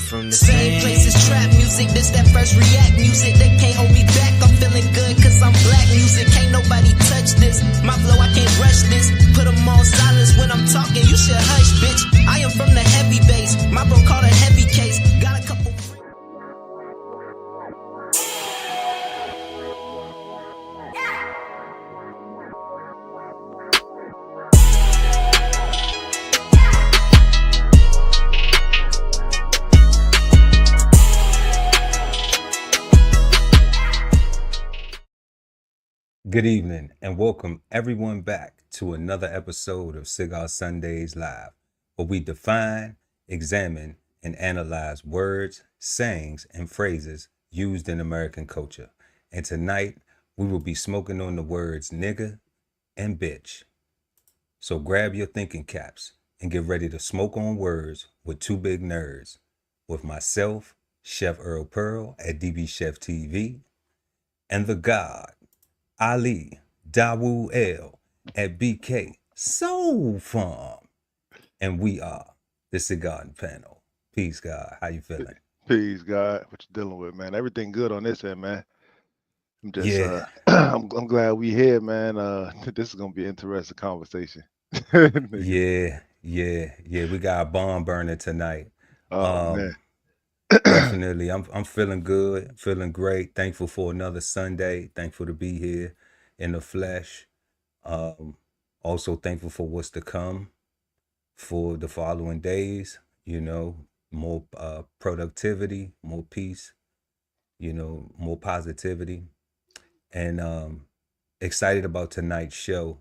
from the same place as trap music. This that fresh react music. They can't hold me back. I'm feeling good cause I'm black music. Can't nobody touch this. My flow, I can't rush this. Put them on silence when I'm talking. You should hush, bitch. I am from the heavy base. My bro called a heavy case. Got a couple. Good evening and welcome everyone back to another episode of Cigar Sundays Live, where we define, examine, and analyze words, sayings, and phrases used in American culture. And tonight we will be smoking on the words nigger and bitch. So grab your thinking caps and get ready to smoke on words with two big nerds, with myself, Chef Earl Pearl at DBCHEFTV, and the God, Ali Dawu L at BK Soul Farm. And we are the Cigarden Panel. Peace, God. How you feeling? Peace, God. What you dealing with, man? Everything good on this end, man. I'm just I'm glad we here, man. This is gonna be an interesting conversation. Yeah. We got a bomb burner tonight. Man. Definitely. I'm feeling good, feeling great. Thankful for another Sunday. Thankful to be here in the flesh. Also thankful for what's to come for the following days. You know, more productivity, more peace. You know, more positivity, and excited about tonight's show.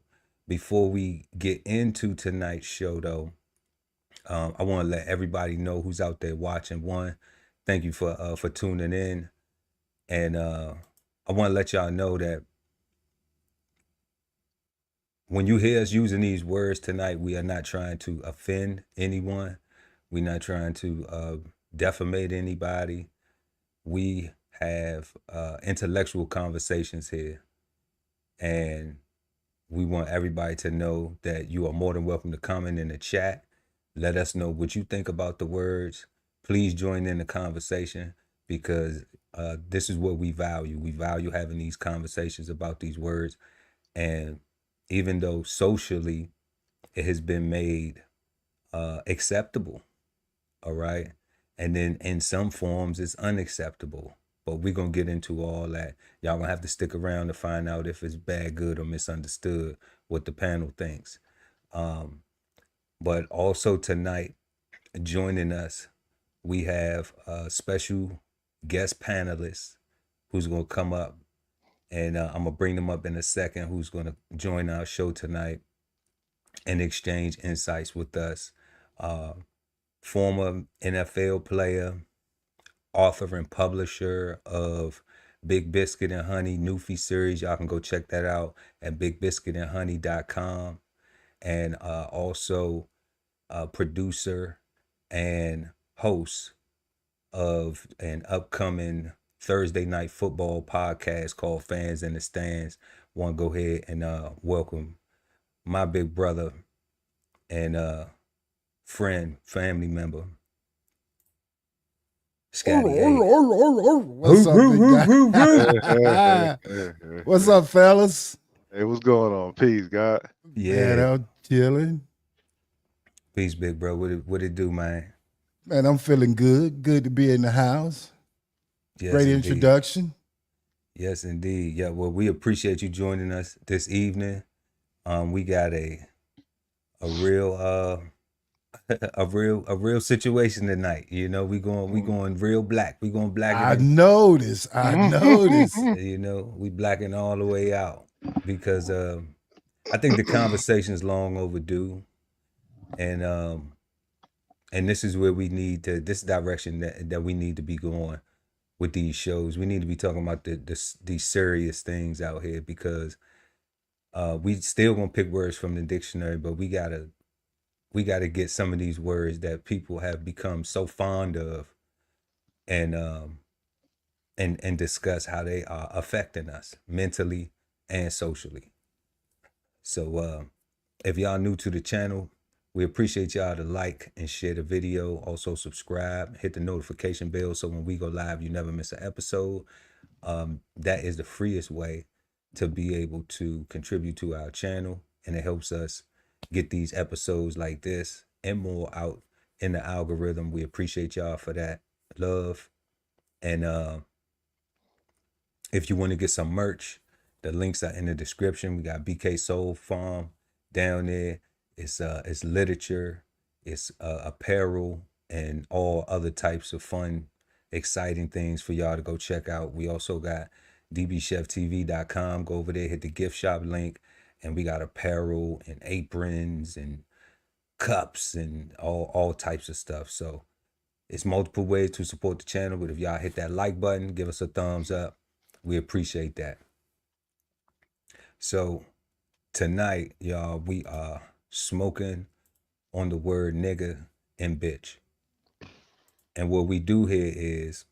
Before we get into tonight's show, though, I want to let everybody know who's out there watching. One, thank you for tuning in, and I want to let y'all know that when you hear us using these words tonight, we are not trying to offend anyone. We're not trying to defamate anybody. We have intellectual conversations here, and we want everybody to know that you are more than welcome to comment in the chat. Let us know what you think about the words. Please join in the conversation, because this is what we value. We value having these conversations about these words. And even though socially it has been made acceptable, all right? And then in some forms it's unacceptable. But we're going to get into all that. Y'all going to have to stick around to find out if it's bad, good, or misunderstood what the panel thinks. But also tonight, joining us, we have a special guest panelist who's going to come up. And I'm going to bring them up in a second, who's going to join our show tonight and exchange insights with us. Former NFL player, author and publisher of Big Biscuit and Honey Newfie series. Y'all can go check that out at bigbiscuitandhoney.com. And also a producer and host of an upcoming Thursday night football podcast called Fans in the Stands. Want to go ahead and welcome my big brother and friend, family member, Scotty. What's up, big guy? What's up, fellas? Hey, what's going on? Peace, God. Man, I'm chilling. Peace, big bro. What it do, man? Man, I'm feeling good. Good to be in the house. Yes, great indeed. Introduction. Yes, indeed. Yeah, well, we appreciate you joining us this evening. We got a real a real situation tonight. You know, we going real black. We going black. I noticed. You know, we blacking all the way out, because I think the conversation is long overdue, and this is where we need to, this direction that we need to be going with these shows. We need to be talking about these serious things out here, because we still gonna pick words from the dictionary, but we gotta get some of these words that people have become so fond of, and discuss how they are affecting us mentally and socially. So if y'all new to the channel, We appreciate y'all to like and share the video. Also subscribe, hit the notification bell so when we go live, you never miss an episode. That is the freest way to be able to contribute to our channel, and it helps us get these episodes like this and more out in the algorithm. We appreciate y'all for that love. And if you want to get some merch, the links are in the description. We got BK Soul Farm down there. It's literature, it's apparel, and all other types of fun, exciting things for y'all to go check out. We also got DBCHEFTV.com. Go over there, hit the gift shop link, and we got apparel and aprons and cups and all types of stuff. So it's multiple ways to support the channel, but if y'all hit that like button, give us a thumbs up. We appreciate that. So tonight, y'all, we are smoking on the word nigga and bitch. And what we do here is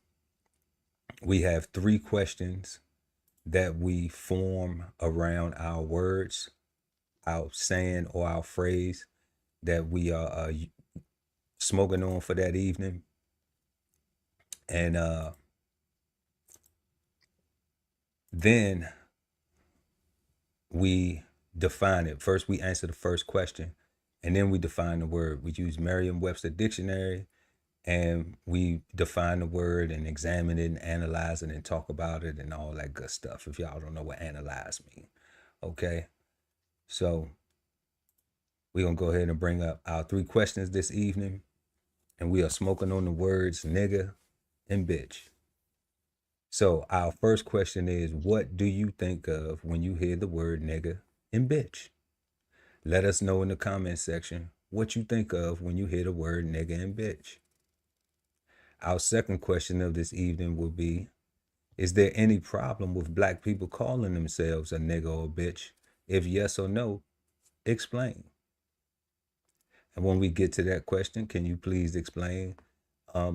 we have 3 questions that we form around our words, our saying or our phrase that we are smoking on for that evening. And then we define it. First, we answer the first question, and then we define the word. We use Merriam-Webster dictionary, and we define the word and examine it and analyze it and talk about it and all that good stuff. If y'all don't know what analyze means, okay? So we're going to go ahead and bring up our 3 questions this evening, and we are smoking on the words nigga and bitch. So our first question is, what do you think of when you hear the word nigga and bitch? Let us know in the comment section what you think of when you hear the word nigga and bitch. Our second question of this evening will be, is there any problem with black people calling themselves a nigga or a bitch? If yes or no, explain. And when we get to that question, can you please explain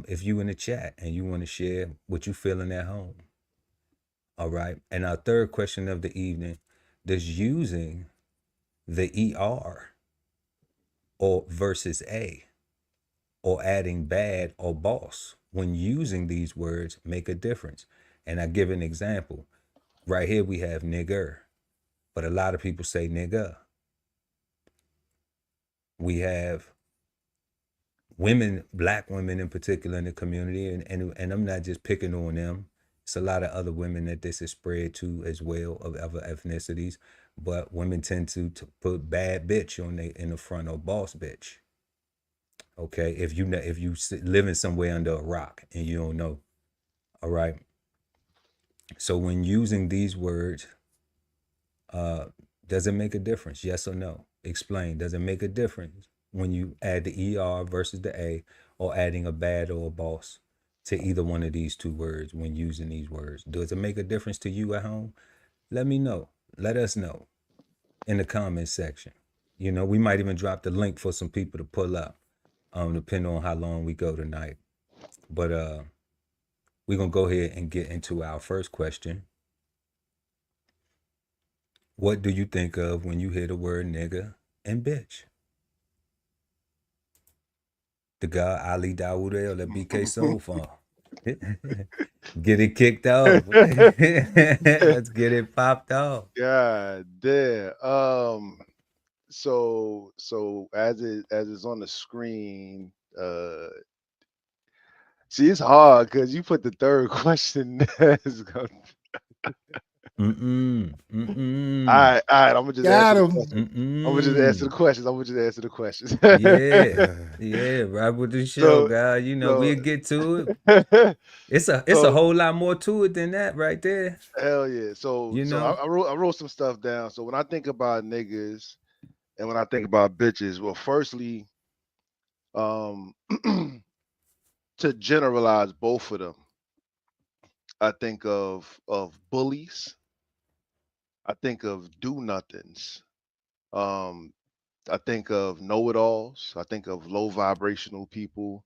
if you in the chat and you want to share what you feeling at home? All right. And our third question of the evening, does using the ER or versus A or adding bad or boss when using these words make a difference? And I give an example. Right here we have nigger, but a lot of people say nigga. We have women, black women in particular in the community, and I'm not just picking on them. It's a lot of other women that this is spread to as well, of other ethnicities, but women tend to put bad bitch on in the front, or boss bitch. Okay, if you living somewhere under a rock and you don't know. All right. So when using these words, does it make a difference? Yes or no? Explain. Does it make a difference when you add the ER versus the A, or adding a bad or a boss to either one of these 2 words when using these words? Does it make a difference to you at home? Let me know. Let us know in the comment section. You know, we might even drop the link for some people to pull up, depending on how long we go tonight. But we're going to go ahead and get into our first question. What do you think of when you hear the word nigga and bitch? The guy Ali Dawood El, that BK Soul Farm. Get it kicked off. Let's get it popped off. God damn. So as it's on the screen, see, it's hard because you put the third question. All right, I'm gonna just Got answer the him. question. I'm gonna just answer the questions. Yeah, right with the show, guy. You know, we'll get to it. It's a whole lot more to it than that right there. Hell yeah. So You know? I wrote some stuff down. So when I think about niggas and when I think about bitches, well, firstly, to generalize both of them, I think of bullies. I think of do nothings. I think of know-it-alls. I think of low vibrational people.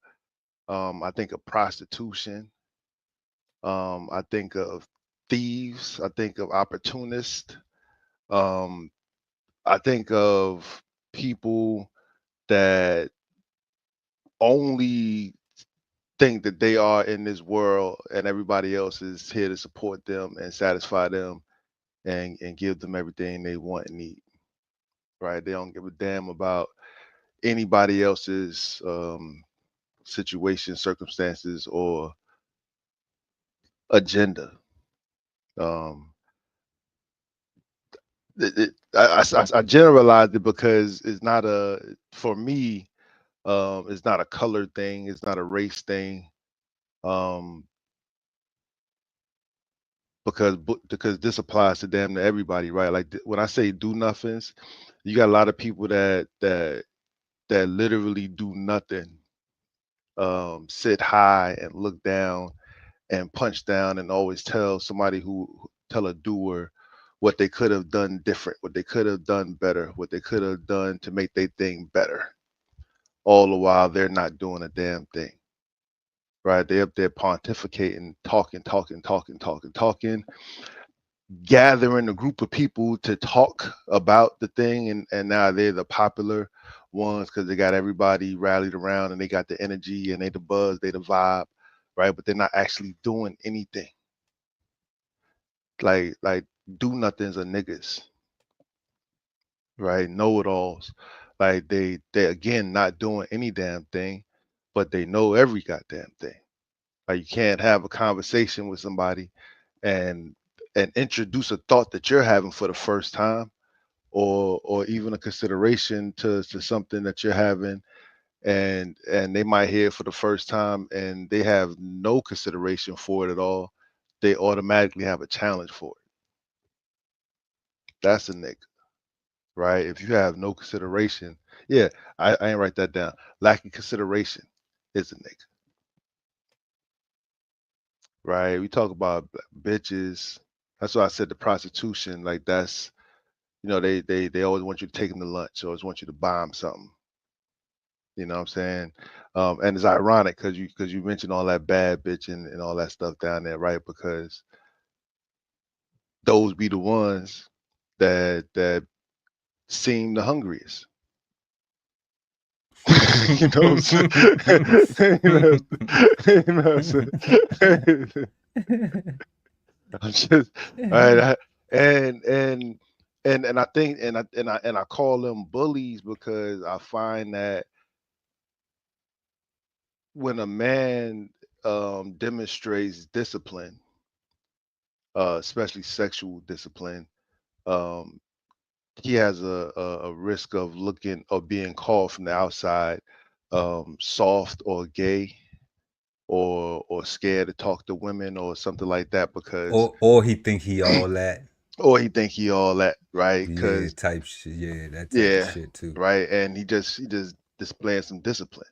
I think of prostitution. I think of thieves. I think of opportunists. I think of people that only think that they are in this world and everybody else is here to support them and satisfy them and give them everything they want and need. Right? They don't give a damn about anybody else's situation, circumstances, or agenda. Um, I generalized it because it's not for me. It's not a color thing. It's not a race thing. Um, because this applies to damn to everybody, right? Like when I say do nothings, you got a lot of people that literally do nothing. Sit high and look down and punch down and always tell somebody tell a doer what they could have done different, what they could have done better, what they could have done to make their thing better. All the while they're not doing a damn thing. Right? They up there pontificating, talking, gathering a group of people to talk about the thing, and now they're the popular ones because they got everybody rallied around and they got the energy and they the buzz, they the vibe, right? But they're not actually doing anything. Like do nothings are niggas, right? Know-it-alls. Like they again not doing any damn thing, but they know every goddamn thing. Like you can't have a conversation with somebody and introduce a thought that you're having for the first time, or even a consideration to something that you're having, and they might hear it for the first time and they have no consideration for it at all. They automatically have a challenge for it. That's a nigga, right? If you have no consideration, yeah, I ain't write that down. Lacking consideration is a nigga, right? We talk about bitches. That's why I said the prostitution. Like that's, they always want you to take them to lunch, always want you to buy them something. You know what I'm saying? And it's ironic because you mentioned all that bad bitch and all that stuff down there, right? Because those be the ones that seem the hungriest. You know what I'm saying? You know what I'm saying? I'm just all right. And I think I call them bullies because I find that when a man demonstrates discipline, especially sexual discipline, um, he has a risk of being called from the outside soft or gay, or scared to talk to women or something like that, because or he think he all that. or he think he all that, right? Yeah, Because type shit. Yeah, that type of yeah, shit too. right. And he just displaying some discipline,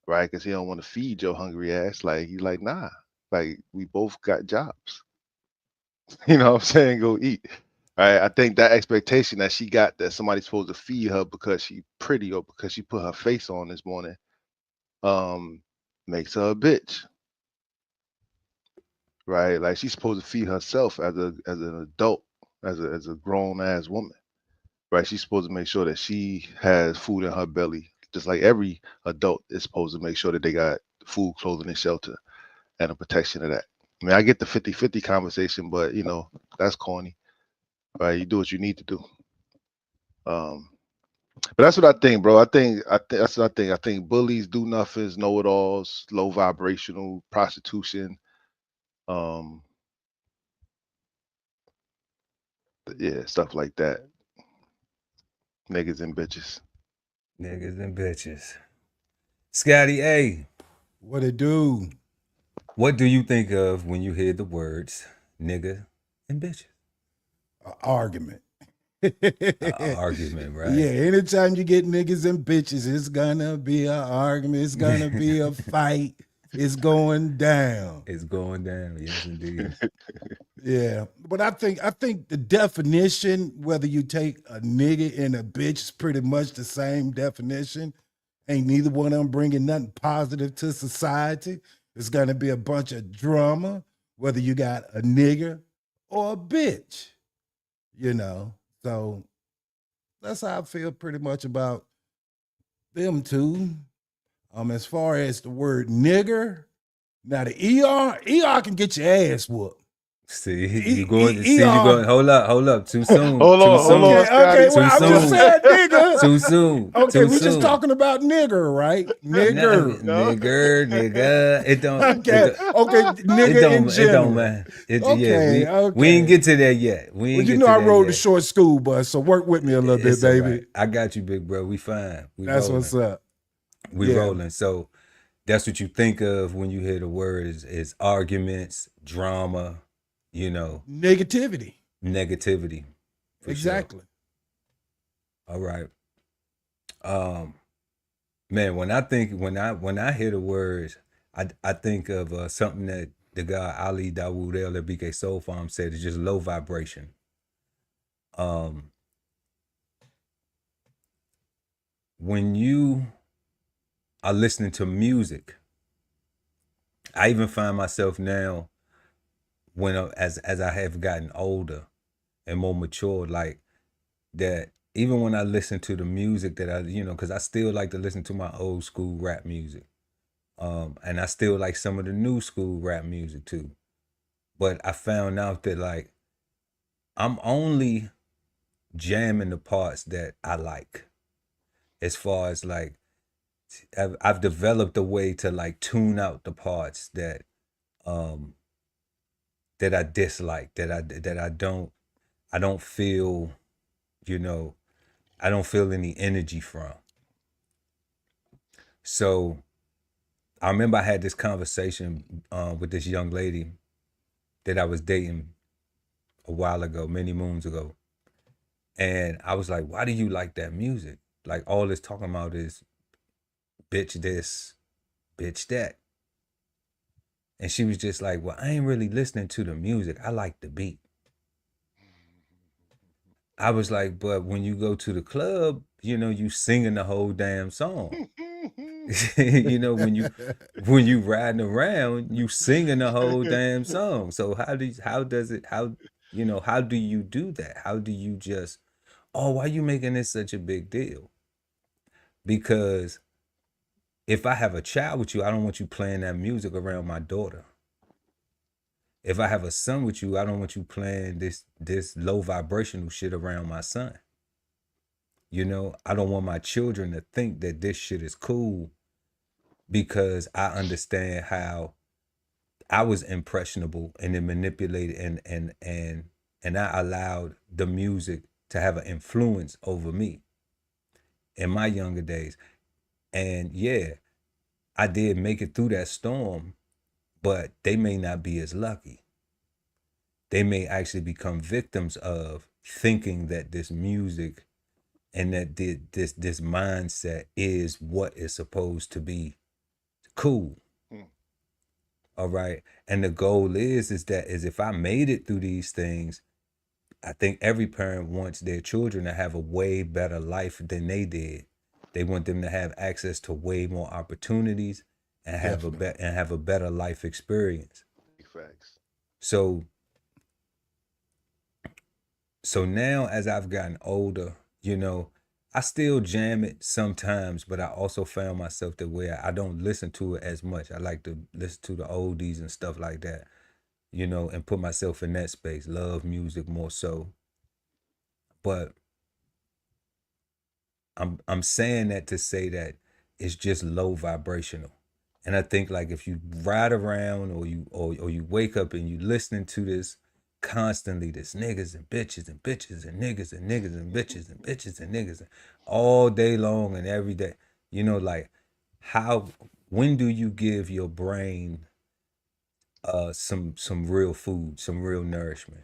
right? Because he don't want to feed your hungry ass. Like he's like, nah, like we both got jobs. You know what I'm saying? Go eat. Right. I think that expectation that she got that somebody's supposed to feed her because she pretty or because she put her face on this morning, um, makes her a bitch. Right. Like she's supposed to feed herself as an adult, as a grown ass woman. Right. She's supposed to make sure that she has food in her belly, just like every adult is supposed to make sure that they got food, clothing, and shelter and a protection of that. I mean, I get the 50-50 conversation, but that's corny. Right. You do what you need to do. But that's what I think, bro. I think that's what I think. I think bullies, do nothings, know-it-alls, low vibrational, prostitution. Um, yeah, stuff like that. Niggas and bitches. Niggas and bitches. Scotty A, What it do? what do you think of when you hear the words nigga and bitches? Argument. Argument, right? Yeah, anytime you get niggas and bitches, it's gonna be an argument. It's gonna be a fight. It's going down. It's going down. Yes, indeed. Yeah, but I think the definition, whether you take a nigga and a bitch, is pretty much the same definition. Ain't neither one of them bringing nothing positive to society. It's gonna be a bunch of drama, whether you got a nigger or a bitch. So that's how I feel pretty much about Them two. As far as the word nigger, now the ER can get your ass whooped. See, E- you going? E- See, you ER. going? Hold up. Too soon. Hold Too on, soon. hold on, Scotty. Okay. Well, I'm Too just soon. saying nigger. Too soon. Okay, Too we're just soon. talking about nigger, right? Nah, Nigger. nigga. It don't. Okay. Okay. Nigger in It general. don't man. Okay. We ain't get to that yet. We ain't Well, you get know to I that rode yet. the short school bus, so work with me a little bit, It's all baby. right. I got you, big bro. We fine. We That's rolling. what's up. We Yeah. rolling. So that's what you think of when you hear the word is arguments, drama, you know, Negativity. negativity. For Exactly. Sure. All right. Man, when I hear the words, I think of something that the guy Ali Dawood El BK Soul Farm said is just low vibration. When you are listening to music, I even find myself now as I have gotten older and more mature, like that. Even when I listen to the music that because I still like to listen to my old school rap music, and I still like some of the new school rap music too. But I found out that like I'm only jamming the parts that I like. As far as like I've developed a way to like tune out the parts that that I dislike, that I don't feel, I don't feel any energy from. So I remember I had this conversation with this young lady that I was dating a while ago, many moons ago. And I was like, why do you like that music? Like all it's talking about is bitch this, bitch that. And she was just like, well, I ain't really listening to the music. I like the beat. I was like, but when you go to the club, you singing the whole damn song. When you riding around, you singing the whole damn song. So how do you do that? How do you just, why you making this such a big deal? Because if I have a child with you, I don't want you playing that music around my daughter. If I have a son with you, I don't want you playing this low vibrational shit around my son. I don't want my children to think that this shit is cool because I understand how I was impressionable and then manipulated and I allowed the music to have an influence over me in my younger days. And yeah, I did make it through that storm, but they may not be as lucky. They may actually become victims of thinking that this music and that this mindset is what is supposed to be cool. All right. And the goal is if I made it through these things, I think every parent wants their children to have a way better life than they did. They want them to have access to way more opportunities and have a better life experience. Facts. So now as I've gotten older, I still jam it sometimes, but I also found myself the way I don't listen to it as much. I like to listen to the oldies and stuff like that, and put myself in that space, love music more so. But I'm saying that to say that it's just low vibrational. And I think like if you ride around or you wake up and you listening to this constantly, this niggas and bitches and bitches and niggas and niggas and bitches and bitches and niggas all day long and every day, like when do you give your brain some real food, some real nourishment?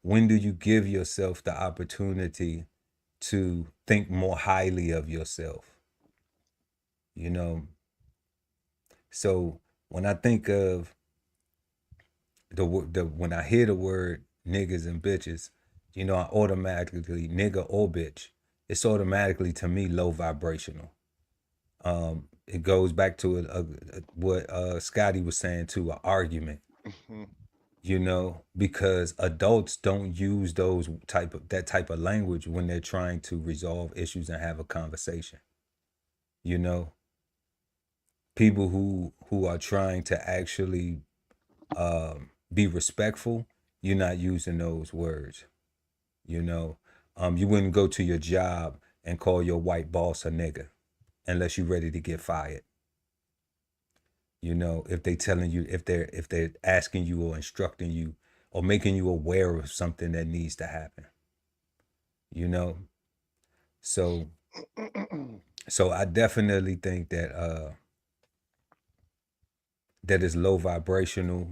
When do you give yourself the opportunity to think more highly of yourself? So when I think of when I hear the word niggas and bitches, I automatically nigga or bitch. It's automatically to me low vibrational. It goes back to what Scotty was saying too, an argument. Because adults don't use that type of language when they're trying to resolve issues and have a conversation. You know, people who are trying to actually be respectful, you're not using those words. You know, you wouldn't go to your job and call your white boss a nigga unless you're ready to get fired. You know, if they telling you, if they're asking you or instructing you or making you aware of something that needs to happen. You know, so I definitely think that that is low vibrational,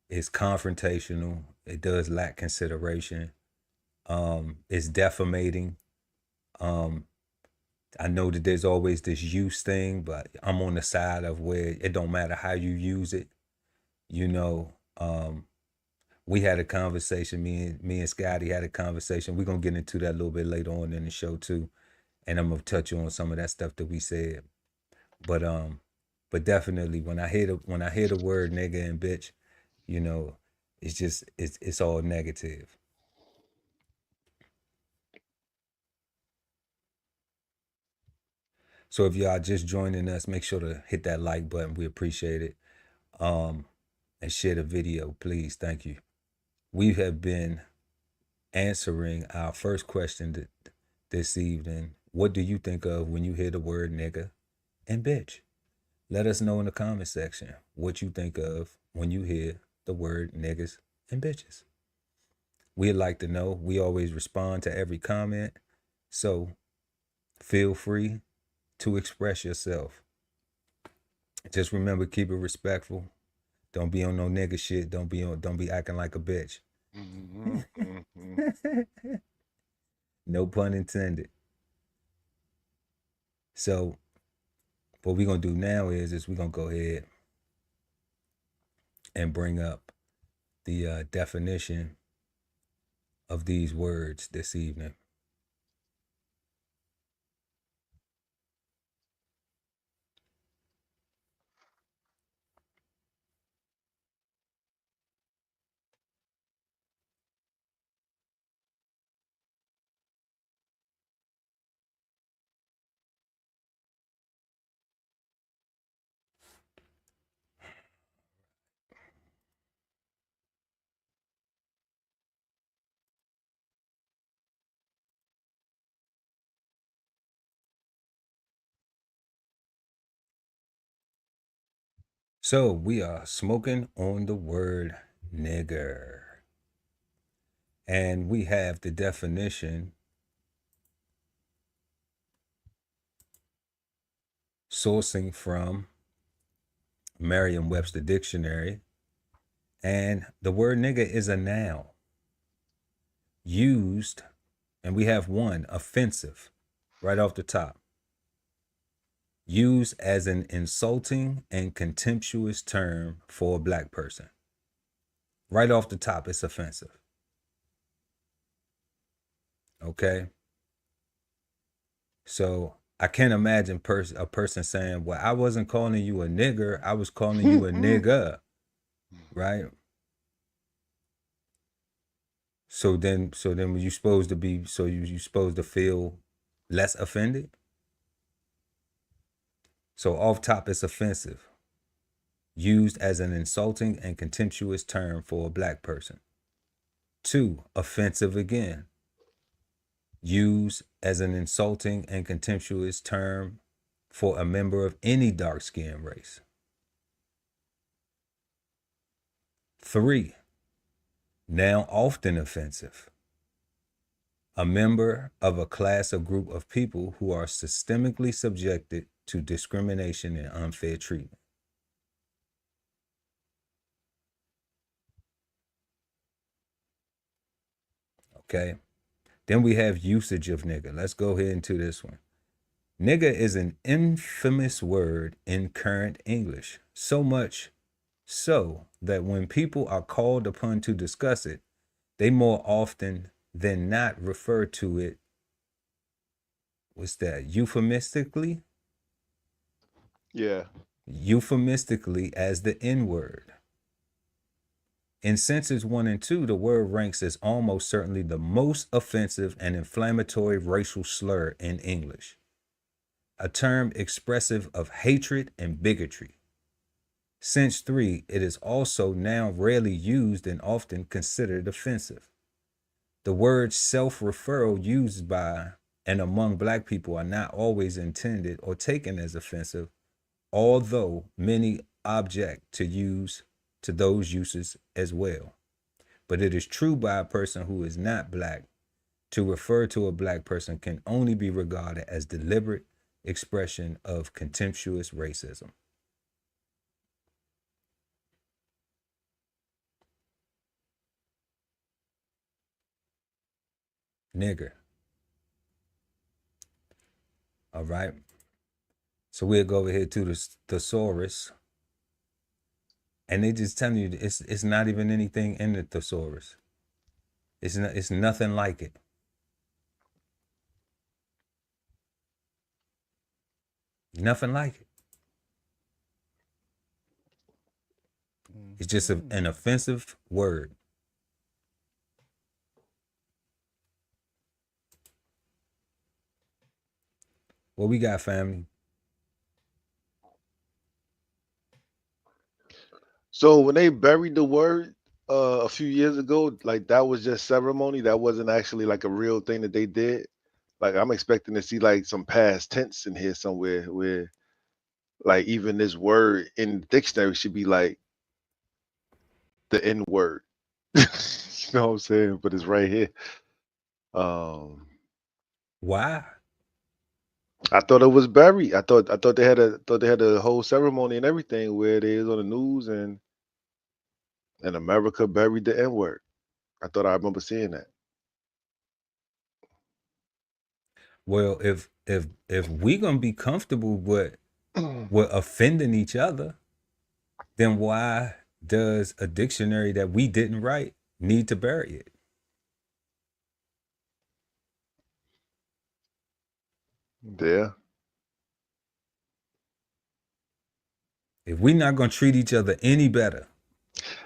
it's confrontational, it does lack consideration, it's defamating. I know that there's always this use thing, but I'm on the side of where it don't matter how you use it. You know, we had a conversation, me and Scotty had a conversation. We're gonna get into that a little bit later on in the show too. And I'm gonna touch on some of that stuff that we said. But definitely when I hear the word nigga and bitch, you know, it's just it's all negative. So if y'all just joining us, make sure to hit that like button. We appreciate it. And share the video, please. Thank you. We have been answering our first question this evening. What do you think of when you hear the word nigga and bitch? Let us know in the comment section what you think of when you hear the word niggas and bitches. We'd like to know. We always respond to every comment. So feel free to express yourself. Just remember, keep it respectful. Don't be on no nigga shit. Don't be acting like a bitch. No pun intended. So what we're gonna do now is we're gonna go ahead and bring up the definition of these words this evening. So we are smoking on the word nigger. And we have the definition sourcing from Merriam-Webster Dictionary. And the word nigger is a noun used, and we have one, offensive, right off the top. Used as an insulting and contemptuous term for a black person. Right off the top, it's offensive. Okay? So I can't imagine a person saying, well, I wasn't calling you a nigger, I was calling you a nigga. Right? So then you supposed to be, so you supposed to feel less offended? So off top, it's offensive. Used as an insulting and contemptuous term for a black person. 2, offensive again. Used as an insulting and contemptuous term for a member of any dark-skinned race. 3, now often offensive. A member of a class or group of people who are systemically subjected to discrimination and unfair treatment. Okay. Then we have usage of nigger. Let's go ahead into this one. Nigger is an infamous word in current English, so much so that when people are called upon to discuss it, they more often than not refer to it, what's that, euphemistically? Yeah. Euphemistically as the N-word. In senses 1 and 2, the word ranks as almost certainly the most offensive and inflammatory racial slur in English. a term expressive of hatred and bigotry. Since 3, it is also now rarely used and often considered offensive. The words self-referral used by and among Black people are not always intended or taken as offensive, although many object to those uses as well. But it is true by a person who is not Black. To refer to a Black person can only be regarded as deliberate expression of contemptuous racism. Nigger. All right. So we'll go over here to the thesaurus. And they just telling you it's not even anything in the thesaurus. It's nothing like it. Nothing like it. It's just an offensive word. What we got, family? So when they buried the word a few years ago, like that was just ceremony. That wasn't actually like a real thing that they did. Like I'm expecting to see like some past tense in here somewhere where like even this word in the dictionary should be like the N word. You know what I'm saying? But it's right here. Why? I thought it was buried. I thought they had a whole ceremony and everything where it is on the news and America buried the N word. I thought I remember seeing that. Well, if we gonna be comfortable with offending each other, then why does a dictionary that we didn't write need to bury it? Yeah. If we're not gonna treat each other any better,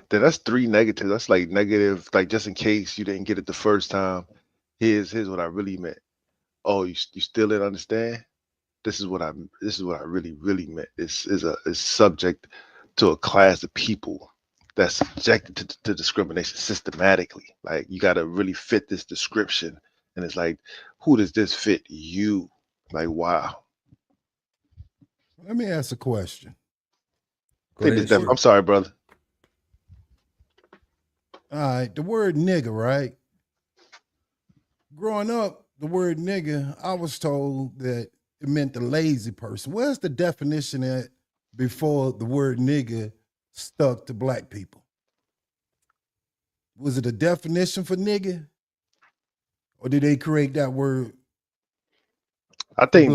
Then that's 3 negatives. That's like negative, like just in case you didn't get it the first time. Here's what I really meant. Oh, you still didn't understand? This is what I really meant. This is subject to a class of people that's subjected to discrimination systematically. Like you got to really fit this description, and it's like, who does this fit? You. Like, wow. Let me ask a question. I'm sorry, brother. All right, the word nigger, right? Growing up, the word nigger, I was told that it meant the lazy person. Where's the definition at before the word nigger stuck to Black people? Was it a definition for nigger? Or did they create that word? I think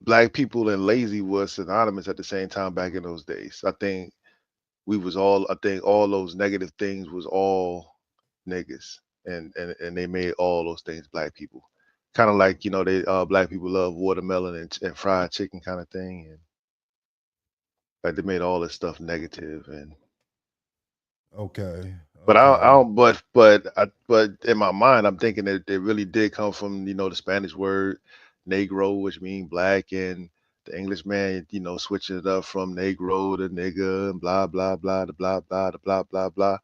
Black people and lazy was synonymous at the same time back in those days. I think all those negative things was all niggas, and they made all those things Black people. Kind of like, you know, they Black people love watermelon and fried chicken kind of thing, and like they made all this stuff negative. And okay. But I don't. But in my mind, I'm thinking that it really did come from, you know, the Spanish word negro, which means black, and the Englishman, you know, switching it up from negro to nigga and blah blah blah to blah blah to blah blah blah,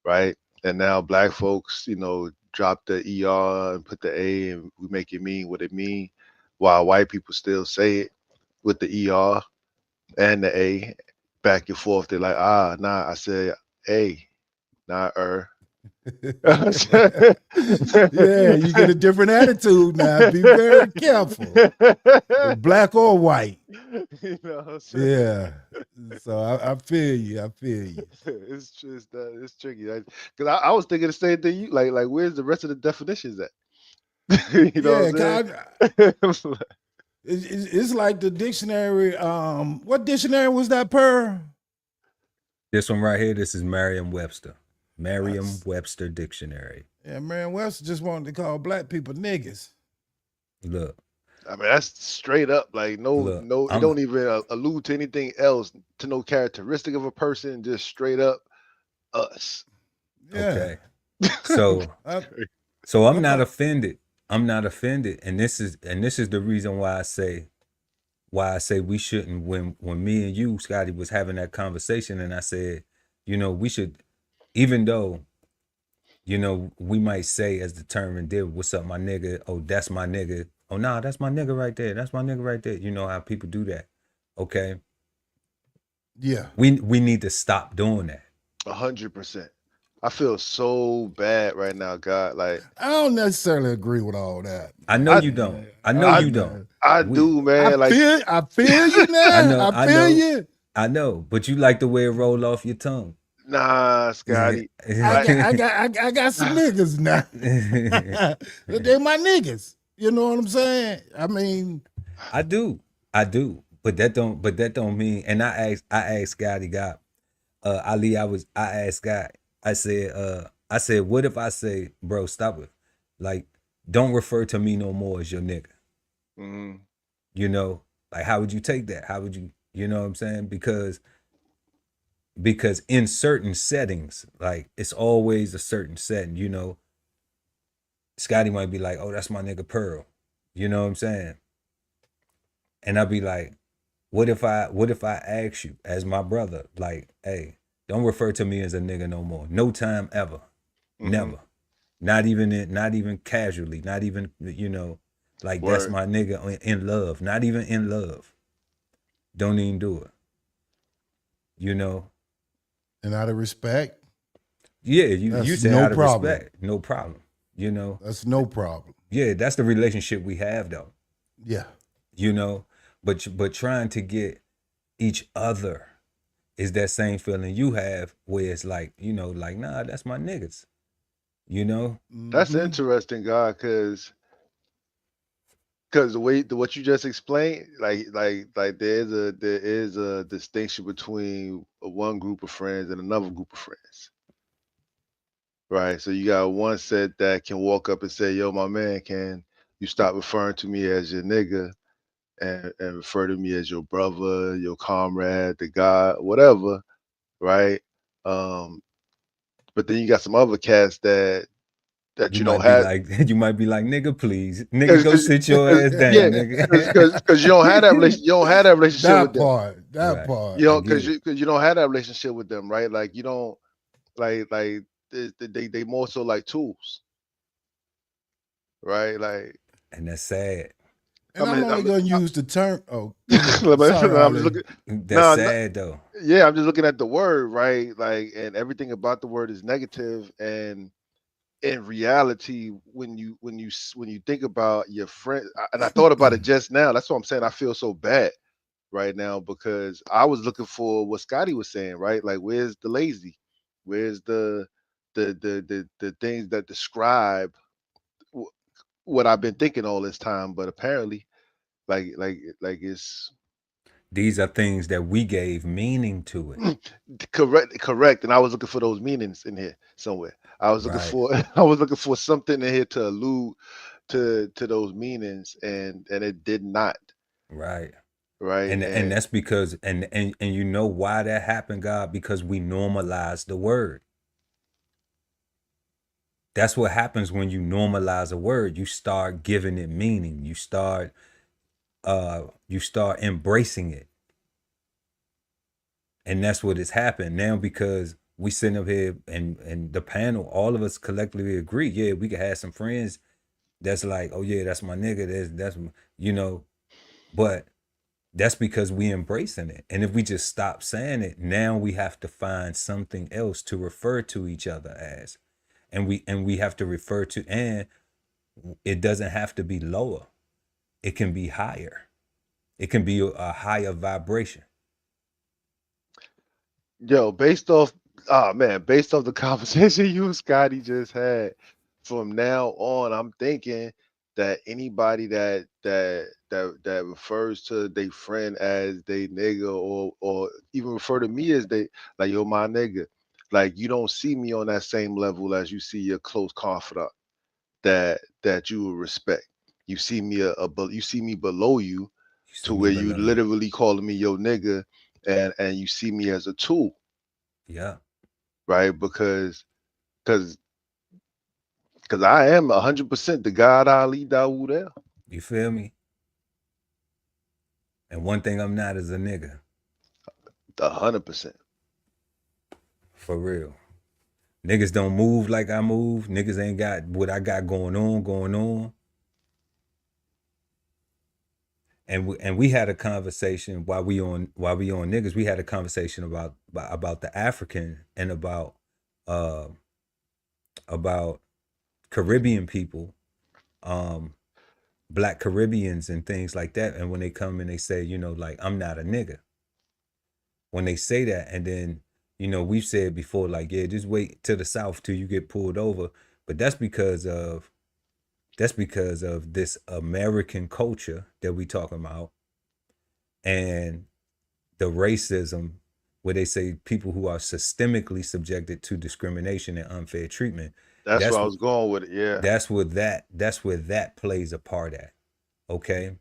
right? And now Black folks, you know, drop the er and put the a, and we make it mean what it mean, while white people still say it with the er and the a back and forth. They're like, nah, I said a. Not yeah, you get a different attitude now. Be very careful. Black or white. You know, yeah. So I feel you. I feel you. It's just it's tricky. Because I was thinking the same thing. You like where's the rest of the definitions at? You know what I'm saying? It's like the dictionary. What dictionary was that, Per? This one right here. This is Merriam-Webster. Merriam-Webster Dictionary. Yeah, Merriam-Webster just wanted to call Black people niggas. Look. I mean, that's straight up. Like, it don't even allude to anything else, to no characteristic of a person, just straight up us. Yeah. Okay. So I'm not offended. I'm not offended, and this is the reason why I say we shouldn't. When me and you, Scotty, was having that conversation, and I said, we should, even though, we might say as the term and did, what's up, my nigga? Oh, that's my nigga. Oh, nah, that's my nigga right there. That's my nigga right there. You know how people do that. Okay. Yeah. We need to stop doing that. 100%. I feel so bad right now, God. Like, I don't necessarily agree with all that. I know you don't. I know you don't. I do, man. I feel you now. I feel you. I know, but you like the way it roll off your tongue. Nah, Scotty. I got some niggas now. They're my niggas. You know what I'm saying? I mean, I do, but that don't mean. And I asked Scotty God, Ali. I asked God. I said, what if I say, bro, stop it, like, don't refer to me no more as your nigga. Mm-hmm. Like, how would you take that? How would you, you know what I'm saying? Because in certain settings, like, it's always a certain setting, Scotty might be like, oh, that's my nigga Pearl. You know what I'm saying? And I'd be like, what if I ask you as my brother, like, hey, don't refer to me as a nigga no more. No time ever. Mm-hmm. Never. Not even casually, not even, like, Word. that's my nigga in love. Not even in love. Don't even do it. And out of respect. Yeah, you say no out of problem. respect. No problem. That's no problem. Yeah, that's the relationship we have though. Yeah. But trying to get each other is that same feeling you have where it's like, like, nah, that's my niggas. That's interesting, God, because what you just explained, like there is a distinction between one group of friends and another group of friends. Right. So you got one set that can walk up and say, yo, my man, can you stop referring to me as your nigga and refer to me as your brother, your comrade, the God, whatever, right? But then you got some other cats that You you don't might be have, like, nigga, please, nigga, go sit your ass down, yeah, nigga. because you don't have that relationship. You don't have that relationship with them. That Right. part. You know, I get because you don't have that relationship with them, right? Like you don't like they more so like tools, right? Like, And that's sad. And I'm only going to use the term. Oh, I'm just looking. That's sad though. Yeah, I'm just looking at the word, right? Like, and everything about the word is negative. And in reality, when you think about your friend, and I thought about it just now. That's what I'm saying. I feel so bad right now because I was looking for what Scotty was saying, right? Like, where's the lazy? Where's the things that describe what I've been thinking all this time? But apparently, like it's These are things that we gave meaning to it. correct. And I was looking for those meanings in here somewhere. I was looking for something in here to allude to those meanings, and it did not. Right. Right. And that's because and you know why that happened, God? Because we normalized the word. That's what happens when you normalize a word. You start giving it meaning. You start embracing it. And that's what has happened now, because we sitting up here and the panel, all of us collectively agree, yeah, we could have some friends that's like, oh yeah, that's my nigga, that's but that's because we embracing it. And if we just stop saying it, now we have to find something else to refer to each other as. And we have to refer to, and it doesn't have to be lower. It can be higher. It can be a higher vibration. Yo, based off the conversation you and Scotty just had, from now on, I'm thinking that anybody that refers to their friend as they nigga, or even refer to me as they, like, yo, my nigga, like, you don't see me on that same level as you see your close confidant that you will respect. You see me you see me below you, to where you literally calling me your nigga, and you see me as a tool. Yeah. Right? Because Because I am 100% the God Ali Dawood there. You feel me? And one thing I'm not is a nigga. 100%. For real. Niggas don't move like I move. Niggas ain't got what I got going on. And we had a conversation while we on niggas. We had a conversation about the African and about Caribbean people, Black Caribbeans and things like that. And when they come and they say, you know, like, I'm not a nigga. When they say that, and then, you know, we've said before, like, yeah, just wait to the South till you get pulled over. But that's because of this American culture that we talking about, and the racism where they say people who are systemically subjected to discrimination and unfair treatment. That's where I was going with it. Yeah. That's where that plays a part at. Okay.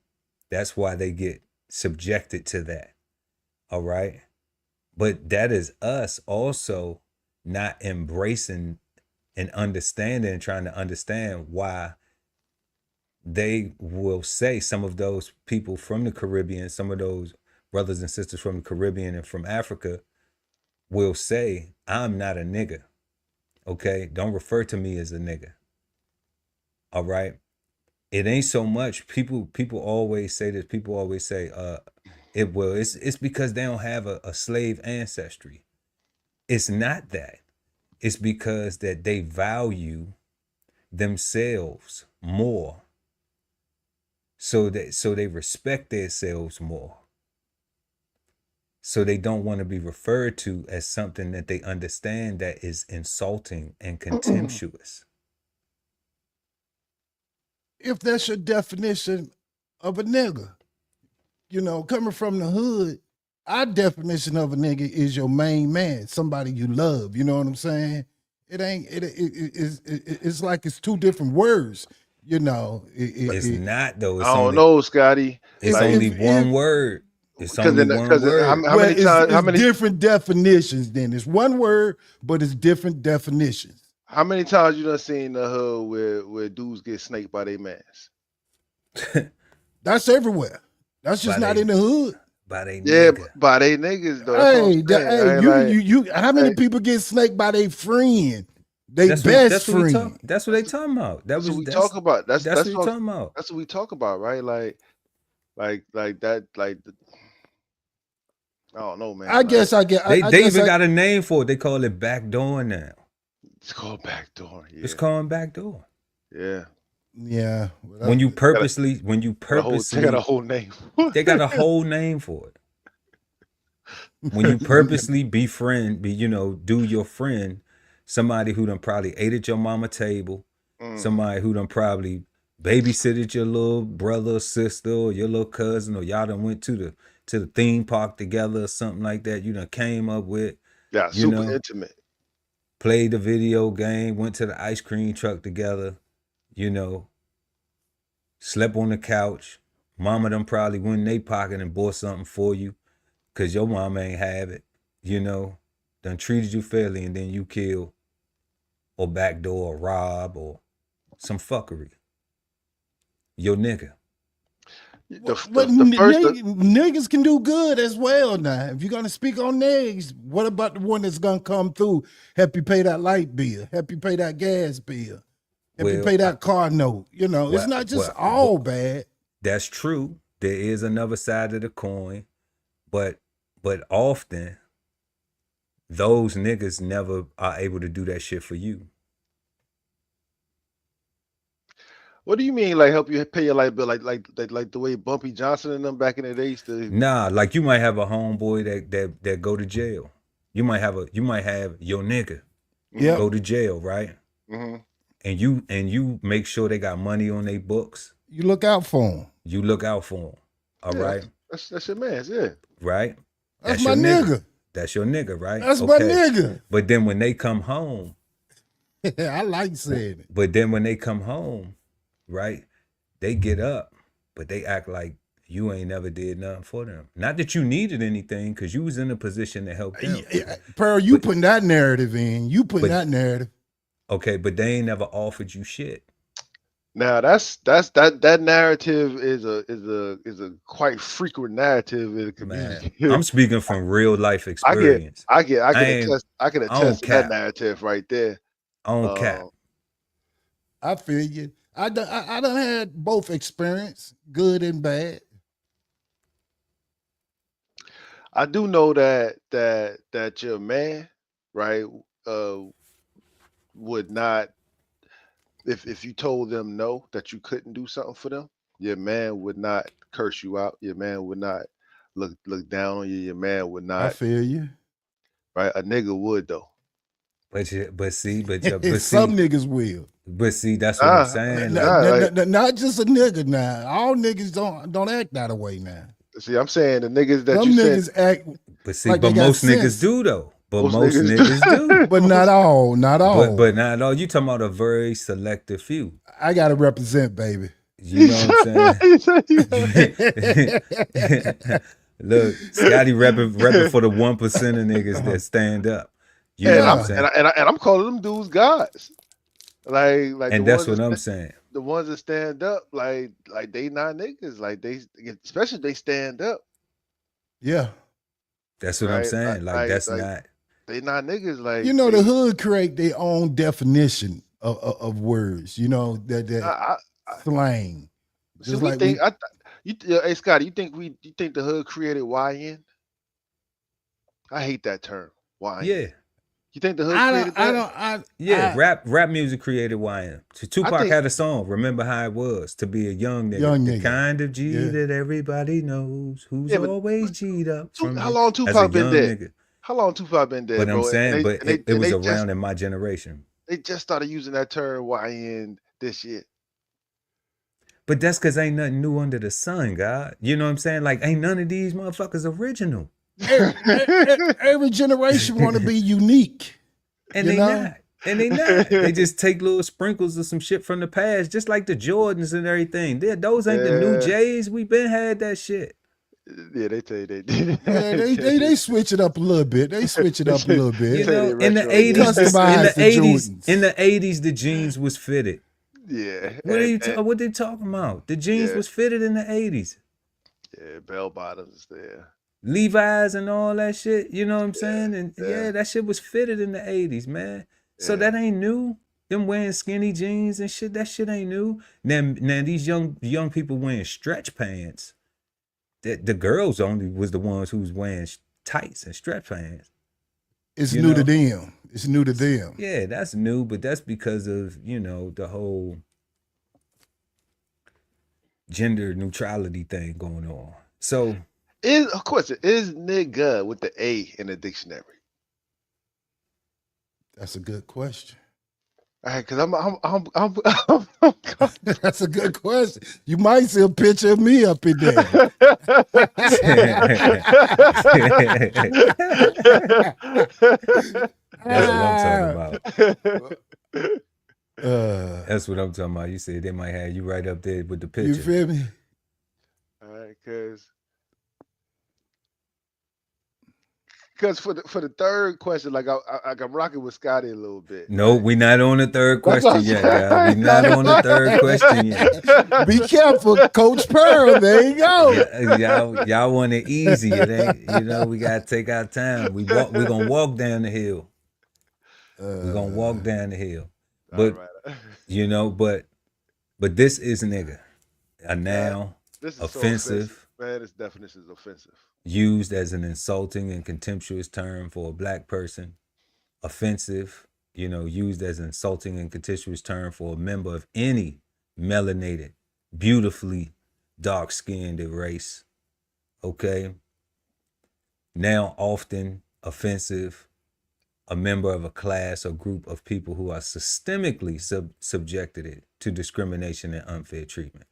That's why they get subjected to that. All right. But that is us also not embracing and understanding and trying to understand why they will say, some of those people from the Caribbean, some of those brothers and sisters from the Caribbean and from Africa will say, I'm not a nigga. Okay? Don't refer to me as a nigga. All right? It ain't so much, people always say this, people always say, it's because they don't have a slave ancestry. It's not that. It's because that they value themselves more. So they respect themselves more. So they don't want to be referred to as something that they understand that is insulting and contemptuous. If that's your definition of a nigga, you know, coming from the hood, our definition of a nigga is your main man, somebody you love. You know what I'm saying? It's like it's two different words. You know, it's not though. It's I don't know, Scotty. It's like, only one word. It's only one word. How many times? How many different definitions? Then it's one word, but it's different definitions. How many times you done seen the hood where dudes get snaked by their mans? That's everywhere. That's just not in the hood. By they by they niggas though. You how many people get snaked by their friend? Best friend. That's what they talking about. That's what we talk about. That's what we talking about. That's what we talk about, right? Like that. Like I don't know, man. I guess I get. They even got a name for it. They call it backdoor now. It's called backdoor. Yeah. It's called backdoor. Yeah. Yeah. When you purposely, they got a whole name. They got a whole name for it. When you purposely do your friend, somebody who done probably ate at your mama table, somebody who done probably babysitted your little brother or sister or your little cousin, or y'all done went to the theme park together or something like that. You done came up with. Yeah, super intimate. Played the video game, went to the ice cream truck together, slept on the couch. Mama done probably went in their pocket and bought something for you because your mama ain't have it, done treated you fairly, and then you kill or backdoor or rob or some fuckery. Your nigga. Niggas can do good as well now. If you're going to speak on niggas, what about the one that's going to come through, help you pay that light bill, help you pay that gas bill, help you pay that car note? It's not just all bad. That's true. There is another side of the coin, but often those niggas never are able to do that shit for you. What do you mean, like help you pay your light bill, like the way Bumpy Johnson and them back in the day used to? Nah, like you might have a homeboy that go to jail. You might have your nigga go to jail, right? Mm-hmm. And you make sure they got money on their books. You look out for them. All right. That's your man, yeah. Right. That's my nigga. That's your nigga, right? That's my nigga. But then when they come home, I like saying it. But then when they come home, right, they get up, but they act like you ain't never did nothing for them. Not that you needed anything, because you was in a position to help them. Pearl, putting that narrative in. You putting that narrative. Okay, but they ain't never offered you shit. Now that narrative is a quite frequent narrative in the Man, community. I'm speaking from real life I get experience. I get I I can ain't, attest I can I don't attest to that cap. narrative right there. I don't cap. I feel you. I done had both experience, good and bad. I do know that your man, right, would not, if you told them no, that you couldn't do something for them, your man would not curse you out. Your man would not look down on you. Your man would I not, feel you. right? A nigga would though. But see, Some niggas will. but see, that's what I'm saying. Like, Like, Not just a nigga now. All niggas don't act that way now. see, I'm saying the niggas that Some you niggas said, act but see, like but they got most niggas sense. do though. But most most niggas niggas do. But not all. Not all. But not all. You talking about a very selective few. I gotta represent, baby. You know what I'm saying? Look, Scotty repping for the 1% of niggas that stand up. You know what I'm saying? and I'm calling them dudes gods. Like And the that's ones what I'm saying. the ones that stand up, like they not niggas. Like they, especially if they stand up. Yeah. That's what I'm saying. Like that's not. They not niggas. Like, You know, the hood create their own definition of words. You know that slang. So Just we like think hey Scotty, you think the hood created YN? I hate that term. YN. Yeah. You think the hood created that? Rap music created YN. So Tupac had a song, Remember How It Was, to be a young nigga. The kind of G that everybody knows, who's always G'd up. How long Tupac been dead? Nigga. How long Tupac been dead, but bro? I'm saying, it was around in my generation. They just started using that term YN this year. But that's because ain't nothing new under the sun, God. You know what I'm saying? Like, ain't none of these motherfuckers original. Every generation want to be unique. And they not. And they not. They just take little sprinkles of some shit from the past, just like the Jordans and everything. Those ain't the new J's. We been had that shit. Yeah, they tell you they did. Yeah, they switch it up a little bit. They switch it up a little bit. You know, in the 80s, in the 80s, the jeans was fitted. Yeah. What they talking about? The jeans was fitted in the 80s. Yeah, bell bottoms there. Levi's and all that shit. You know what I'm saying? And that shit was fitted in the 80s, man. So that ain't new. Them wearing skinny jeans and shit, that shit ain't new. Now these young people wearing stretch pants. The girls only was the ones who was wearing tights and stretch pants. It's new to them. It's new to them. Yeah, that's new, but that's because of, the whole gender neutrality thing going on. So is nigga with the A in the dictionary? That's a good question. All right, because I'm That's a good question. You might see a picture of me up in there. That's what I'm talking about. That's what I'm talking about. You said they might have you right up there with the picture. You feel me? All right, because for the third question, like I'm rocking with Scotty a little bit. No, we not on the third question yet, guys. We not on the third question yet. Be careful, Coach Pearl. There you go. Y'all want it easy. It ain't, we gotta take our time. We're gonna walk down the hill. We're gonna walk down the hill. But but this is nigga. A noun, this is offensive. So man, this definition is offensive. Used as an insulting and contemptuous term for a black person. Offensive, used as an insulting and contemptuous term for a member of any melanated, beautifully dark-skinned race. Okay? Now often offensive, a member of a class or group of people who are systemically subjected to discrimination and unfair treatment.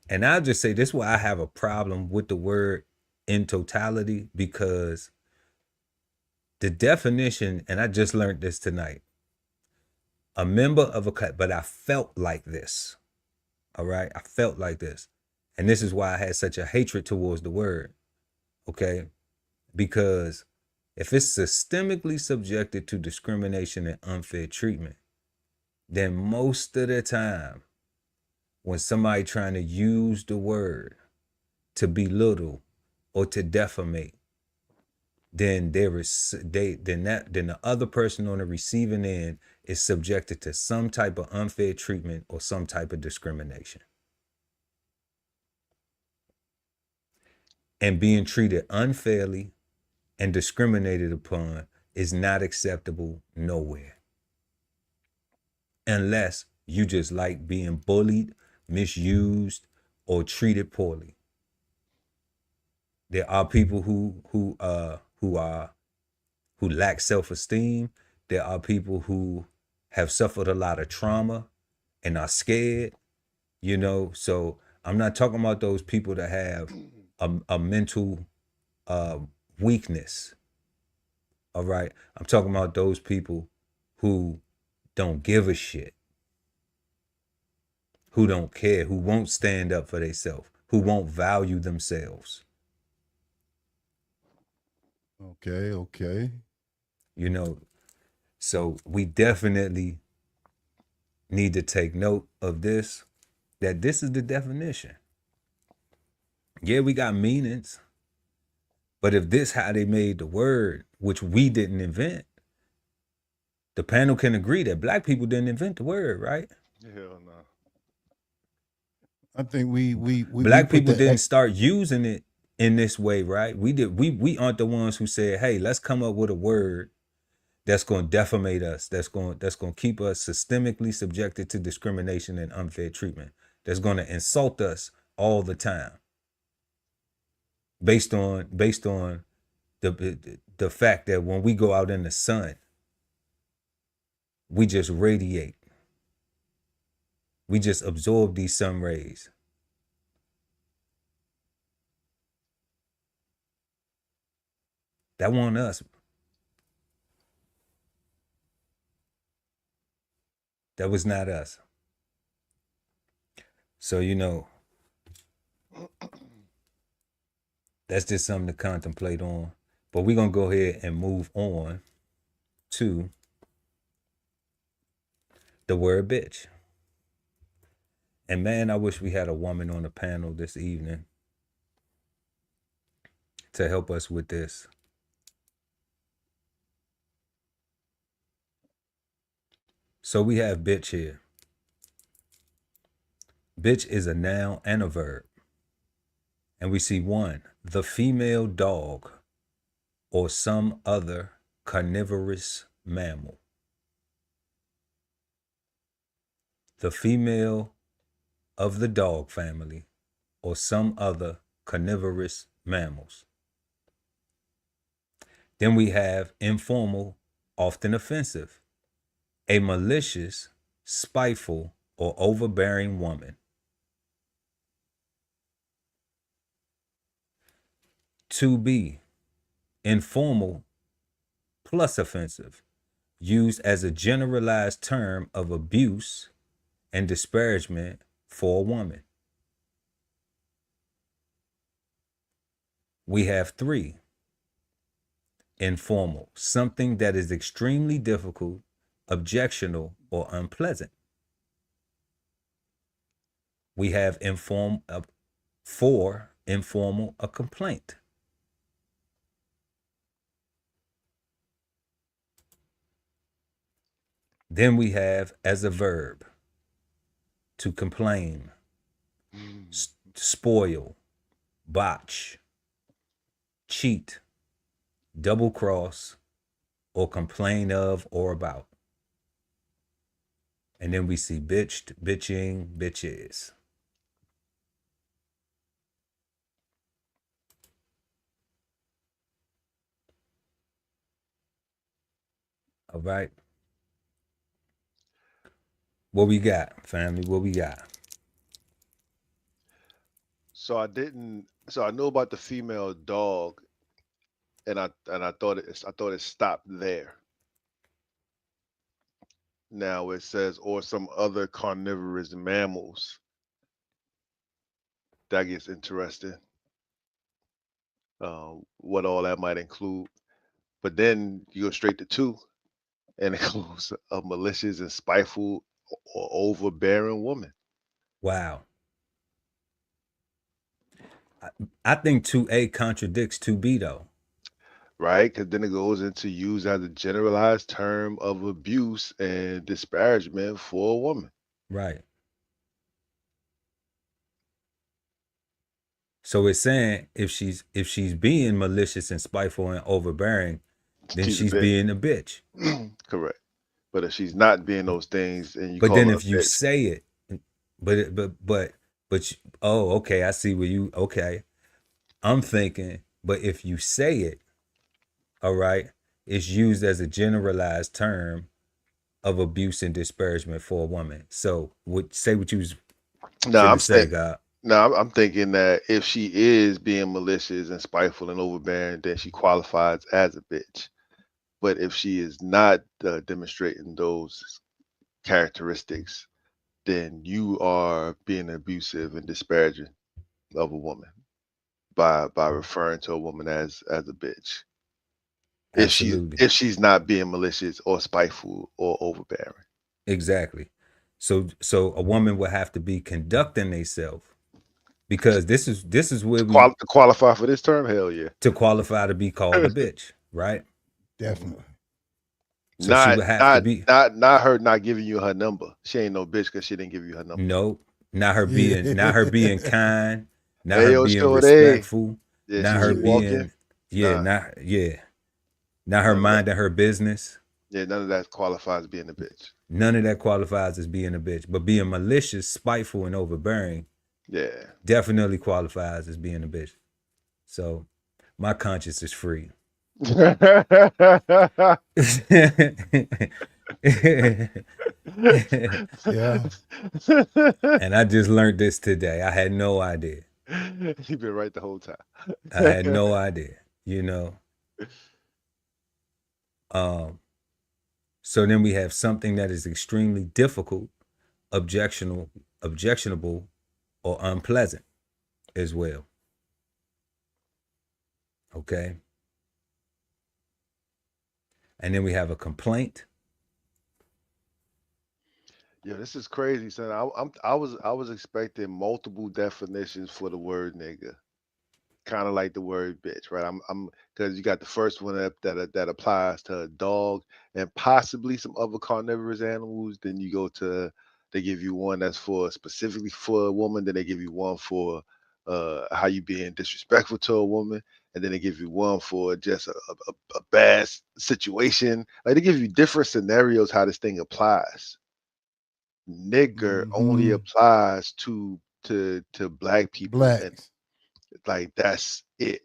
And I'll just say this is why I have a problem with the word in totality, because the definition, and I just learned this tonight, a member of a class, but I felt like this. All right? I felt like this. And this is why I had such a hatred towards the word. Okay? Because If it's systemically subjected to discrimination and unfair treatment, then most of the time, when somebody trying to use the word to belittle or to defamate, then then the other person on the receiving end is subjected to some type of unfair treatment or some type of discrimination. And being treated unfairly and discriminated upon is not acceptable nowhere. Unless you just like being bullied, misused, or treated poorly. There are people who lack self-esteem. There are people who have suffered a lot of trauma and are scared, you know. So I'm not talking about those people that have a mental weakness. All right. I'm talking about those people who don't give a shit, who don't care, who won't stand up for themselves, who won't value themselves. Okay. You know, so we definitely need to take note of this, that this is the definition. Yeah, we got meanings, but if this how they made the word, which we didn't invent, the panel can agree that black people didn't invent the word, right? Hell no. I think we black people didn't start using it in this way, right? We aren't the ones who said, hey, let's come up with a word that's going to defamate us, that's going to keep us systemically subjected to discrimination and unfair treatment, that's going to insult us all the time, based on the fact that when we go out in the sun, we just radiate, we just absorb these sun rays. That wasn't us. That was not us. So, you know, that's just something to contemplate on. But we're going to go ahead and move on to the word bitch. And man, I wish we had a woman on the panel this evening to help us with this. So we have bitch here. Bitch is a noun and a verb. And we see one, the female dog or some other carnivorous mammal. The female of the dog family or some other carnivorous mammals. Then we have informal, often offensive, a malicious, spiteful, or overbearing woman. 2B, informal plus offensive, used as a generalized term of abuse and disparagement for a woman. We have 3, informal, something that is extremely difficult, objectionable, or unpleasant. We have 4, informal, a complaint. Then we have as a verb, to complain, spoil, botch, cheat, double cross, or complain of or about. And then we see bitched, bitching, bitches. All right. What we got, family? What we got? So I know about the female dog, and I thought it stopped there. Now it says or some other carnivorous mammals. That gets interesting. What all that might include. But then you go straight to 2, and it goes a malicious and spiteful or overbearing woman. Wow. I think 2A contradicts 2B though. Right? Because then it goes into use as a generalized term of abuse and disparagement for a woman. Right. So it's saying if she's being malicious and spiteful and overbearing, then she's being a bitch. Correct. But if she's not being those things and you But call then her if a you bitch, say it, oh, okay, I see where you, okay. I'm thinking, but if you say it, all right, it's used as a generalized term of abuse and disparagement for a woman. So say what you was no, finna I'm say, saying God. no, I'm thinking that if she is being malicious and spiteful and overbearing, then she qualifies as a bitch. But if she is not demonstrating those characteristics, then you are being abusive and disparaging of a woman by referring to a woman as a bitch. Absolutely. If she's not being malicious or spiteful or overbearing. Exactly. So a woman would have to be conducting herself, because this is where we To qualify for this term, hell yeah. to qualify to be called a bitch, right? Definitely. So she would have to be Not her not giving you her number. She ain't no bitch because she didn't give you her number. nope, not her being kind, not Hey, her yo, being sure they. respectful, Yeah, not she her keep walking. being Nah, not her none of that. minding her business. Yeah, none of that qualifies being a bitch. None of that qualifies as being a bitch. But being malicious, spiteful, and overbearing Yeah. definitely qualifies as being a bitch. So my conscience is free. Yeah. And I just learned this today. I had no idea. You've been right the whole time. I had no idea, you know. So then we have something that is extremely difficult, objectionable, or unpleasant as well. Okay. And then we have a complaint. Yeah, this is crazy, son. I was expecting multiple definitions for the word nigga, kind of like the word bitch, right? I'm because you got the first one that applies to a dog and possibly some other carnivorous animals. Then you go to they give you one that's for specifically for a woman. Then they give you one for how you being disrespectful to a woman, and then they give you one for just a bad situation. Like they give you different scenarios how this thing applies. Nigger only Mm-hmm. applies to black people, and Blacks. like that's it.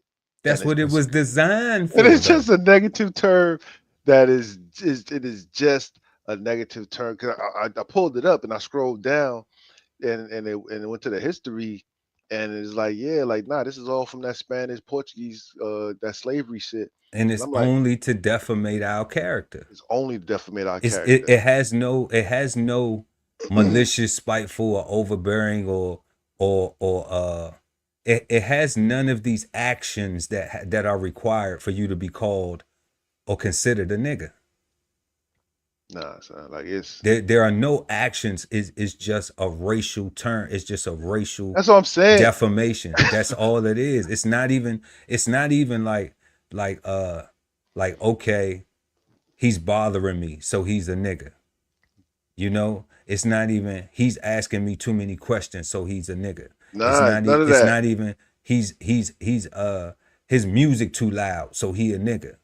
And That's what it was designed and for, it's though. just a negative term that it is just a negative term. Cause I pulled it up and I scrolled down and it went to the history, and it's like, yeah, like nah, this is all from that Spanish Portuguese that slavery shit. And And it's I'm like, only to defamate our character. it's only to defamate our It's character. it has no malicious, spiteful, or overbearing, or it has none of these actions that are required for you to be called or considered a nigga. Nah, son, like it's There are no actions. It's just a racial term. It's just a racial that's what I'm saying. defamation. That's all it is. It's not even like like uh okay, he's bothering me, so he's a nigga. You know, it's not even he's asking me too many questions, so he's a nigga. Nah, it's none of It's that. not even he's his music too loud, so he a nigga.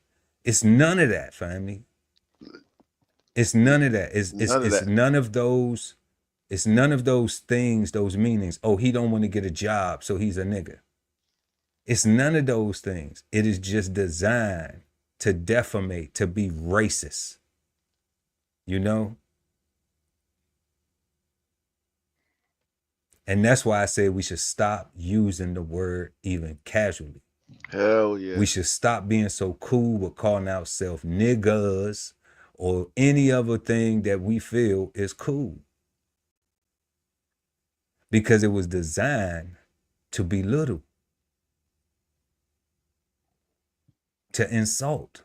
It's none of that, family. It's none of that. None of It's that. none of those. It's none of those things, those meanings. Oh, he don't want to get a job, so he's a nigga. It's none of those things. It is just designed to defamate, to be racist. You know? And that's why I say we should stop using the word even casually. Hell yeah. We should stop being so cool with calling ourselves niggas or any other thing that we feel is cool. Because it was designed to belittle, to insult.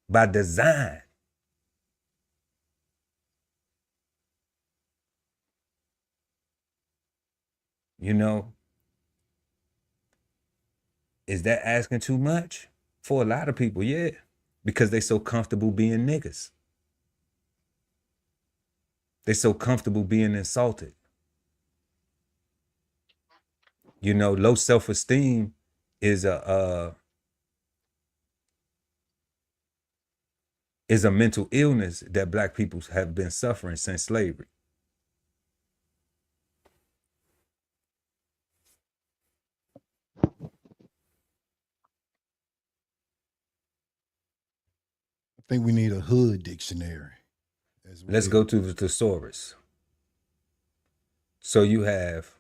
by design. You know, is that asking too much? For a lot of people, yeah. Because they so comfortable being niggas. They so comfortable being insulted. You know, low self-esteem is a mental illness that Black people have been suffering since slavery. I think we need a hood dictionary as well. Let's go to the thesaurus. So you have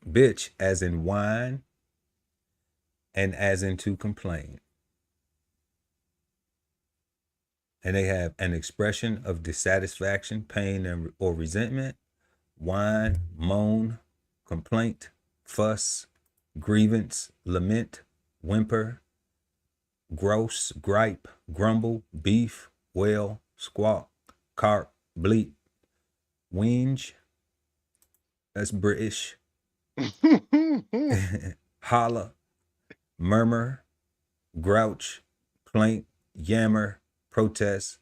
bitch as in whine and as in to complain. And they have an expression of dissatisfaction, pain, or resentment, whine, moan, complaint, fuss, grievance, lament, whimper, gross, gripe, grumble, beef, wail, squawk, carp, bleat, whinge. That's British. Holler, murmur, grouch, plaint, yammer, protest,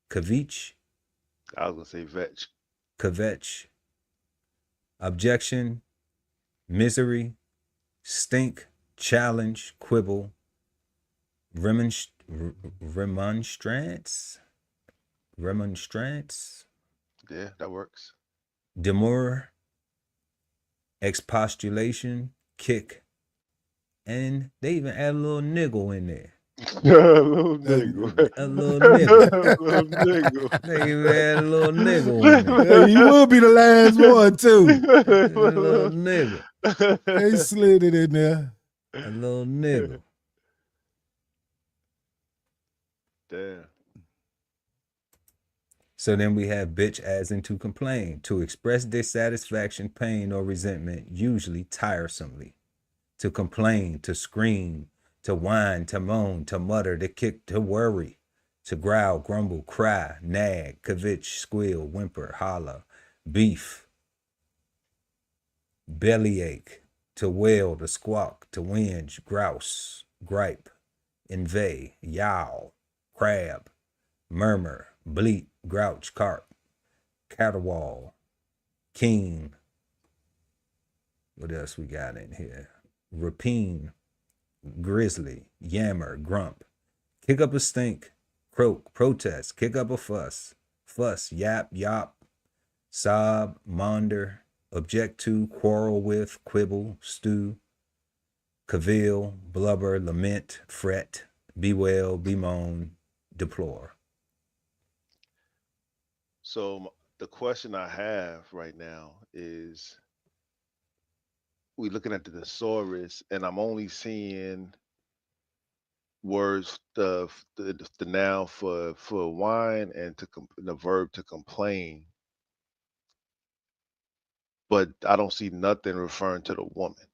kvetch. I was gonna say vetch. Kvetch, objection, misery, stink, challenge, quibble, remonstrance, Yeah, that works. demur, expostulation, kick, and they even add a little niggle in there. A little nigga. A little niggle. Little nigga. They even add a little niggle in there. Hey, you will be the last one too. A little niggle. They slid it in there. A little niggle. Damn. So then we have bitch as in to complain, to express dissatisfaction, pain, or resentment, usually tiresomely. To complain, to scream, to whine, to moan, to mutter, to kick, to worry, to growl, grumble, cry, nag, kvetch, squeal, whimper, holler, beef, bellyache, to wail, to squawk, to whinge, grouse, gripe, inveigh, yowl, crab, murmur, bleat, grouch, carp, caterwaul, keen. What else we got in here? Rapine, grizzly, yammer, grump, kick up a stink, croak, protest, kick up a fuss, yap, yop, sob, maunder, object to, quarrel with, quibble, stew, cavil, blubber, lament, fret, bewail, bemoan, deplore. So the question I have right now is, we looking at the thesaurus, and I'm only seeing words, the noun for whine and the verb to complain, but I don't see nothing referring to the woman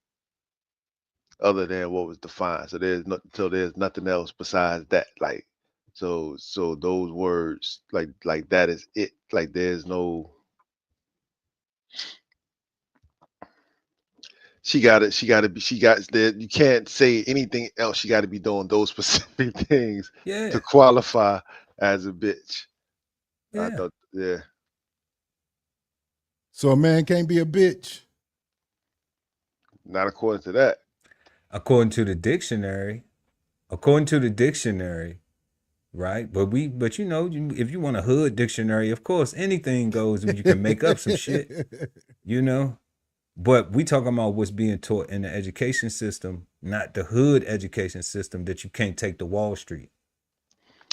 other than what was defined. So there's nothing else besides that. Like, so those words, like that is it. Like there's no. She got there. You can't say anything else. She got to be doing those specific things to qualify as a bitch. Yeah. I thought, yeah. So a man can't be a bitch? Not according to that. According to the dictionary, right? But you know, if you want a hood dictionary, of course, anything goes. You can make up some shit, you know. But we talking about what's being taught in the education system, not the hood education system that you can't take to Wall Street.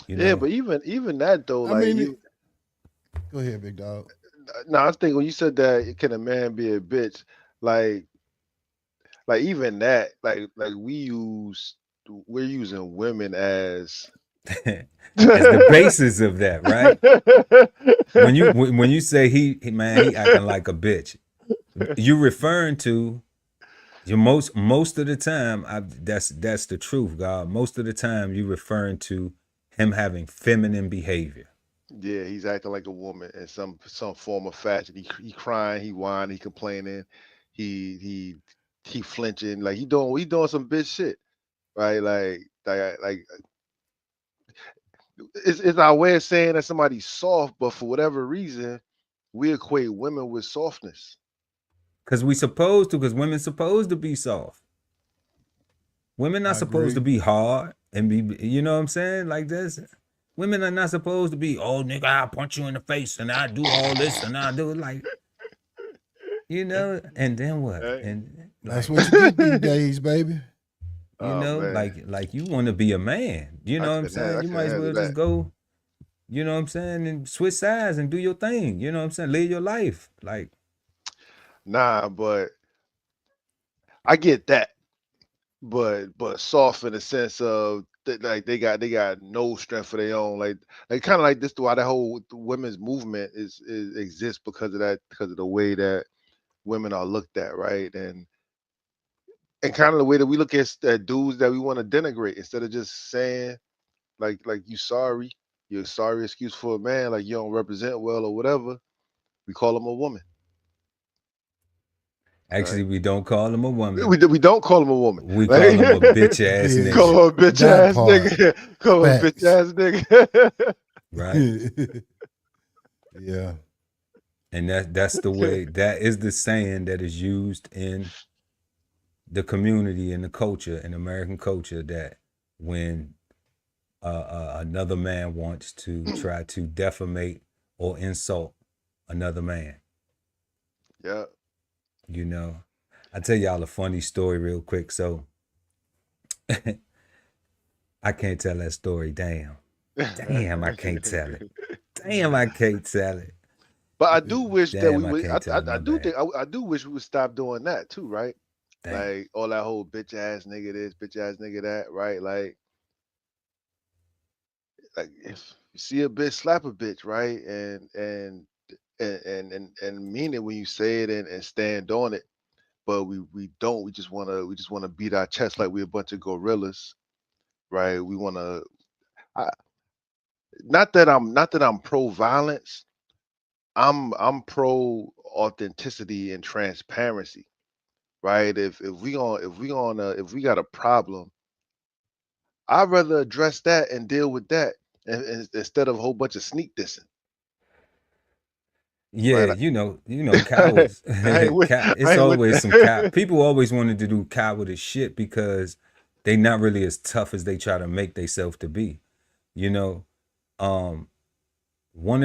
You know? Yeah, but even that though, I mean, go ahead, big dog. No, I was thinking when you said that, can a man be a bitch? Like even that, like we're using women as as the basis of that, right? When you say he acting like a bitch, you referring to You most of the time, that's the truth, God. Most of the time, you referring to him having feminine behavior. Yeah, he's acting like a woman in some form of fashion. He crying, he whining, he complaining, he he he flinching, like he doing some bitch shit, right? Like it's our way of saying that somebody's soft, but for whatever reason, we equate women with softness. Because women supposed to be soft. Women not I supposed to agree. be hard and be, you know what I'm saying? Like this. Women are not supposed to be, oh nigga, I'll punch you in the face and I do all this and I do it like, and then what? Right? And That's like, what you get these days, baby. Oh man, like you want to be a man. You know what I'm saying? I You couldn't might as handle well just that. go, you know what I'm saying, and switch sides and do your thing. You know what I'm saying? Live your life. Like, Nah, but I get that. But soft in the sense of like they got no strength for their own. Like kind of like this why the whole women's movement is exists because of that, because of the way that women are looked at, right? And kind of the way that we look at dudes that we want to denigrate instead of just saying like you're sorry excuse for a man, like you don't represent well or whatever. We call him a woman, actually, right? we don't call him a woman. We don't call him a woman. We call Like him a bitch ass nigga. call him a bitch That ass part. nigga. Call him a bitch Facts. ass nigga. Right? Yeah. And that's the way, that is the saying that is used in the community and the culture, in American culture, that when another man wants to try to defamate or insult another man, Yeah. I tell y'all a funny story real quick. So I can't tell that story. Damn, I can't tell it. Damn, I can't tell it. But I do wish that we Damn, I would. can't tell it. I My do bad. think I do wish we would stop doing that too, right? Damn. Like all that whole bitch ass nigga this, bitch ass nigga that, right? Like if you see a bitch, slap a bitch, right? And mean it when you say it and stand on it. But we don't. We just wanna beat our chest like we're a bunch of gorillas, right? We wanna. I, not that I'm pro violence. I'm pro authenticity and transparency, right? If we got a problem, I'd rather address that and deal with that instead of a whole bunch of sneak dissing, Yeah, right? cowards. I ain't with I It's ain't with always some that. people always wanted to do cowardice shit because they not really as tough as they try to make themselves to be. You know, um, one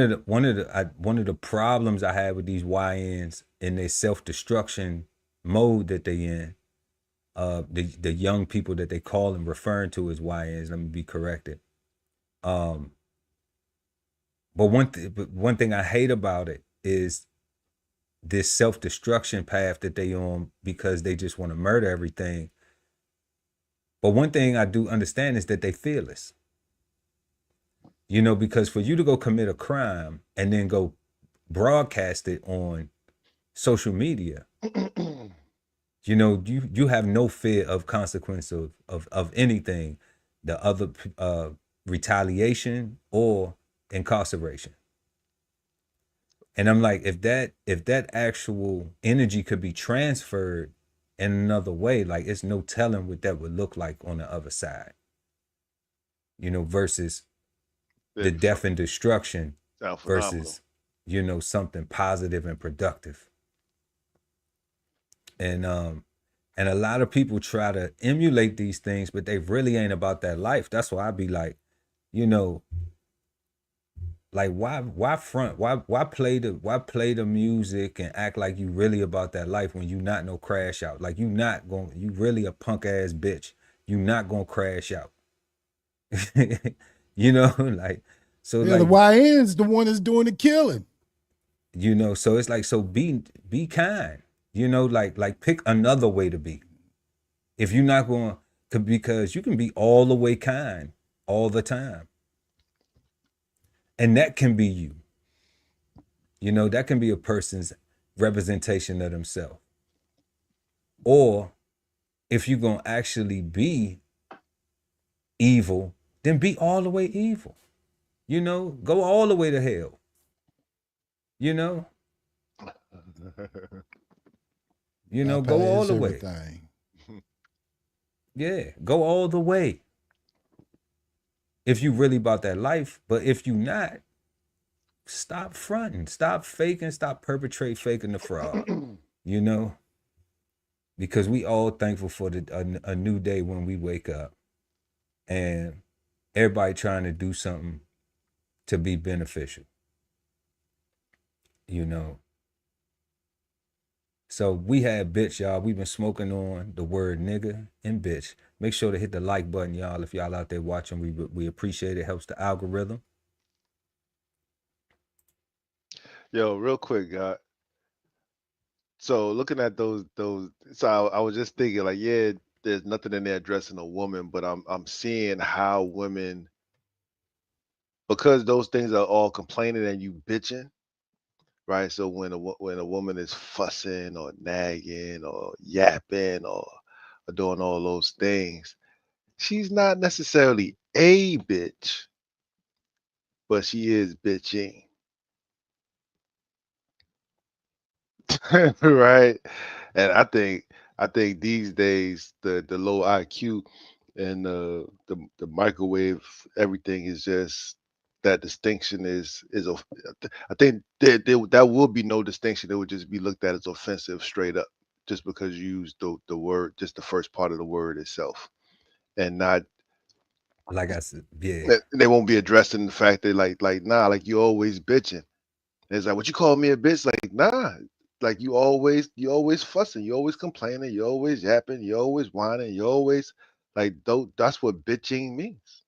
of the problems I have with these YNs in their self destruction mode that they in, the young people that they call and referring to as YNs. Let me be corrected. Um, but one thing I hate about it is this self-destruction path that they on because they just want to murder everything. But one thing I do understand is that they fearless. Because for you to go commit a crime and then go broadcast it on social media, you have no fear of consequence of anything, the other retaliation or incarceration. And I'm like, if that actual energy could be transferred in another way, like it's no telling what that would look like on the other side. Versus the That'd be death and destruction sound phenomenal. versus, something positive and productive. And a lot of people try to emulate these things, but they really ain't about that life. That's why I be like, like why play the music and act like you really about that life when you not no crash out, like you really a punk ass bitch, you not gonna crash out. Like, so Yeah, the like, YN's the one that's doing the killing. so it's like, so be kind, like pick another way to be. If you're not going to, because you can be all the way kind all the time, and that can be you. That can be a person's representation of themselves. Or if you're gonna actually be evil, then be all the way evil. You know, go all the way to hell. You know, go all Bypass the way. everything. Yeah, go all the way. If you really about that life, but if you not, stop fronting, stop faking, stop perpetrate faking the fraud. You know, because we all thankful for a new day when we wake up, and everybody trying to do something to be beneficial. You know. So we had bitch, y'all. We've been smoking on the word nigga and bitch. Make sure to hit the like button, y'all. If y'all out there watching, we appreciate it. Helps the algorithm. Yo, real quick, God. So looking at those, so I was just thinking, like, yeah, there's nothing in there addressing a woman, but I'm seeing how women, because those things are all complaining and you bitching, right? So when a woman is fussing or nagging or yapping or doing all those things, she's not necessarily a bitch, but she is bitching. Right? And I think these days the low IQ and the microwave, everything is just, that distinction is I think that would be no distinction. It would just be looked at as offensive straight up, just because you use the word, just the first part of the word itself, and not, Like I said, yeah, they won't be addressing the fact that, like, nah, like, you always bitching. It's like, what, you call me a bitch? Like, nah. Like, you always fussing, you always complaining, you always yapping, you always whining, you always, like, that's what bitching means.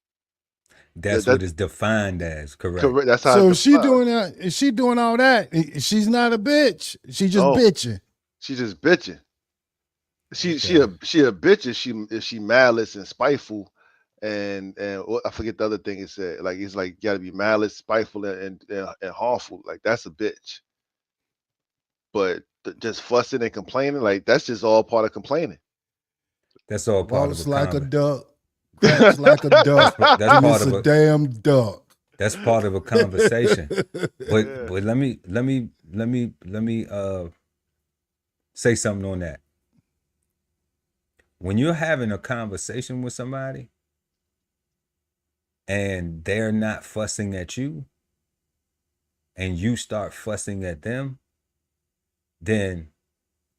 that's That what it's defined as. Correct. correct. That's how So it's if she defined. doing that, if she doing all that, she's not a bitch. She just No, bitching. she's just bitching. She Okay. a bitch if she malice and spiteful, and I forget the other thing it said. Like, it's like, you gotta be malice, spiteful, and harmful. Like, that's a bitch. But just fussing and complaining, like, that's just all part of complaining. That's all part of a Walks like a conversation. duck, quacks like a duck, That's and part it's of a a damn duck. that's part of a conversation. But Yeah. let me say something on that. When you're having a conversation with somebody and they're not fussing at you and you start fussing at them, then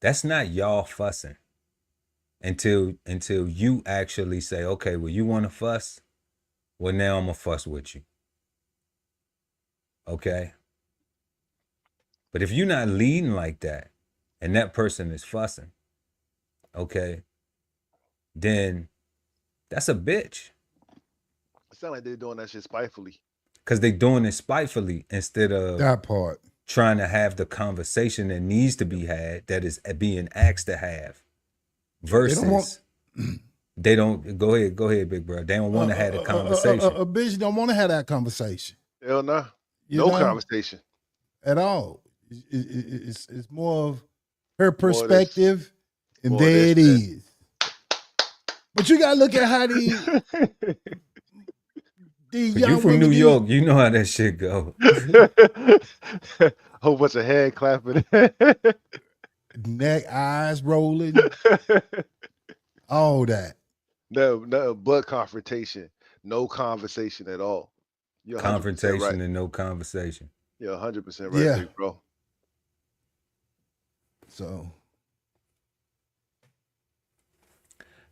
that's not y'all fussing until you actually say, okay, well, you want to fuss? Well, now I'm gonna fuss with you. Okay. But if you're not leading like that and that person is fussing, okay, then that's a bitch. It sounds like they're doing that shit spitefully. Because they doing it spitefully instead of That part. trying to have the conversation that needs to be had, that is being asked to have, They don't want versus they don't. Go ahead, big bro. They don't want to have a conversation. a bitch don't want to have that conversation. Hell no. You No know, conversation. at all. It's more of her More of this, perspective, and more of there this, it is. But you gotta look at how these But you young from women, New these York, you know how that shit go. whole bunch of hand clapping. neck, eyes rolling, all that. No, but confrontation. No conversation at all. You're 100% right. Confrontation and no conversation. You're 100% right, Yeah. big bro. So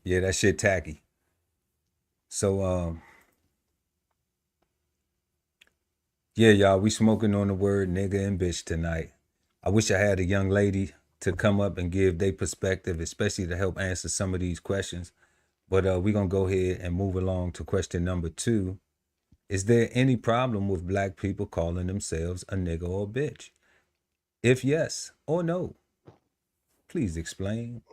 Yeah, that shit tacky. So yeah, y'all, we smoking on the word nigga and bitch tonight. I wish I had a young lady to come up and give their perspective, especially to help answer some of these questions. But we're going to go ahead and move along to question number 2. Is there any problem with black people calling themselves a nigga or a bitch? If yes or no, please explain.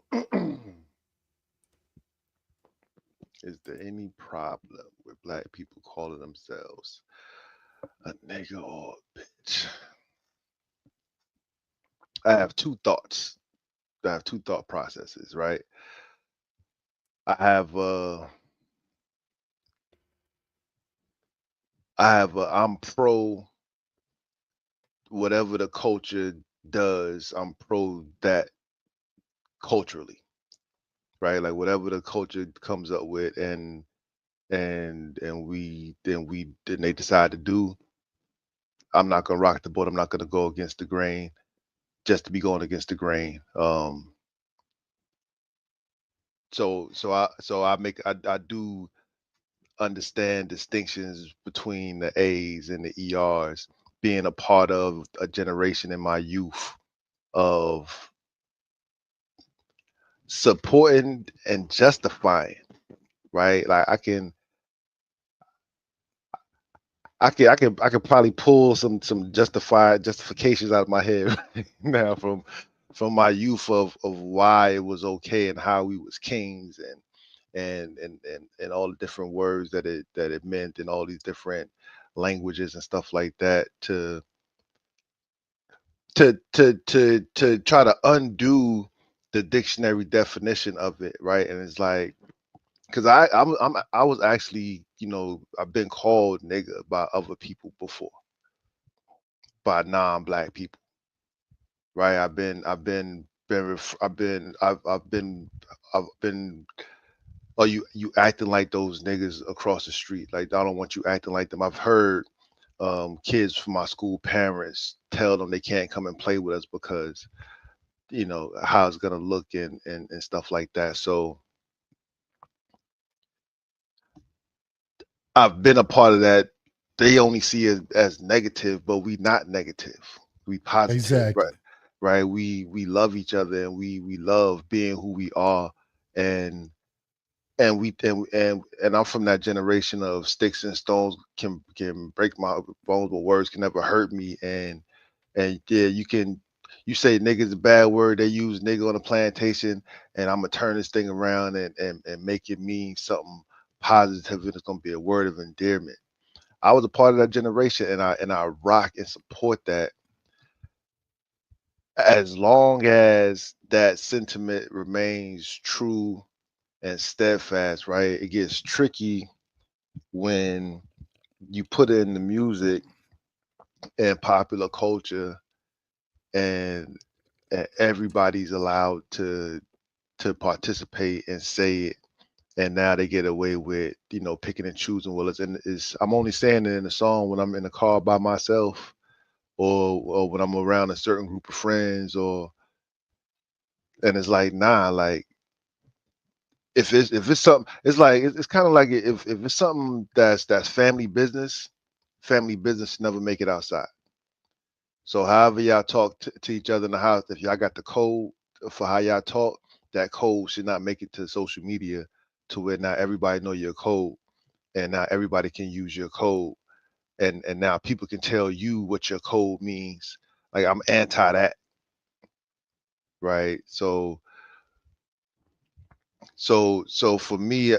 Is there any problem with black people calling themselves a nigga or a bitch? I have two thoughts. I have two thought processes, right? I have I'm pro whatever the culture does. I'm pro that culturally, right? Like whatever the culture comes up with, and they decide to do. I'm not gonna rock the boat. I'm not gonna go against the grain just to be going against the grain. I do understand distinctions between the A's and the ERs, being a part of a generation in my youth of supporting and justifying, right? Like I can probably pull some justifications out of my head right now from my youth of why it was okay and how we was kings and all the different words that it meant and all these different languages and stuff like that to try to undo the dictionary definition of it, right? And it's like because I was actually, I've been called nigga by other people before, by non-black people, right? I've been. Oh, you acting like those niggas across the street? Like I don't want you acting like them. I've heard kids from my school parents tell them they can't come and play with us because how it's gonna look and stuff like that. So I've been a part of that. They only see it as negative, but we not negative. We positive, right? Exactly. Right. We love each other and we love being who we are, and and I'm from that generation of sticks and stones can break my bones, but words can never hurt me. And yeah, you say nigga is a bad word. They use nigga on a plantation, and I'm gonna turn this thing around and make it mean something positive, and it's gonna be a word of endearment. I was a part of that generation, and I rock and support that as long as that sentiment remains true and steadfast. Right, it gets tricky when you put it in the music and popular culture, and everybody's allowed to participate and say it, and now they get away with picking and choosing. Well, I'm only saying it in a song when I'm in the car by myself, or when I'm around a certain group of friends, and it's like, nah, like if it's something, it's like it's kind of like if it's something that's family business never make it outside. So however y'all talk to each other in the house, if y'all got the code for how y'all talk, that code should not make it to social media to where now everybody know your code, and now everybody can use your code, and now people can tell you what your code means. Like I'm anti that, right? So for me,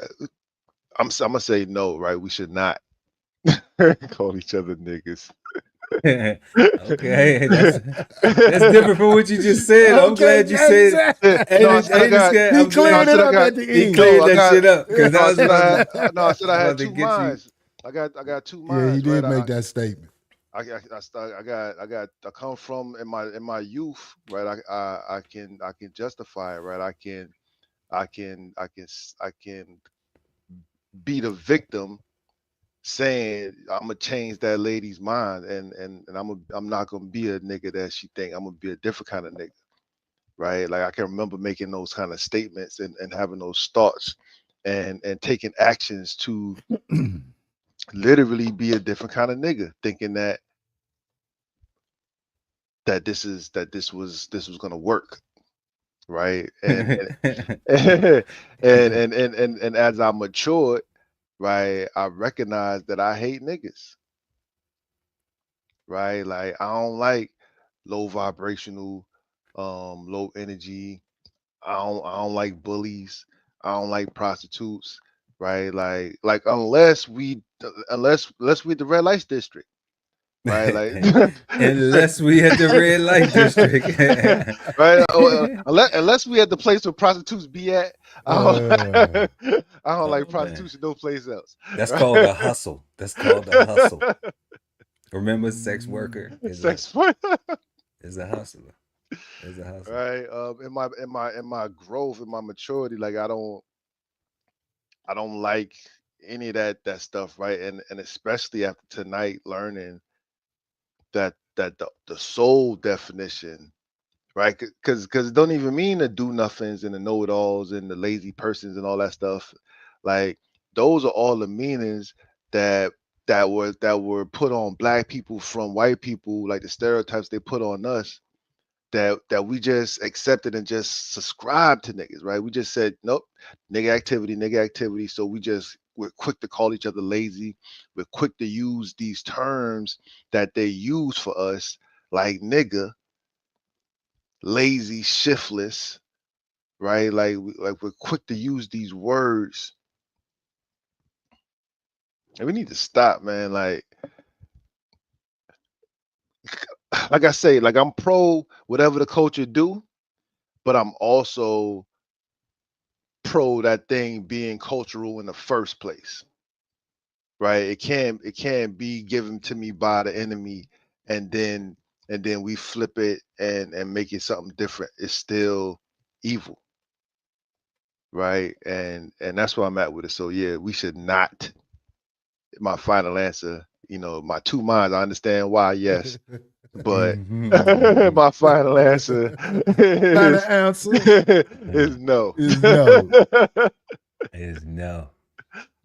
I'm gonna say no, right? We should not call each other niggas. Okay, that's different from what you just said. I'm Okay, glad you said it. Yeah, no, I said I got. he I'm No, I cleared glad it said I up got. at the he end. No, cleared I that got. shit up because No, I I was said about I to, had. No, I said I I was had about to two get you. minds. I got two Yeah, he minds, right? did make that statement. I come from in my youth, right? I can justify it, right? I can be the victim saying I'm gonna change that lady's mind, and I'm not gonna be a nigga that she think. I'm gonna be a different kind of nigga, right? Like I can remember making those kind of statements and having those thoughts and taking actions to literally be a different kind of nigga, thinking that this was gonna work, right? And as I matured, right, I recognize that I hate niggas, right? Like I don't like low vibrational, low energy. I don't like bullies. I don't like prostitutes, right? Like unless we the red lights district, right? Like, Unless we at the red light district. right? Unless we at the place where prostitutes be at, I don't like Oh, man. prostitution no place else. That's called a hustle. That's called a hustle. Remember, sex worker is Sex a hustler. Is a hustler. right? In my growth, in my maturity, like I don't like any of that stuff, right? And especially after tonight, learning that the soul definition, right? Because it don't even mean the do nothings and the know it alls and the lazy persons and all that stuff. Like those are all the meanings that were put on black people from white people, like the stereotypes they put on us, that we just accepted and just subscribed to niggas, right? We just said, nope, nigga activity. So we're quick to call each other lazy. We're quick to use these terms that they use for us, like nigga, lazy, shiftless, right? Like we're quick to use these words. And we need to stop, man. Like I say, like I'm pro whatever the culture do, but I'm also pro that thing being cultural in the first place, right? It can't be given to me by the enemy and then we flip it and make it something different. It's still evil, right? And that's where I'm at with it. So yeah, we should not. My final answer, my two minds, I understand why, yes, but my final answer is no. Is no. Is no.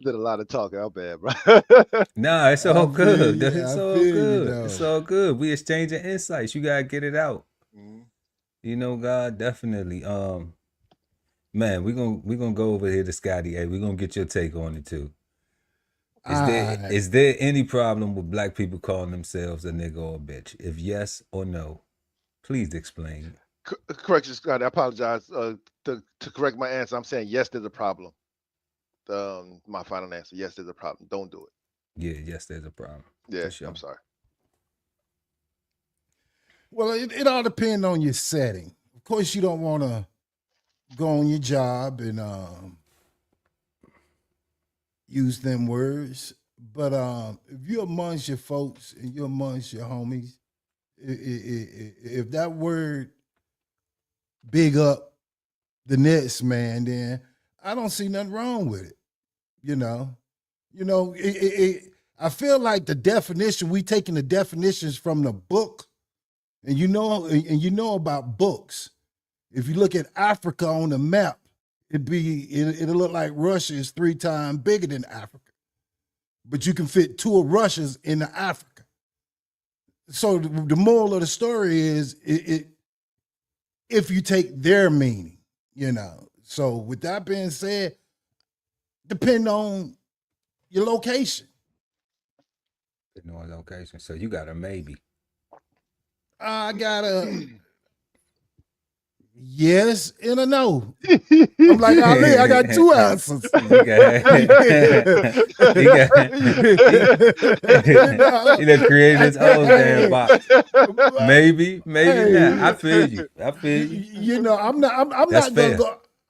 Did a lot of talking. I'm bad, bro. No, it's all good. It's all good. You know. It's all good. We exchanging insights. You gotta get it out. God, definitely. Man, we're gonna go over here to Scotty. Hey, we're gonna get your take on it too. Is there any problem with black people calling themselves a nigga or a bitch? If yes or no, please explain. Correction, Scott. I apologize. To correct my answer, I'm saying yes, there's a problem. My final answer, yes, there's a problem. Don't do it. Yeah, yes, there's a problem. Yeah, sure. I'm sorry. Well, it all depends on your setting. Of course, you don't want to go on your job and use them words. But if you're amongst your folks and you're amongst your homies, if that word big up the next man, then I don't see nothing wrong with it. I feel like the definition, we taking the definitions from the book, and you know about books. If you look at Africa on the map, it'll look like Russia is 3 times bigger than Africa. But you can fit 2 of Russias into Africa. So the moral of the story is if you take their meaning, So with that being said, depend on your location. Depending on location. So you got a maybe. I got a yes and a no. I'm like Ali, I got 2 answers. He done created his own damn box. Maybe not. I feel you.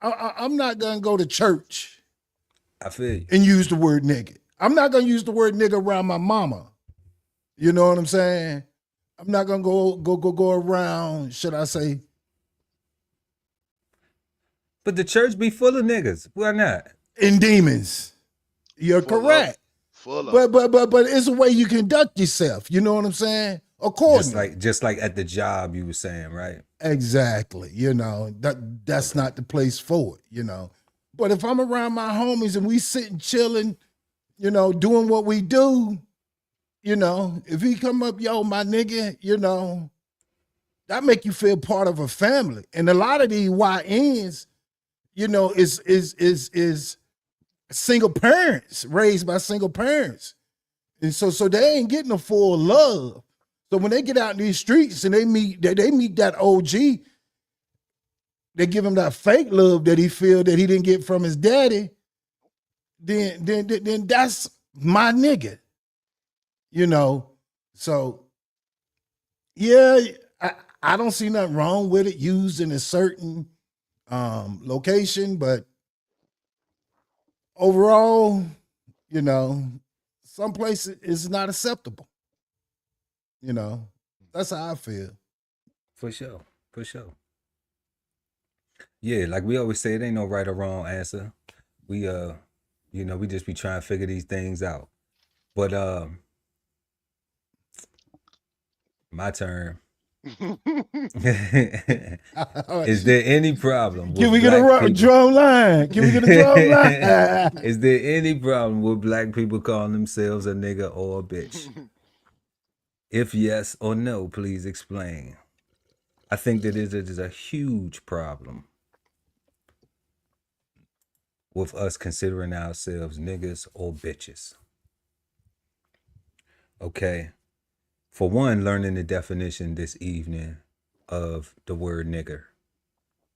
I'm not gonna go to church. I feel you. And use the word nigga. I'm not gonna use the word nigga around my mama. You know what I'm saying? I'm not gonna go around, should I say? But the church be full of niggas. Why not? And demons. You're correct. Full of. But it's a way you conduct yourself. You know what I'm saying? Accordingly. Just like at the job you were saying, right? Exactly. That's not the place for it, But if I'm around my homies and we sitting chilling, doing what we do, if he come up, yo, my nigga, that make you feel part of a family. And a lot of these YNs, is single parents, raised by single parents. And so they ain't getting a full love. So when they get out in these streets and they meet that OG, they give him that fake love that he feel that he didn't get from his daddy, then that's my nigga. So Yeah, I don't see nothing wrong with it used in a certain location, but overall, you know, some places it's not acceptable. You know, that's how I feel. For sure. For sure. Yeah, like we always say, it ain't no right or wrong answer. We we just be trying to figure these things out. But my turn. Is there any problem Can with we get black a people? drum line? Can we get a drum line? Is there any problem with black people calling themselves a nigga or a bitch? If yes or no, please explain. I think that it is a huge problem with us considering ourselves niggas or bitches. Okay. For one, learning the definition this evening of the word nigger,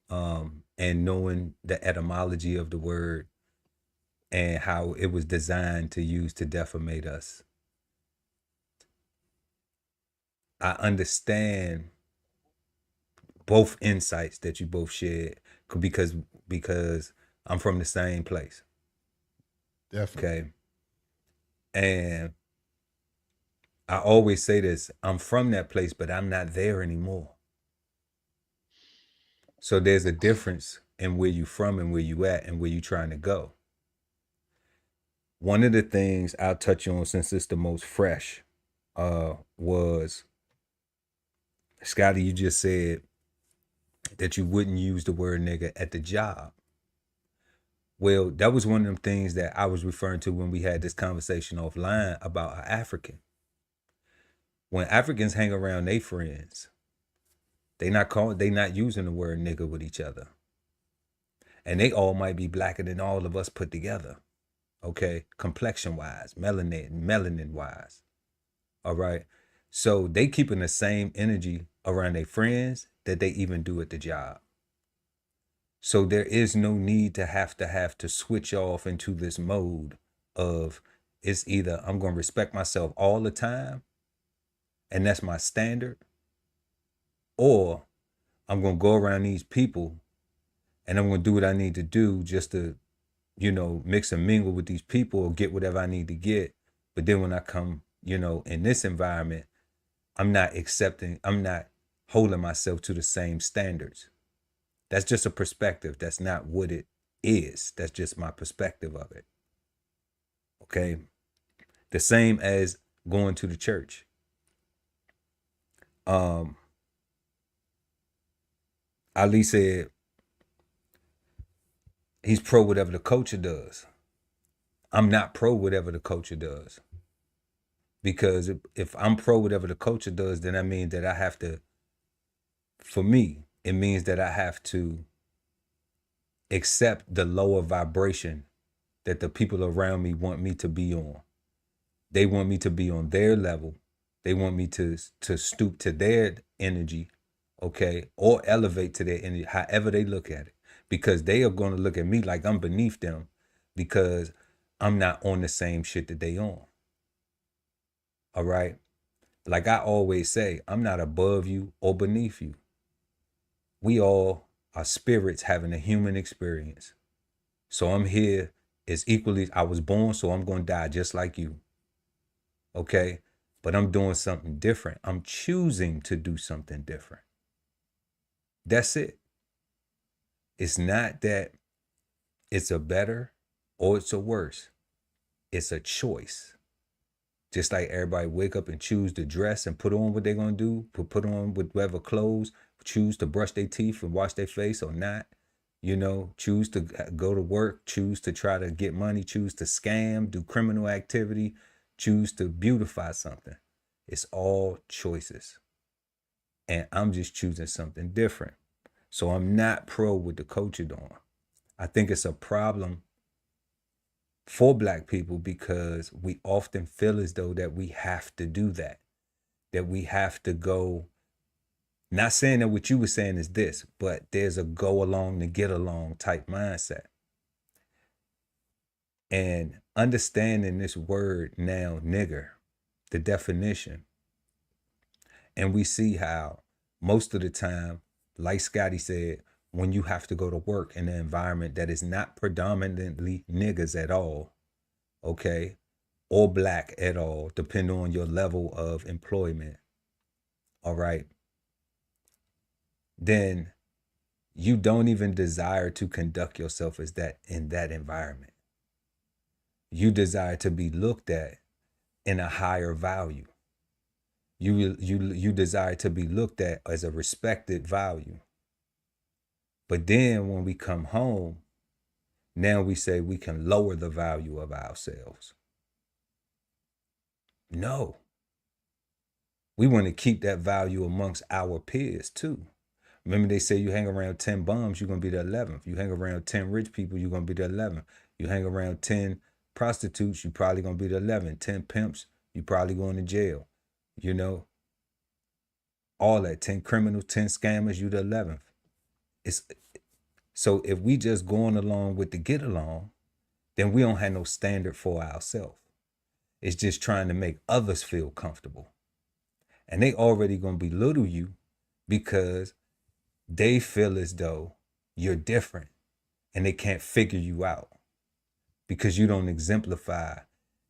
and knowing the etymology of the word and how it was designed to use to defamate us. I understand both insights that you both shared because I'm from the same place. Definitely. Okay. And I always say this, I'm from that place, but I'm not there anymore. So there's a difference in where you from and where you at and where you trying to go. One of the things I'll touch on since it's the most fresh was, Scotty, you just said that you wouldn't use the word nigga at the job. Well, that was one of them things that I was referring to when we had this conversation offline about an African. When Africans hang around their friends, they not using the word nigga with each other. And they all might be blacker than all of us put together. Okay, complexion wise, melanin wise. All right. So they keeping the same energy around their friends that they even do at the job. So there is no need to have to switch off into this mode of, it's either I'm going to respect myself all the time and that's my standard, or I'm going to go around these people and I'm going to do what I need to do just to, mix and mingle with these people or get whatever I need to get. But then when I come, in this environment, I'm not holding myself to the same standards. That's just a perspective. That's not what it is. That's just my perspective of it. Okay. The same as going to the church. Ali said he's pro whatever the culture does. I'm not pro whatever the culture does. Because if I'm pro whatever the culture does, then that means that I have to, for me, it means that I have to accept the lower vibration that the people around me want me to be on. They want me to be on their level. They want me to stoop to their energy, okay, or elevate to their energy, however they look at it, because they are going to look at me like I'm beneath them because I'm not on the same shit that they on. All right. Like I always say, I'm not above you or beneath you. We all are spirits having a human experience. So I'm here as equally, I was born, so I'm going to die just like you. Okay. But I'm doing something different. I'm choosing to do something different. That's it. It's not that it's a better or it's a worse. It's a choice. Just like everybody wake up and choose to dress and put on what they're going to do, put on whatever clothes, choose to brush their teeth and wash their face or not, choose to go to work, choose to try to get money, choose to scam, do criminal activity, choose to beautify something. It's all choices. And I'm just choosing something different. So I'm not pro with the culture doing. I think it's a problem for Black people because we often feel as though that we have to do that we have to go, not saying that what you were saying is this, but there's a go along to get along type mindset. And understanding this word now, nigger, the definition, And we see how most of the time, like Scotty said, when you have to go to work in an environment that is not predominantly niggas at all, okay, or black at all, depending on your level of employment, all right, then you don't even desire to conduct yourself as that in that environment. You desire to be looked at in a higher value. You desire to be looked at as a respected value. But then when we come home, now we say we can lower the value of ourselves. No. We want to keep that value amongst our peers too. Remember they say you hang around 10 bums, you're going to be the 11th. You hang around 10 rich people, you're going to be the 11th. You hang around 10 prostitutes, you're probably going to be the 11th. 10 pimps, you're probably going to jail. You know, all that. 10 criminals, 10 scammers, you the 11th. So if we just going along with the get along, then we don't have no standard for ourselves. It's just trying to make others feel comfortable. And they already gonna belittle you because they feel as though you're different and they can't figure you out because you don't exemplify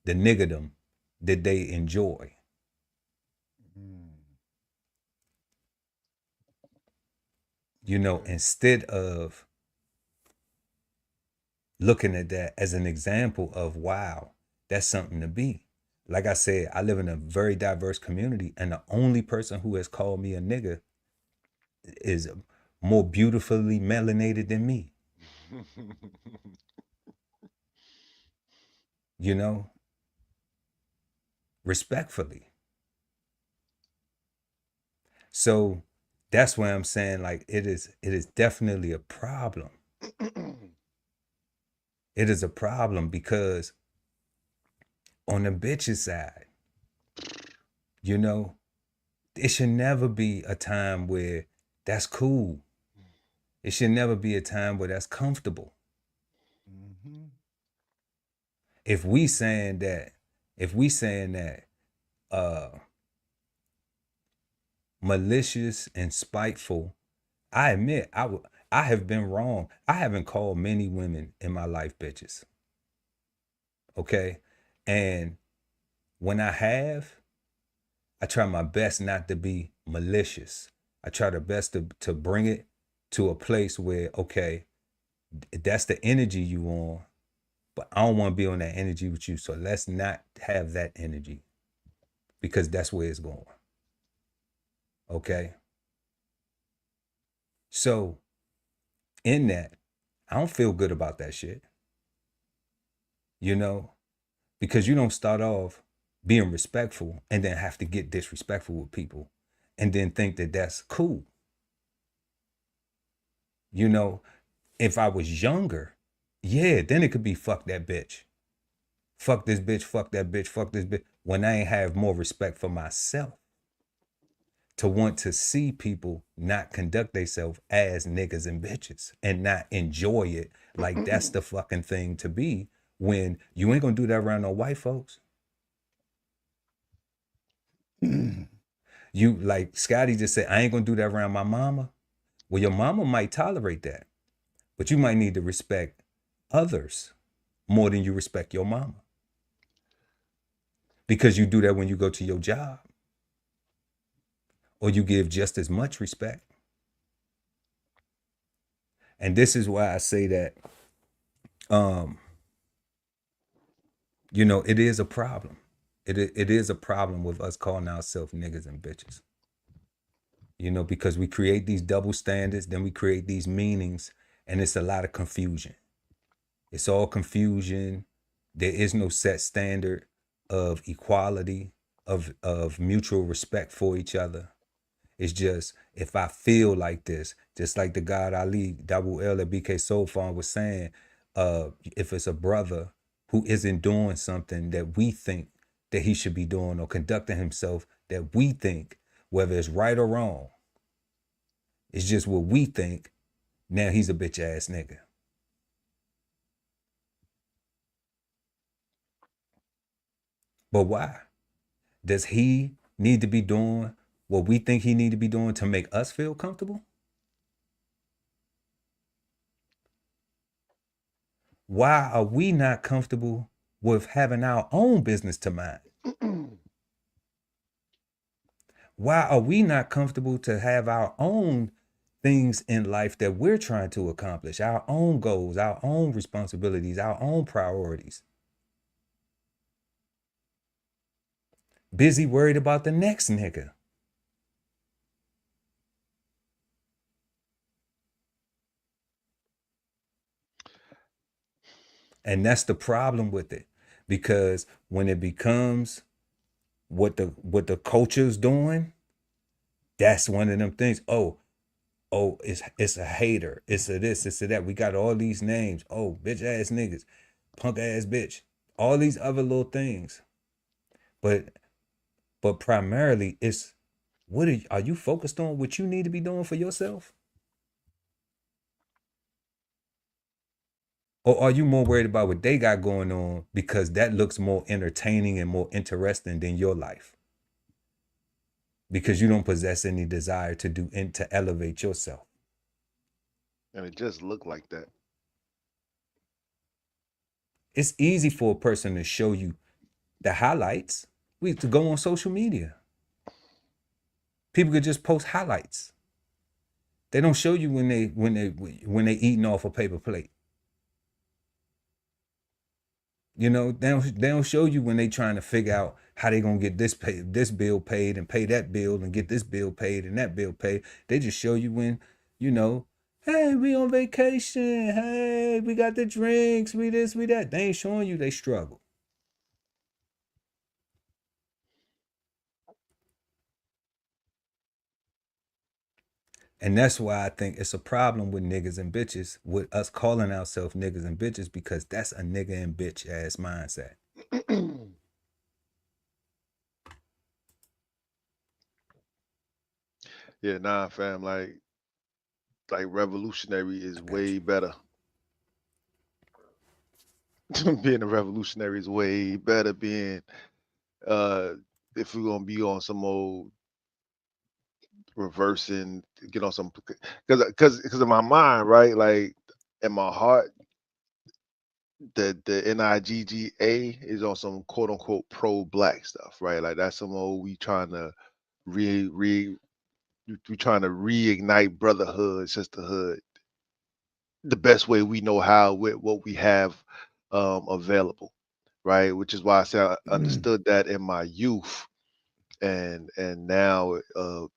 the niggerdom that they enjoy. You know, instead of looking at that as an example of, wow, that's something to be. Like I said, I live in a very diverse community, and the only person who has called me a nigger is more beautifully melanated than me. You know, respectfully. So that's why I'm saying, like, it is definitely a problem. It is a problem because on the bitch's side, you know, it should never be a time where that's cool. It should never be a time where that's comfortable. Mm-hmm. If we saying that malicious and spiteful, I admit I have been wrong. I haven't called many women in my life bitches. Okay? And when I have, I try my best not to be malicious. I try the best to bring it to a place where, okay, that's the energy you on, but I don't want to be on that energy with you. So let's not have that energy because that's where it's going. Okay? So in that, I don't feel good about that shit. You know? Because you don't start off being respectful and then have to get disrespectful with people and then think that that's cool. You know, if I was younger, yeah, then it could be fuck that bitch. Fuck this bitch, fuck that bitch, fuck this bitch. When I ain't have more respect for myself to want to see people not conduct themselves as niggas and bitches and not enjoy it like that's the fucking thing to be when you ain't gonna do that around no white folks. You, like Scotty just said, I ain't gonna do that around my mama. Well, your mama might tolerate that, but you might need to respect others more than you respect your mama. Because you do that when you go to your job. Or you give just as much respect. And this is why I say that, you know, it is a problem. It is a problem with us calling ourselves niggas and bitches. You know, because we create these double standards, then we create these meanings, and it's a lot of confusion. It's all confusion. There is no set standard of equality, of mutual respect for each other. It's just, if I feel like this, just like the God Ali, Double L at BK Soul Farm was saying, if it's a brother who isn't doing something that we think that he should be doing or conducting himself that we think, whether it's right or wrong, it's just what we think, now he's a bitch ass nigga. But why? Does he need to be doing what we think he need to be doing to make us feel comfortable? Why are we not comfortable with having our own business to mind? Why are we not comfortable to have our own things in life that we're trying to accomplish, our own goals, our own responsibilities, our own priorities? Busy worried about the next nigga. And that's the problem with it. Because when it becomes what the culture's doing, that's one of them things. Oh, it's a hater. It's a this, it's a that. We got all these names. Oh, bitch ass niggas, punk ass bitch. All these other little things. But primarily it's what are you focused on what you need to be doing for yourself? Or are you more worried about what they got going on because that looks more entertaining and more interesting than your life? Because you don't possess any desire to do and to elevate yourself. And it just looked like that. It's easy for a person to show you the highlights. We have to go on social media. People could just post highlights. They don't show you when they eating off a paper plate. You know, they don't show you when they trying to figure out how they gonna get this bill paid and pay that bill and get this bill paid and that bill paid. They just show you when, you know, hey, we on vacation. Hey, we got the drinks. We this, we that. They ain't showing you they struggle. And that's why I think it's a problem with niggas and bitches, with us calling ourselves niggas and bitches, because that's a nigga and bitch ass mindset. Yeah, nah, fam. Like revolutionary is I got way you. better. Being a revolutionary is way better. Being uh, if we're gonna be on some old reversing, get on some, because in my mind, right, like in my heart, the NIGGA is on some quote unquote pro black stuff, right? Like that's some old we trying to we trying to reignite brotherhood, sisterhood, the best way we know how with what we have available, right? Which is why I say I understood that in my youth, and now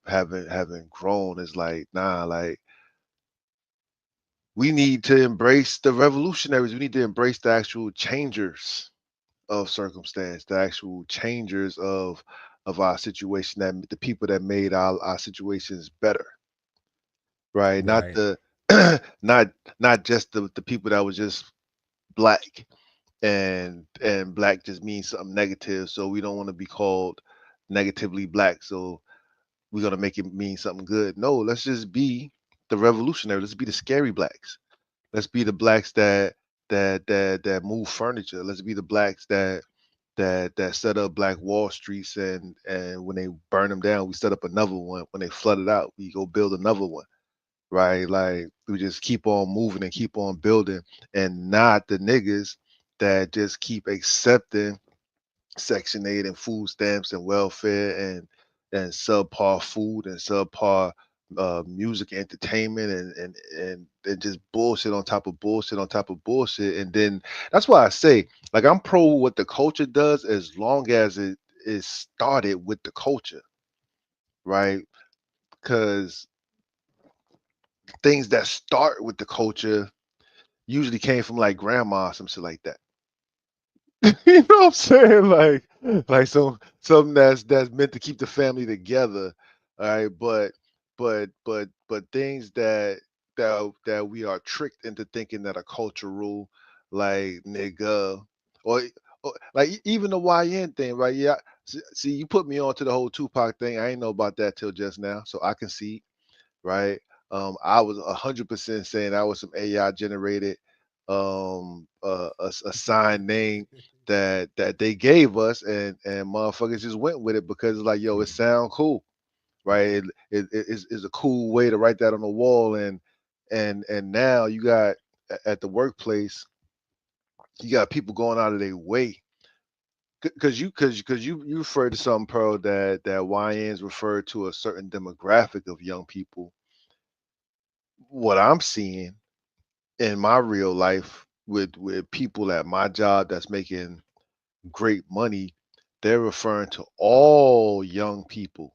having grown is like, nah, like we need to embrace the revolutionaries. We need to embrace the actual changers of circumstance, the actual changers of our situation, that the people that made our situations better, right? Not Right. the not not just the people that was just black, and black just means something negative, so we don't want to be called negatively black, so we're gonna make it mean something good. No, let's just be the revolutionary. Let's be the scary blacks. Let's be the blacks that move furniture. Let's be the blacks that set up black Wall Streets, and when they burn them down, we set up another one. When they flood it out, we go build another one. Right? Like we just keep on moving and keep on building, and not the niggas that just keep accepting Section 8 and food stamps and welfare and subpar food and subpar music and entertainment, and just bullshit on top of bullshit on top of bullshit. And then that's why I say, like, I'm pro what the culture does as long as it is started with the culture, right? Because things that start with the culture usually came from like grandma or some shit like that. You know what I'm saying? Like something that's meant to keep the family together. All right, but things that we are tricked into thinking that are cultural, like nigga, or, or like even the YN thing, right? Yeah. See, you put me on to the whole Tupac thing. I ain't know about that till just now, so I can see, right? I was 100% saying that was some AI generated a sign name that they gave us, and motherfuckers just went with it because it's like, yo, it sound cool, right? It is a cool way to write that on the wall, and now you got at the workplace, you got people going out of their way because you referred to something, Pearl, that YNs refer to a certain demographic of young people. What I'm seeing in my real life with people at my job that's making great money, they're referring to all young people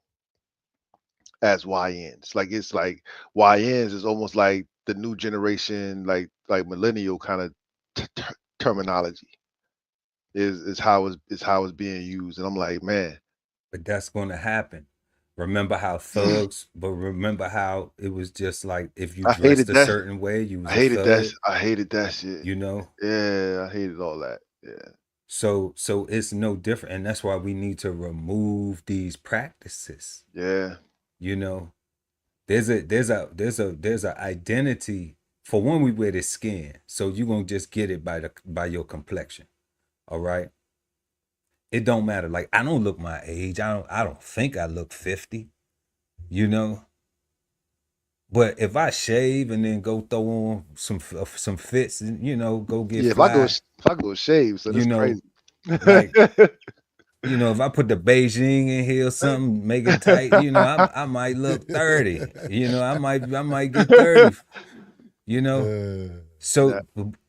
as YNs. Like it's like YNs is almost like the new generation, like millennial kind of terminology is how it's being used, and I'm like, man, But that's going to happen. Remember how thugs, but remember how it was just like if you I dressed hated a that. certain way, you was I a hated that. thug, I hated that shit. you know? Yeah, I hated all that. Yeah, So it's no different. And that's why we need to remove these practices. yeah, You know, there's a identity for when we wear this skin. So you're gonna just get it by your complexion. All right. It don't matter. Like I don't look my age. I don't think I look 50, you know. But if I shave and then go throw on some fits and go get yeah. fly, If I go shave, so you that's know, crazy. like if I put the Beijing in here or something, make it tight, I might look 30. I might get 30, you know. Nah. So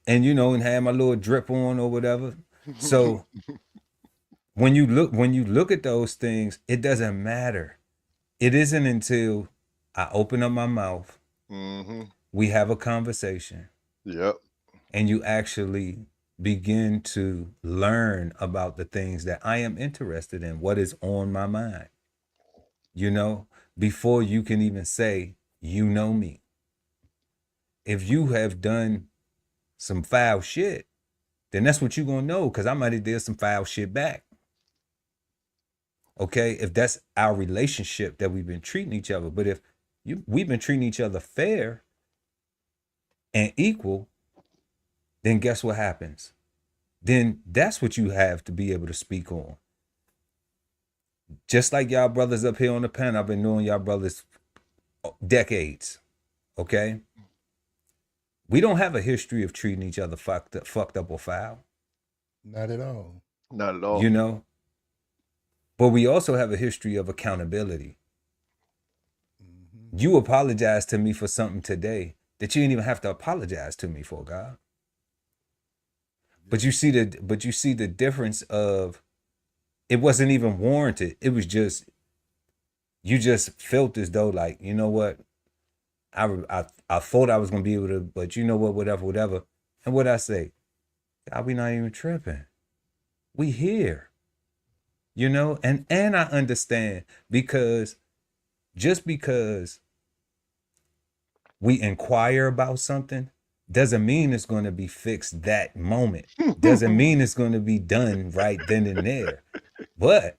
and have my little drip on or whatever. So when you look at those things, it doesn't matter. It isn't until I open up my mouth, Mm-hmm. we have a conversation, Yep. and you actually begin to learn about the things that I am interested in, what is on my mind, you know, before you can even say, you know me. If you have done some foul shit, then that's what you're going to know, because I might have did some foul shit back. Okay? If that's our relationship that we've been treating each other. But if we've been treating each other fair and equal, then guess what happens? Then that's what you have to be able to speak on. Just like y'all brothers up here on the panel, I've been knowing y'all brothers decades. Okay? We don't have a history of treating each other fucked up or foul. Not at all. Not at all. You know? But we also have a history of accountability. You apologize to me for something today that you didn't even have to apologize to me for, God. But you see the difference of, it wasn't even warranted. It was just, you just felt as though, like, you know what? I thought I was gonna be able to, but you know what, whatever. And what I say, God, we not even tripping. We here. And I understand, because just because we inquire about something doesn't mean it's going to be fixed that moment. Doesn't mean it's going to be done right then and there. But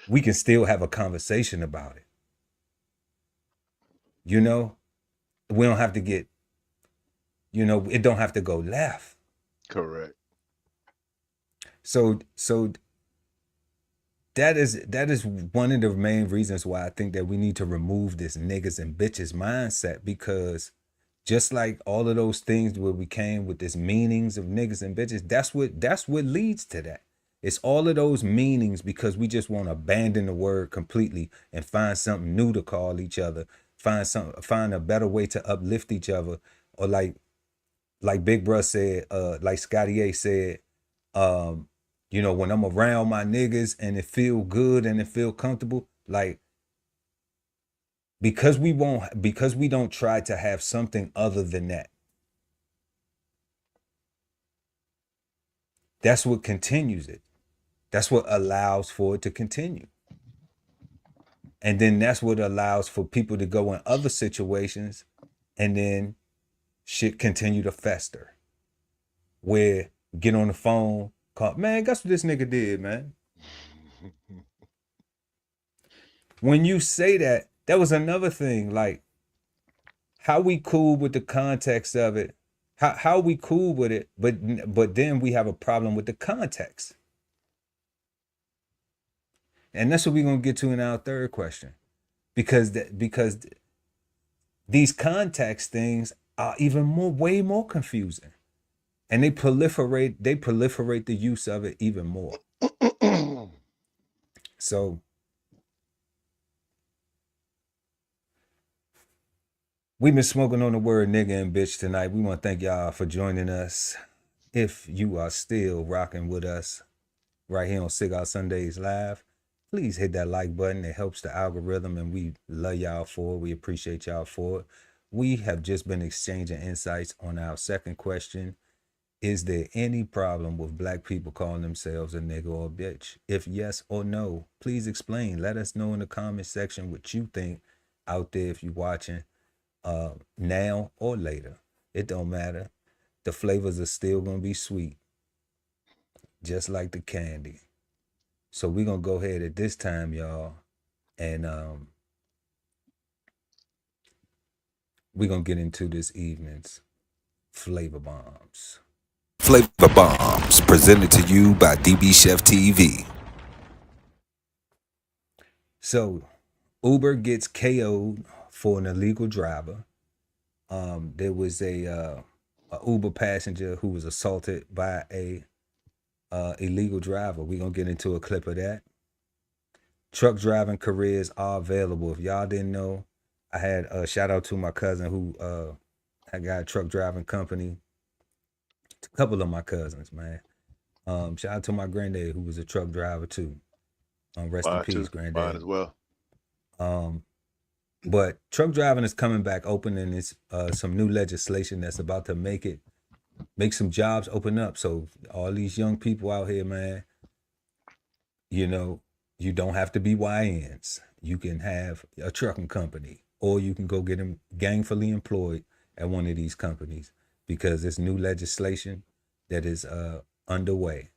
we can still have a conversation about it. We don't have to get, it don't have to go left. Correct. So that is one of the main reasons why I think that we need to remove this niggas and bitches mindset, because just like all of those things where we came with this meanings of niggas and bitches, that's what leads to that. It's all of those meanings because we just want to abandon the word completely and find something new to call each other, find a better way to uplift each other, or like Big Bruh said, like Scotty A said, when I'm around my niggas and it feel good and it feel comfortable, like, because we don't try to have something other than that. That's what continues it. That's what allows for it to continue. And then that's what allows for people to go in other situations and then shit continue to fester. Where get on the phone, call, man, guess what this nigga did, man? When you say that, that was another thing. Like, how we cool with the context of it, how we cool with it, but then we have a problem with the context. And that's what we're gonna get to in our third question. because these context things are way more confusing, and they proliferate the use of it even more. So we've been smoking on the word nigga and bitch tonight. We want to thank y'all for joining us. If you are still rocking with us right here on Cigar Sundays Live, please hit that like button. It helps the algorithm, and we love y'all for it. We appreciate y'all for it. We have just been exchanging insights on our second question. Is there any problem with black people calling themselves a nigga or a bitch? If yes or no, please explain. Let us know in the comment section what you think out there if you're watching now or later. It don't matter. The flavors are still going to be sweet, just like the candy. So we're going to go ahead at this time, y'all, and we're going to get into this evening's Flavor Bombs. Flavor Bombs, presented to you by DBCHEFTV. So, Uber gets KO'd for an illegal driver. There was a Uber passenger who was assaulted by a illegal driver. We're going to get into a clip of that. Truck driving careers are available. If y'all didn't know, I had a shout out to my cousin who I got a truck driving company. A couple of my cousins, man. Shout out to my granddad who was a truck driver too. Rest in peace, granddad. Mine as well. But truck driving is coming back open, and it's some new legislation that's about to make some jobs open up. So all these young people out here, man, you know, you don't have to be YNs. You can have a trucking company, or you can go get them gainfully employed at one of these companies, because there's new legislation that is underway.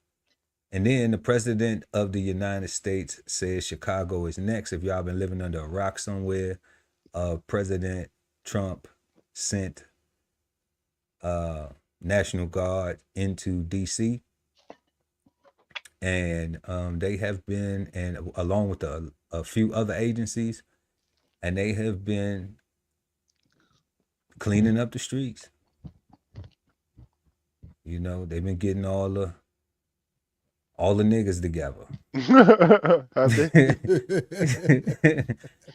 And then the president of the United States says Chicago is next. If y'all been living under a rock somewhere, President Trump sent National Guard into DC, and they have been, and along with a few other agencies, and they have been cleaning up the streets. You know, they've been getting all the niggas together.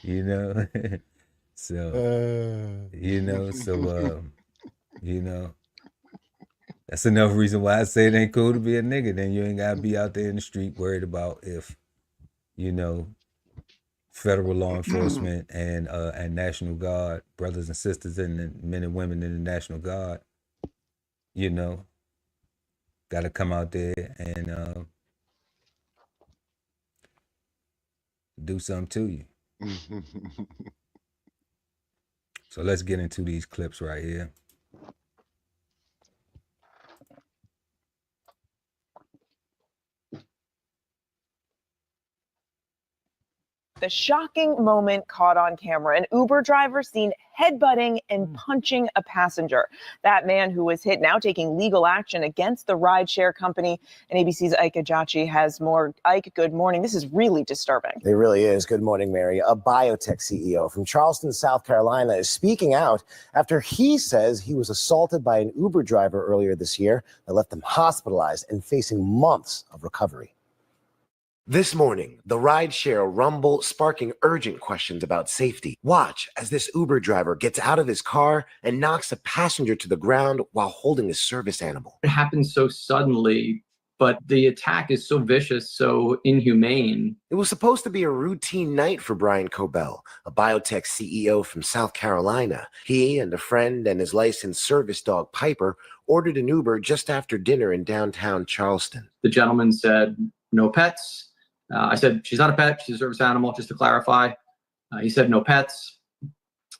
You know, so you know, that's enough reason why I say it ain't cool to be a nigga. Then you ain't gotta be out there in the street worried about if, you know, federal law enforcement and National Guard, brothers and sisters and the men and women in the National Guard, you know, gotta come out there and do something to you. So let's get into these clips right here. The shocking moment caught on camera. An Uber driver seen headbutting and punching a passenger. That man who was hit now taking legal action against the rideshare company. And ABC's Ike Ajachi has more. Ike, good morning. This is really disturbing. It really is. Good morning, Mary. A biotech CEO from Charleston, South Carolina is speaking out after he says he was assaulted by an Uber driver earlier this year that left him hospitalized and facing months of recovery. This morning, the rideshare rumble sparking urgent questions about safety. Watch as this Uber driver gets out of his car and knocks a passenger to the ground while holding a service animal. It happened so suddenly, but the attack is so vicious, so inhumane. It was supposed to be a routine night for Brian Cobell, a biotech CEO from South Carolina. He and a friend and his licensed service dog Piper ordered an Uber just after dinner in downtown Charleston. The gentleman said, "No pets." I said, "She's not a pet, she's a service animal," just to clarify. He said, "No pets."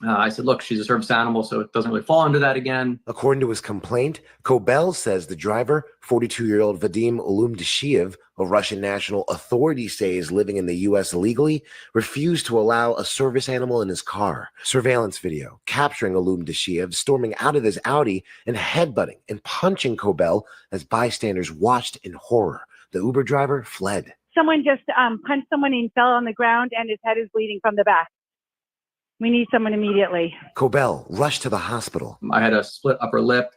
I said, "Look, she's a service animal, so it doesn't really fall under that again." According to his complaint, Cobell says the driver, 42-year-old Vadim Ulumdashiev, a Russian national authorities say is living in the U.S. illegally, refused to allow a service animal in his car. Surveillance video capturing Ulumdashiev storming out of his Audi and headbutting and punching Cobell as bystanders watched in horror. The Uber driver fled. Someone just punched someone and fell on the ground, and his head is bleeding from the back. We need someone immediately. Cobell rushed to the hospital. I had a split upper lip,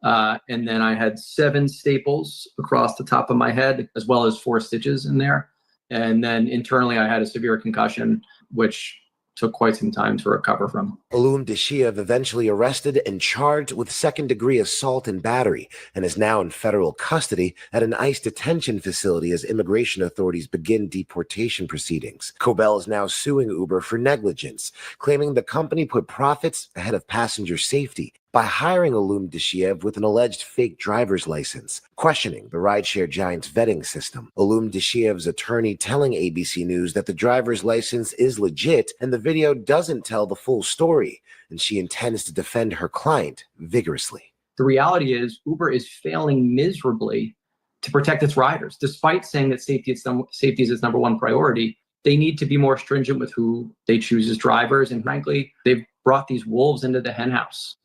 and then I had 7 staples across the top of my head, as well as 4 stitches in there. And then internally, I had a severe concussion, which took quite some time to recover from. Ulum Deshiev eventually arrested and charged with second-degree assault and battery, and is now in federal custody at an ICE detention facility as immigration authorities begin deportation proceedings. Cobell is now suing Uber for negligence, claiming the company put profits ahead of passenger safety by hiring Ulum Deshiev with an alleged fake driver's license, questioning the rideshare giant's vetting system. Ulum Deshiev's attorney telling ABC News that the driver's license is legit and the video doesn't tell the full story, and she intends to defend her client vigorously. The reality is Uber is failing miserably to protect its riders. Despite saying that safety is its number one priority, they need to be more stringent with who they choose as drivers. And frankly, they've brought these wolves into the henhouse.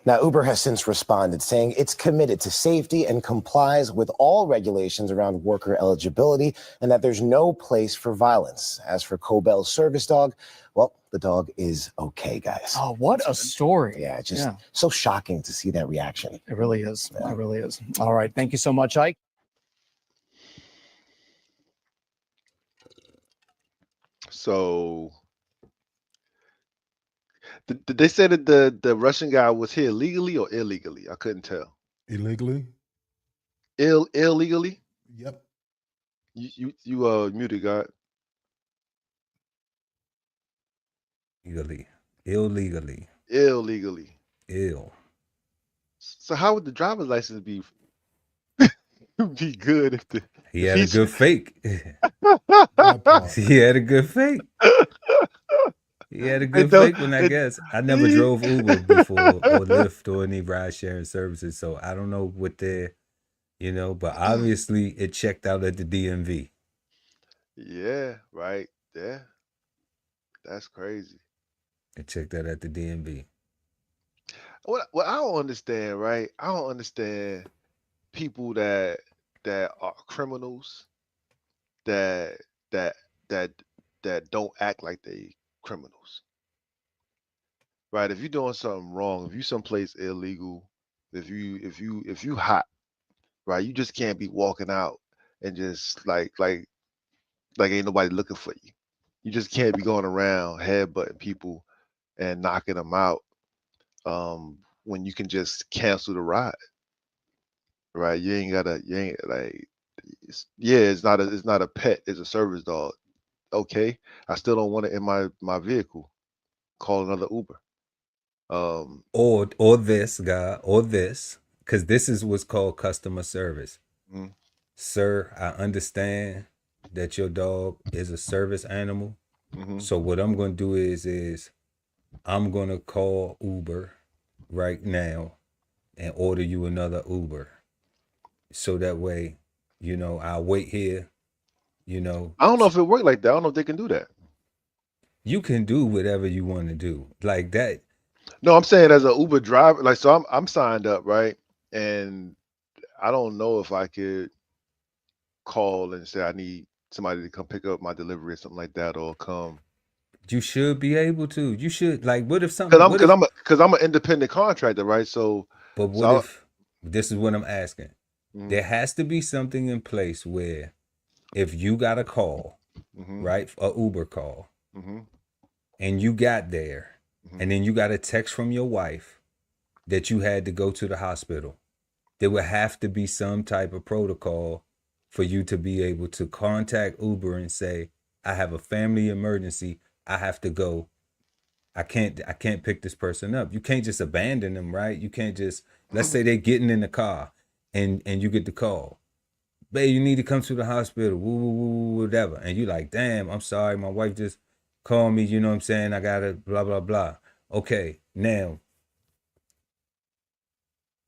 Now, Uber has since responded, saying it's committed to safety and complies with all regulations around worker eligibility, and that there's no place for violence. As for Cobell's service dog, well, the dog is okay, guys. Oh, what a story. Yeah, just so shocking to see that reaction. It really is. Yeah. It really is. All right. Thank you so much, Ike. So did they say that the Russian guy was here legally or illegally? I couldn't tell. Illegally? Illegally? Yep. You muted, God. Illegally. Ill. So how would the driver's license be good if he had a good fake? That He had a good fake. He had a good fake one, I guess. I never drove Uber before or Lyft or any ride sharing services, so I don't know what they're, but obviously it checked out at the DMV. Yeah, right. Yeah. That's crazy. It checked out at the DMV. What I don't understand, right? I don't understand people that are criminals that don't act like they criminals. Right? If you're doing something wrong, if you someplace illegal, if you hot, right, you just can't be walking out and just like ain't nobody looking for you. You just can't be going around headbutting people and knocking them out when you can just cancel the ride. Right? It's not a pet, it's a service dog. Okay, I still don't want it in my vehicle. Call another Uber. Or this guy, or this, because this is what's called customer service. Mm. Sir, I understand that your dog is a service animal. Mm-hmm. So what I'm going to do is I'm going to call Uber right now and order you another Uber. So that way, I'll wait here, I don't know if it worked like that. I don't know if they can do that. You can do whatever you want to do like that. No, I'm saying as an Uber driver, like, so I'm signed up, right? And I don't know if I could call and say I need somebody to come pick up my delivery or something like that, or come. You should be able to. You should, like, what if something? Because I'm an independent contractor, right? So, but what if this is what I'm asking? Mm-hmm. There has to be something in place where if you got a call, mm-hmm. right, a Uber call, mm-hmm. and you got there, mm-hmm. and then you got a text from your wife that you had to go to the hospital, there would have to be some type of protocol for you to be able to contact Uber and say, I have a family emergency. I have to go. I can't pick this person up. You can't just abandon them, right? You can't just, let's say they're getting in the car and you get the call. Babe, you need to come to the hospital, whatever. And you're like, damn, I'm sorry. My wife just called me, you know what I'm saying? I got to blah, blah, blah. Okay, now,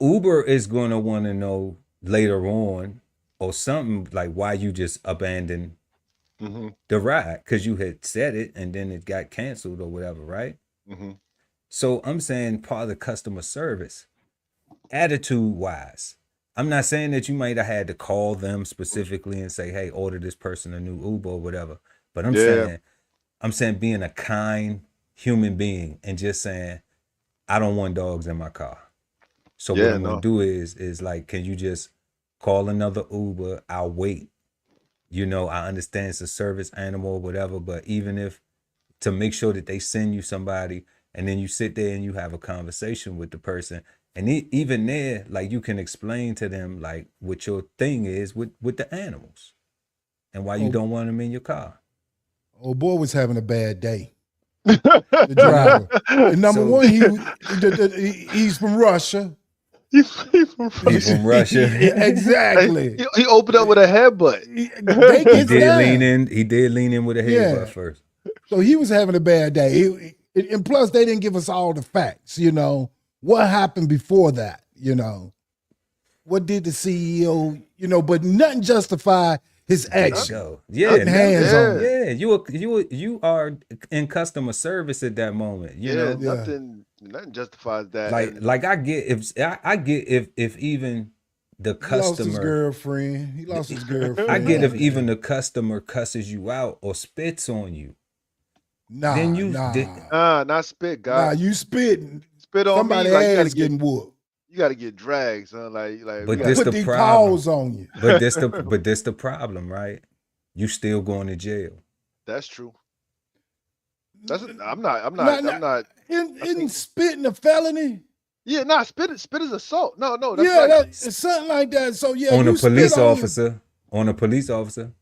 Uber is going to want to know later on or something like why you just abandoned mm-hmm. the ride, because you had said it and then it got canceled or whatever, right? Mm-hmm. So I'm saying part of the customer service, attitude-wise, I'm not saying that you might have had to call them specifically and say, hey, order this person a new Uber or whatever. But I'm saying being a kind human being and just saying, I don't want dogs in my car. So what Yeah, I'm no. gonna do is like, can you just call another Uber? I'll wait. You know, I understand it's a service animal or whatever, but even if to make sure that they send you somebody and then you sit there and you have a conversation with the person. And even there, like you can explain to them like what your thing is with the animals and why you don't want them in your car. Oh, boy was having a bad day. The driver. And number So- one, he's from Russia. He's from He's from Russia. Exactly. He opened up with a headbutt. They He get did down. lean in. He did lean in with a headbutt Yeah. first. So he was having a bad day. And plus, they didn't give us all the facts, you know. What happened before that, you know? What did the CEO, you know, but nothing justified his There you action. go. Yeah, Putting hands on him. yeah. You are in customer service at that moment. You know, nothing justifies that. like I get if even the He lost his customer, girlfriend. He lost his girlfriend. I get if even the customer cusses you out or spits on you. Nah, then you not spit, guy. Nah, you spitting. Spit on Somebody me, like, ass getting whooped. You got to get dragged, son. Like. But we this gotta the these problem. paws on you. But this the problem, right? You still going to jail. That's true. I'm not. Isn't spitting a felony? Yeah, spit is assault. No, that's Yeah, right. it's something like that. So yeah, On you a police spit on officer. On a police officer.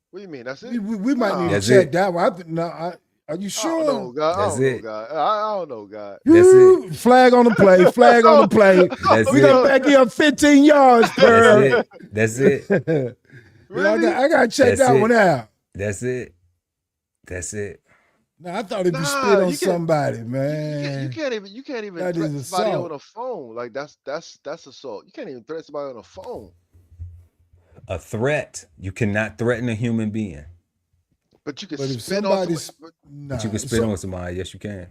What do you mean? That's it. We might need to That's check it. that one. Are you sure? I don't know, God. That's it. I don't know, God. That's it. Flag on the play. Flag on the play. That's We it. gonna back you up 15 yards per. That's it. Really? I gotta check That's that it. one out. That's it. That's it. Now I thought if you Nah, spit on you can't- somebody, man. You can't even That threaten is somebody assault. on a phone. Like that's assault. You can't even threaten somebody on a phone. A threat. You cannot threaten a human being. But you can But if spit on somebody's somebody. But you can spit on somebody. Yes, you can.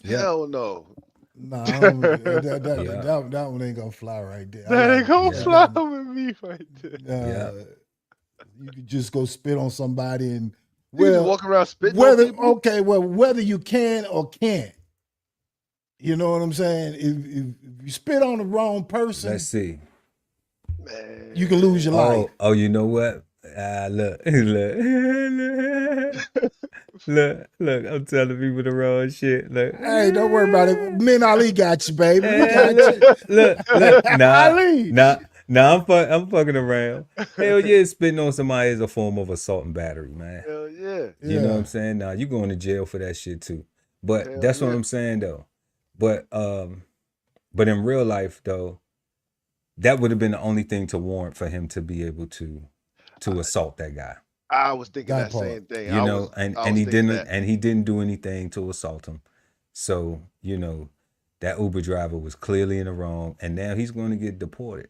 Yeah. Hell no. Nah, that one ain't gonna fly right there. That ain't gonna Yeah. fly with me right there. Yeah. You could just go spit on somebody and You can just walk around spitting on whether people. whether you can or can't. You know what I'm saying? If you spit on the wrong person, Let's see. Man. you can lose your life. Oh, you know what? Look. Look. I'm telling people the wrong shit. Look. Hey, don't worry about it. Men Ali got you, baby. We got Look, you. look. Ali. I'm fucking around. Hell yeah, spitting on somebody is a form of assault and battery, man. Hell yeah. You know what I'm saying? Nah, you going to jail for that shit too. But Hell that's what yeah. I'm saying though. But in real life though, that would have been the only thing to warrant for him to be able to assault that guy. I was thinking that part. same thing. You know, I was and he thinking didn't that. and he didn't do anything to assault him. So, you know, that Uber driver was clearly in the wrong, and now he's going to get deported.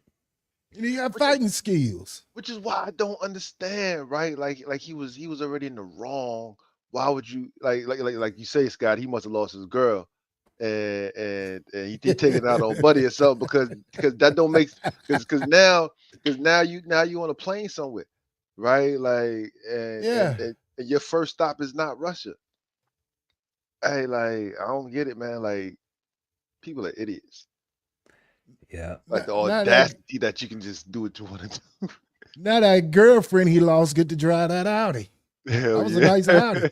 And he got fighting skills. Which is why I don't understand, right? Like he was already in the wrong. Why would you like you say, Scott? He must have lost his girl, and he take it out on Buddy or something because that don't make because now you on a plane somewhere, right? Like and your first stop is not Russia. Hey, like I don't get it, man. Like people are idiots. Yeah. Like the Now audacity that you can just do what you want to do. Now that girlfriend he lost get to drive that Audi. Hell That was yeah. a nice Audi.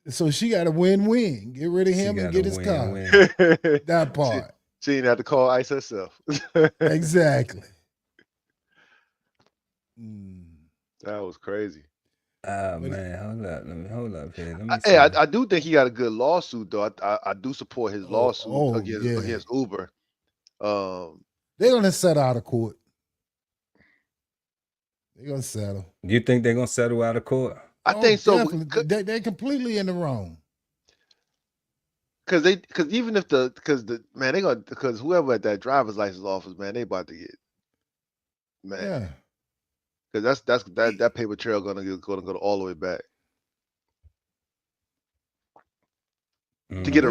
So she got a win-win. Get rid of him She and got get a his car. win-win. That part. She didn't have to call ICE herself. Exactly. That was crazy. Oh man, hold up here. Let me Hey, see. I do think he got a good lawsuit though. I do support his lawsuit against Uber. They're gonna settle out of court. They're gonna settle. You think they're gonna settle out of court? I think so. Definitely. They're completely in the wrong. Because even if because whoever at that driver's license office, man, they about to get Yeah. Because that paper trail gonna go all the way back. To get a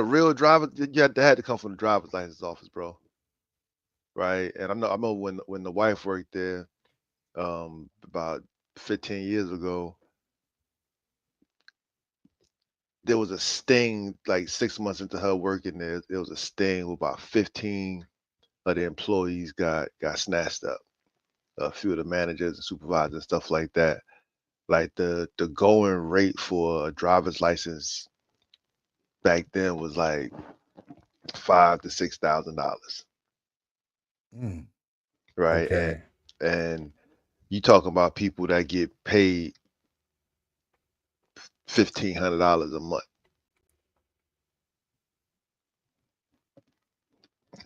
real driver, you had to come from the driver's license office, bro. Right? And I know when the wife worked there, about 15 years ago, there was a sting like 6 months into her working there. There was a sting where about 15 of the employees got snatched up. A few of the managers and supervisors and stuff like that. Like the going rate for a driver's license back then was like $5,000 to $6,000, Mm. right? Okay. And you talking about people that get paid $1,500 a month,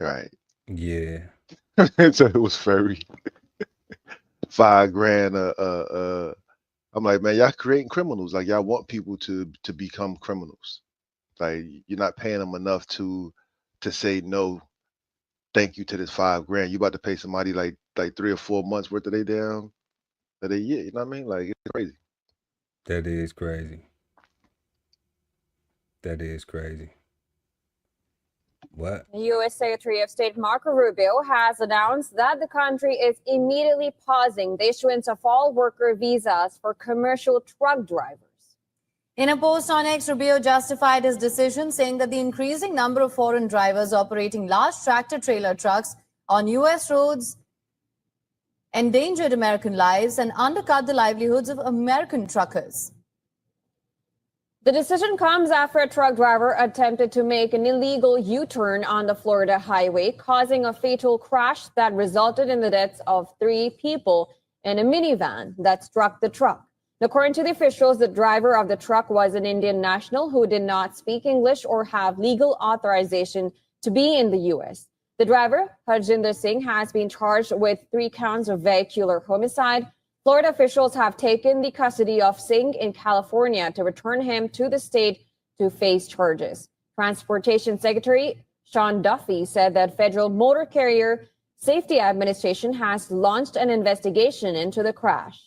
right? Yeah. So it was very $5,000. I'm like, man, y'all creating criminals. Like y'all want people to become criminals. Like you're not paying them enough to say no, thank you to this $5,000. You about to pay somebody like 3 or 4 months worth of of their year. You know what I mean? Like it's crazy. That is crazy. That is crazy. What? U.S. Secretary of State Marco Rubio has announced that the country is immediately pausing the issuance of all worker visas for commercial truck drivers. In a post on X, Rubio justified his decision, saying that the increasing number of foreign drivers operating large tractor-trailer trucks on U.S. roads endangered American lives and undercut the livelihoods of American truckers. The decision comes after a truck driver attempted to make an illegal U-turn on the Florida highway, causing a fatal crash that resulted in the deaths of 3 people in a minivan that struck the truck. According to the officials, the driver of the truck was an Indian national who did not speak English or have legal authorization to be in the U.S. The driver, Harjinder Singh, has been charged with 3 counts of vehicular homicide. Florida officials have taken the custody of Singh in California to return him to the state to face charges. Transportation Secretary Sean Duffy said that Federal Motor Carrier Safety Administration has launched an investigation into the crash.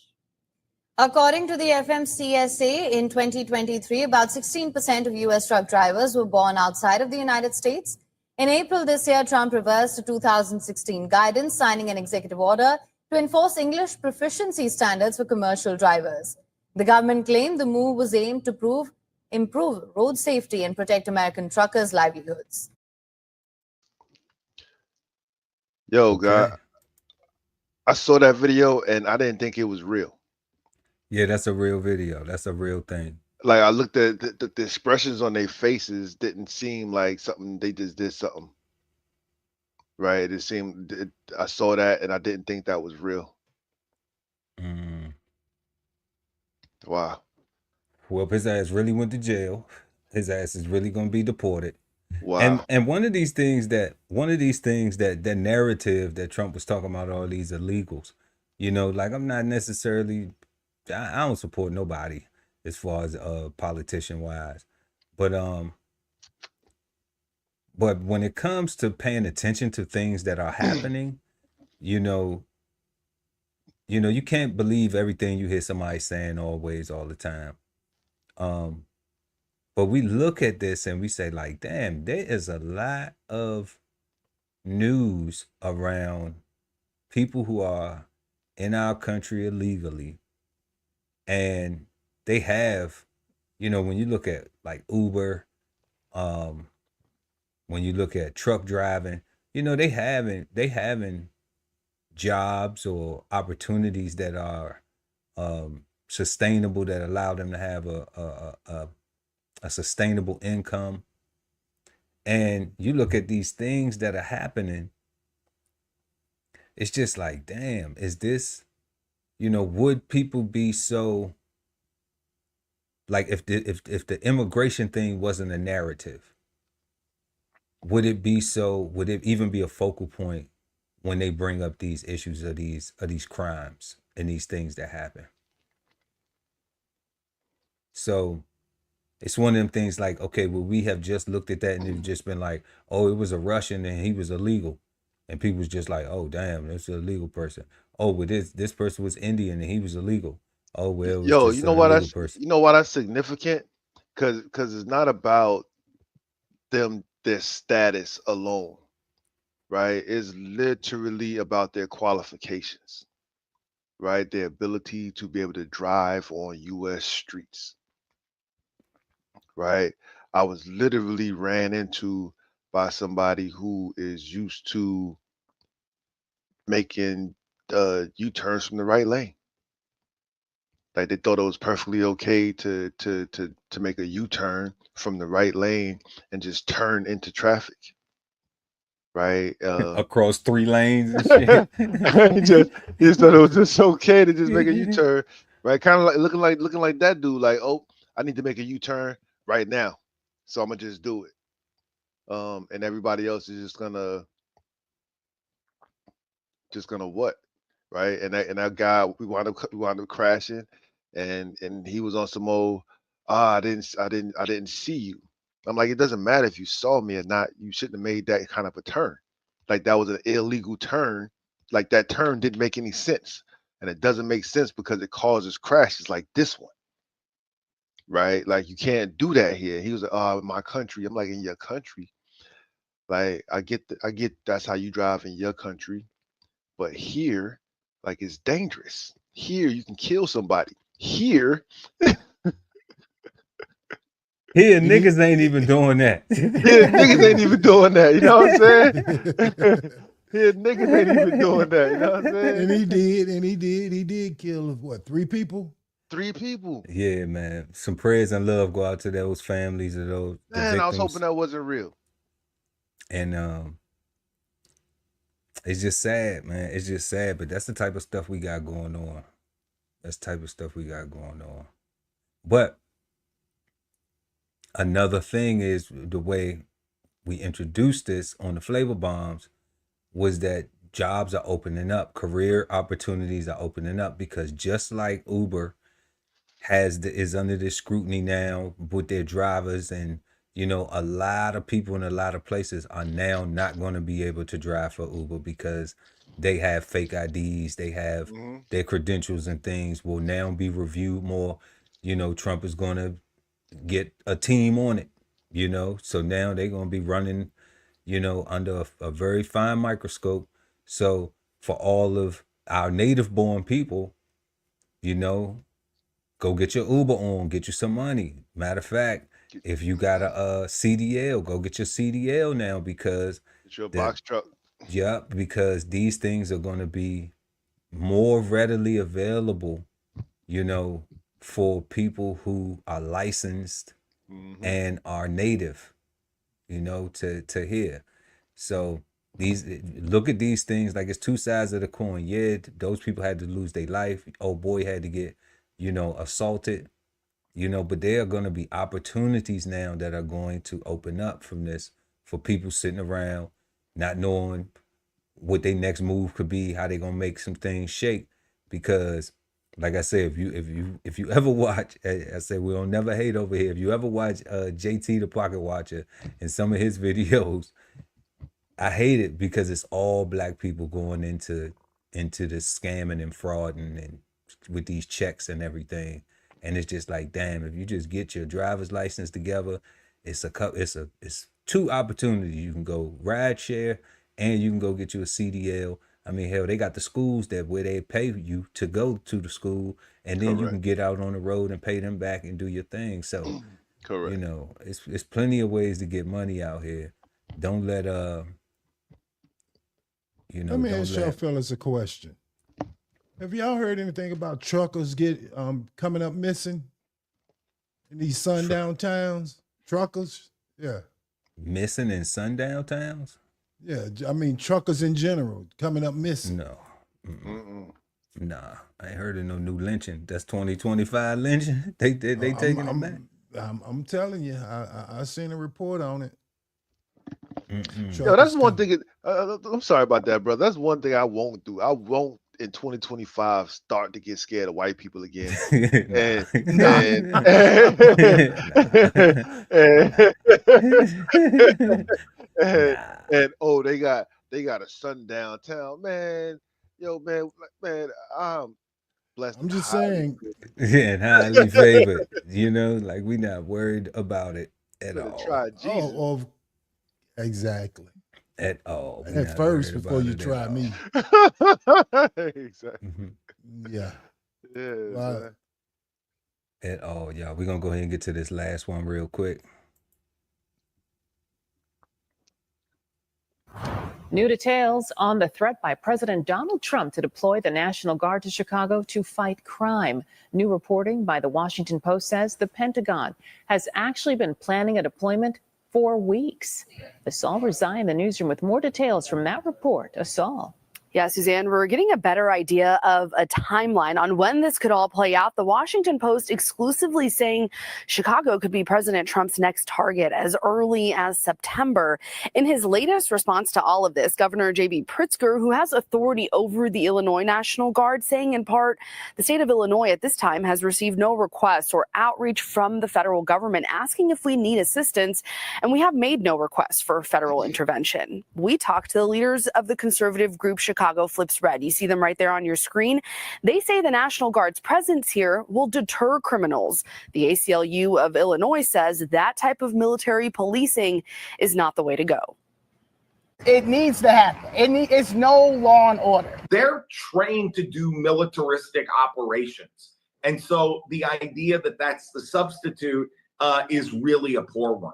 According to the FMCSA, in 2023, about 16% of U.S. truck drivers were born outside of the United States. In April this year, Trump reversed a 2016 guidance, signing an executive order to enforce English proficiency standards for commercial drivers. The government claimed the move was aimed to improve road safety and protect American truckers' livelihoods. Yo, God, I saw that video and I didn't think it was real. Yeah, that's a real video. That's a real thing. Like I looked at the expressions on their faces didn't seem like something they just did something. Right? It seemed I saw that and I didn't think that was real. Wow. Well, his ass really went to jail. His ass is really gonna be deported. Wow. And one of these things that that narrative that Trump was talking about, all these illegals, you know, like I'm not necessarily, I don't support nobody as far as politician wise, but when it comes to paying attention to things that are happening, you know, you can't believe everything you hear somebody saying always all the time. But we look at this and we say like, damn, there is a lot of news around people who are in our country illegally. And they have, you know, when you look at like Uber, when you look at truck driving, you know, they having jobs or opportunities that are sustainable, that allow them to have a sustainable income. And you look at these things that are happening, it's just like, damn, is this, you know, would people be so, like, if the immigration thing wasn't a narrative, would it even be a focal point when they bring up these issues of these crimes and these things that happen? So it's one of them things like, okay, well, we have just looked at that and it's just been like, oh, it was a Russian and he was illegal. And people's just like, oh, damn, that's an illegal person. Oh, well, this person was Indian and he was illegal. Oh, well, it was Yo, just you know an why illegal that's person. you know why that's significant? Cause it's not about their status alone, right? It's literally about their qualifications, right? Their ability to be able to drive on US streets. right? I was literally ran into by somebody who is used to making U-turns from the right lane. Like they thought it was perfectly okay to make a U-turn from the right lane and just turn into traffic, right? Across 3 lanes and shit. he just thought it was just okay to just make a U-turn, right? Kind of like looking like that dude, like, oh, I need to make a U-turn right now, so I'm gonna just do it. And everybody else is just gonna what, right? And that guy, we wound up crashing, and he was on some old, I didn't see you. I'm like, it doesn't matter if you saw me or not. You shouldn't have made that kind of a turn. Like that was an illegal turn. Like that turn didn't make any sense, and it doesn't make sense because it causes crashes like this one, right? Like you can't do that here. He was like, oh, my country. I'm like, in your country. Like I get that's how you drive in your country. But here, like it's dangerous. Here you can kill somebody. Here, Here, niggas ain't even doing that. here niggas ain't even doing that. You know what I'm saying? Here niggas ain't even doing that. You know what I'm saying? And he did kill what, 3 people? 3 people. Yeah, man. Some prayers and love go out to those families of those the Man, victims. I was hoping that wasn't real. And it's just sad, man. It's just sad, but that's the type of stuff we got going on. That's the type of stuff we got going on. But another thing is the way we introduced this on the Flavor Bombs was that jobs are opening up, career opportunities are opening up, because just like Uber is under this scrutiny now with their drivers, and you know, a lot of people in a lot of places are now not going to be able to drive for Uber because they have fake IDs, they have their credentials and things will now be reviewed more. You know, Trump is going to get a team on it, you know, so now they're going to be running, you know, under a very fine microscope. So for all of our native born people, you know, go get your Uber on, get you some money. Matter of fact, if you got a CDL, go get your CDL now, because It's your box truck. Yeah, because these things are going to be more readily available, you know, for people who are licensed and are native, you know, to hear. So look at these things like it's 2 sides of the coin. Yeah, those people had to lose their life. Oh boy, had to get, you know, assaulted, you know, but there are going to be opportunities now that are going to open up from this for people sitting around not knowing what their next move could be, how they going to make some things shake. Because like I said, if you ever watch, I said we don't never hate over here. If you ever watch JT the Pocket Watcher and some of his videos, I hate it because it's all black people going into this scamming and frauding and with these checks and everything. And it's just like, damn, if you just get your driver's license together, it's 2 opportunities. You can go ride share and you can go get you a CDL. I mean, hell, they got the schools where they pay you to go to the school, and then you can get out on the road and pay them back and do your thing. So, you know, it's plenty of ways to get money out here. Don't let you know. Let me ask y'all fellas a question. Have y'all heard anything about truckers coming up missing in these sundown towns? Truckers, yeah. Missing in sundown towns? Yeah, I mean truckers in general coming up missing. No. Nah, I ain't heard of no new lynching. That's 2025 lynching. They taking it back. I'm telling you, I seen a report on it. Yo, that's one thing. I'm sorry about that, brother. That's one thing I won't do. I won't in 2025 start to get scared of white people again. And oh, they got a sundown town, man. Yo, man, I'm blessed. I'm just saying. Yeah, and highly favored. You know, like we not worried about it at all. Try Jesus. Exactly. At all. At first, before you try me. Exactly. Yeah. Yeah. at all, y'all. We're gonna go ahead and get to this last one real quick. New details on the threat by President Donald Trump to deploy the National Guard to Chicago to fight crime. New reporting by the Washington Post says the Pentagon has actually been planning a deployment for weeks. Asal Rizai in the newsroom with more details from that report. Asal. Yeah, Suzanne, we're getting a better idea of a timeline on when this could all play out. The Washington Post exclusively saying Chicago could be President Trump's next target as early as September. In his latest response to all of this, Governor J.B. Pritzker, who has authority over the Illinois National Guard, saying in part, the state of Illinois at this time has received no requests or outreach from the federal government asking if we need assistance, and we have made no requests for federal intervention. We talked to the leaders of the conservative group Chicago Flips Red. You see them right there on your screen. They say the National Guard's presence here will deter criminals. The ACLU of Illinois says that type of military policing is not the way to go. It needs to happen. It's no law and order. They're trained to do militaristic operations. And so the idea that that's the substitute is really a poor one.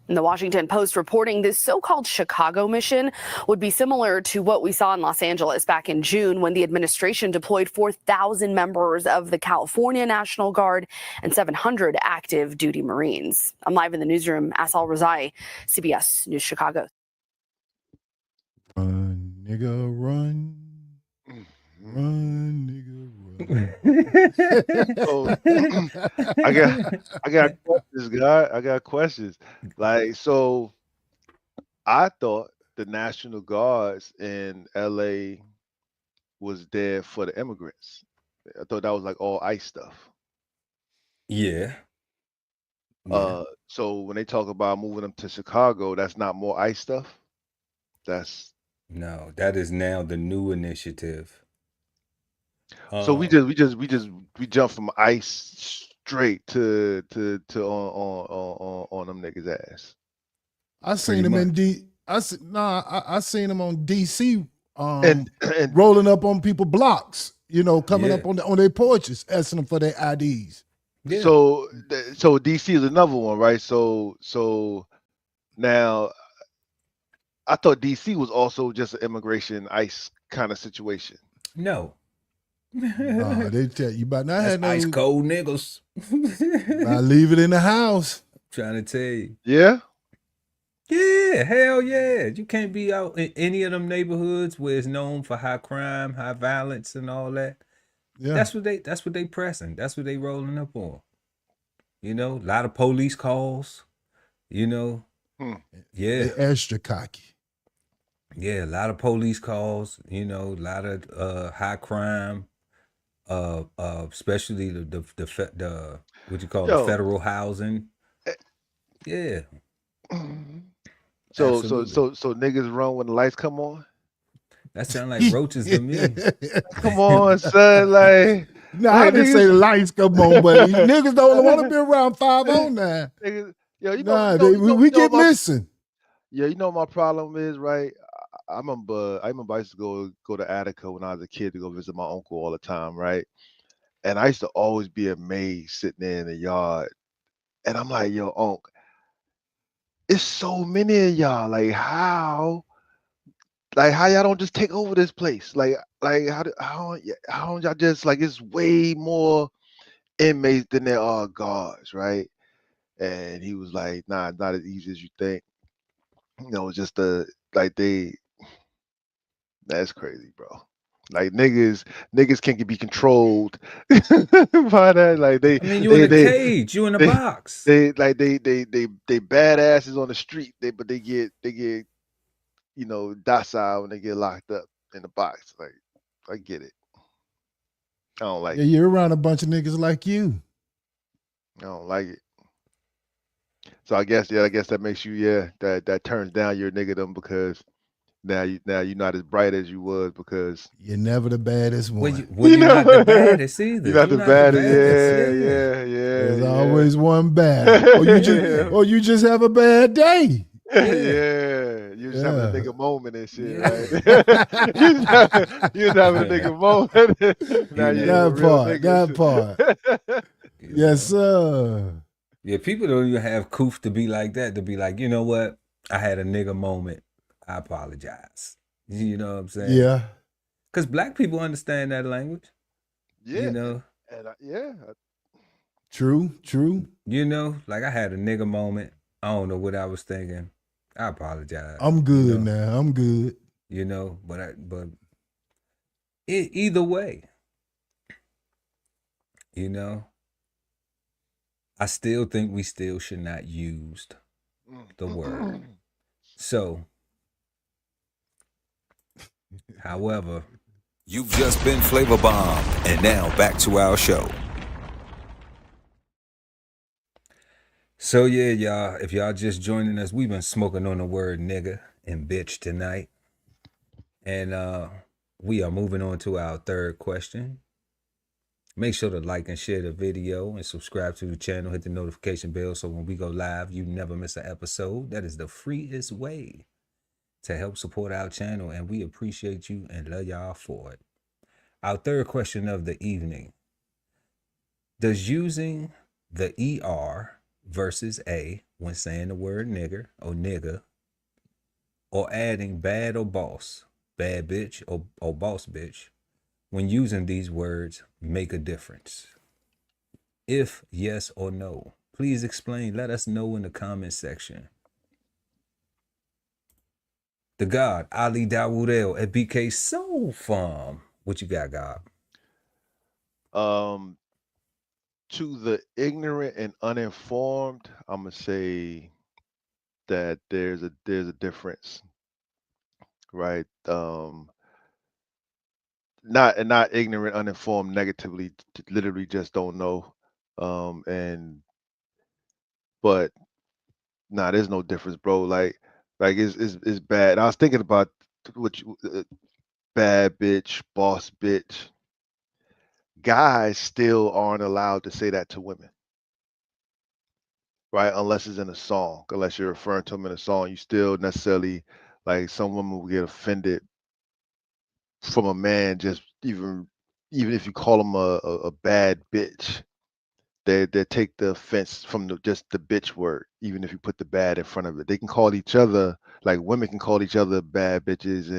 The Washington Post reporting this so-called Chicago mission would be similar to what we saw in Los Angeles back in June when the administration deployed 4,000 members of the California National Guard and 700 active duty Marines. I'm live in the newsroom. Asal Rizai, CBS News Chicago. Run, nigga, run. Run, nigga, run. So, I got questions, guy. I got questions. Like, so I thought the National Guards in LA was there for the immigrants. I thought that was like all ICE stuff. Yeah. So when they talk about moving them to Chicago, that's not more ICE stuff. No, that is now the new initiative. So we jump from ICE straight to on them niggas' ass. I seen them in I seen them on DC and rolling up on people blocks, coming up on their porches, asking them for their IDs. Yeah. So DC is another one, right? So now I thought DC was also just an immigration ICE kind of situation. No. They tell you about not having ice cold niggas. I leave it in the house. I'm trying to tell you. Yeah? Yeah, hell yeah. You can't be out in any of them neighborhoods where it's known for high crime, high violence, and all that. Yeah. That's what they pressing. That's what they rolling up on. A lot of police calls. Yeah. They're extra cocky. Yeah, a lot of police calls, a lot of high crime, especially the what you call the federal housing. Yeah. So niggas run when the lights come on? That sound like roaches to me. Come on, son, like. No, I didn't say the lights come on, but niggas don't want to be around 509. We get missing. Yeah, my problem is, right? I remember I used to go to Attica when I was a kid to go visit my uncle all the time, right? And I used to always be amazed sitting there in the yard. And I'm like, yo, Unc, it's so many of y'all. Like how y'all don't just take over this place? Like how don't y'all just, like, it's way more inmates than there are guards, right? And he was like, nah, it's not as easy as you think. It's just that's crazy, bro. Like niggas can be controlled by that. Like you in a cage, you in a box. They badasses on the street. But they get docile when they get locked up in the box. Like, I get it. I don't like it. You're around a bunch of niggas like you. I don't like it. So I guess that makes you that turns down your niggadom because now you're not as bright as you was because you're never the baddest one. Well, you're not the baddest either. You're not the baddest. Yeah. There's always one bad. Or you just have a bad day. Yeah. You was having a Yeah. nigga moment and shit, Yeah. right? You was having a nigga moment. Now You you know. a That real part. nigga. That part. You Yes, know. sir. Yeah, people don't even have coof to be like that. To be like, you know what? I had a nigga moment. I apologize. You know what I'm saying? Yeah. Because black people understand that language. Yeah, You know. yeah. True. True. You know, like I had a nigga moment. I don't know what I was thinking. I apologize. I'm good now. I'm good. You know, but either way, you know, I still think we still should not use the word. So, however, You've just been flavor bombed, and now back to our show. so yeah, y'all, if y'all just joining us, we've been smoking on the word nigga and bitch tonight. And we are moving on to our third question. Make sure to like and share the video and subscribe to the channel. Hit the notification bell so when we go live, you never miss an episode. That is the freest way to help support our channel, and we appreciate you and love y'all for it. Our third question of the evening: does using the ER versus A when saying the word nigger or nigga, or adding bad or boss, bad bitch or boss bitch, when using these words make a difference? If yes or no, please explain. Let us know in the comment section. The God, Ali Dawood at BK Soul Farm. What you got, God? To the ignorant and uninformed, I'm gonna say that there's a difference, right? Not ignorant, uninformed negatively, literally just don't know. But nah, there's no difference, bro. Like it's bad. I was thinking about what bad bitch, boss bitch. Guys still aren't allowed to say that to women, right? Unless it's in a song. Unless you're referring to them in a song, you still necessarily, like, some women will get offended from a man just even if you call them a bad bitch. They take the offense from just the bitch word, even if you put the bad in front of it. They can call each other, like women can call each other bad bitches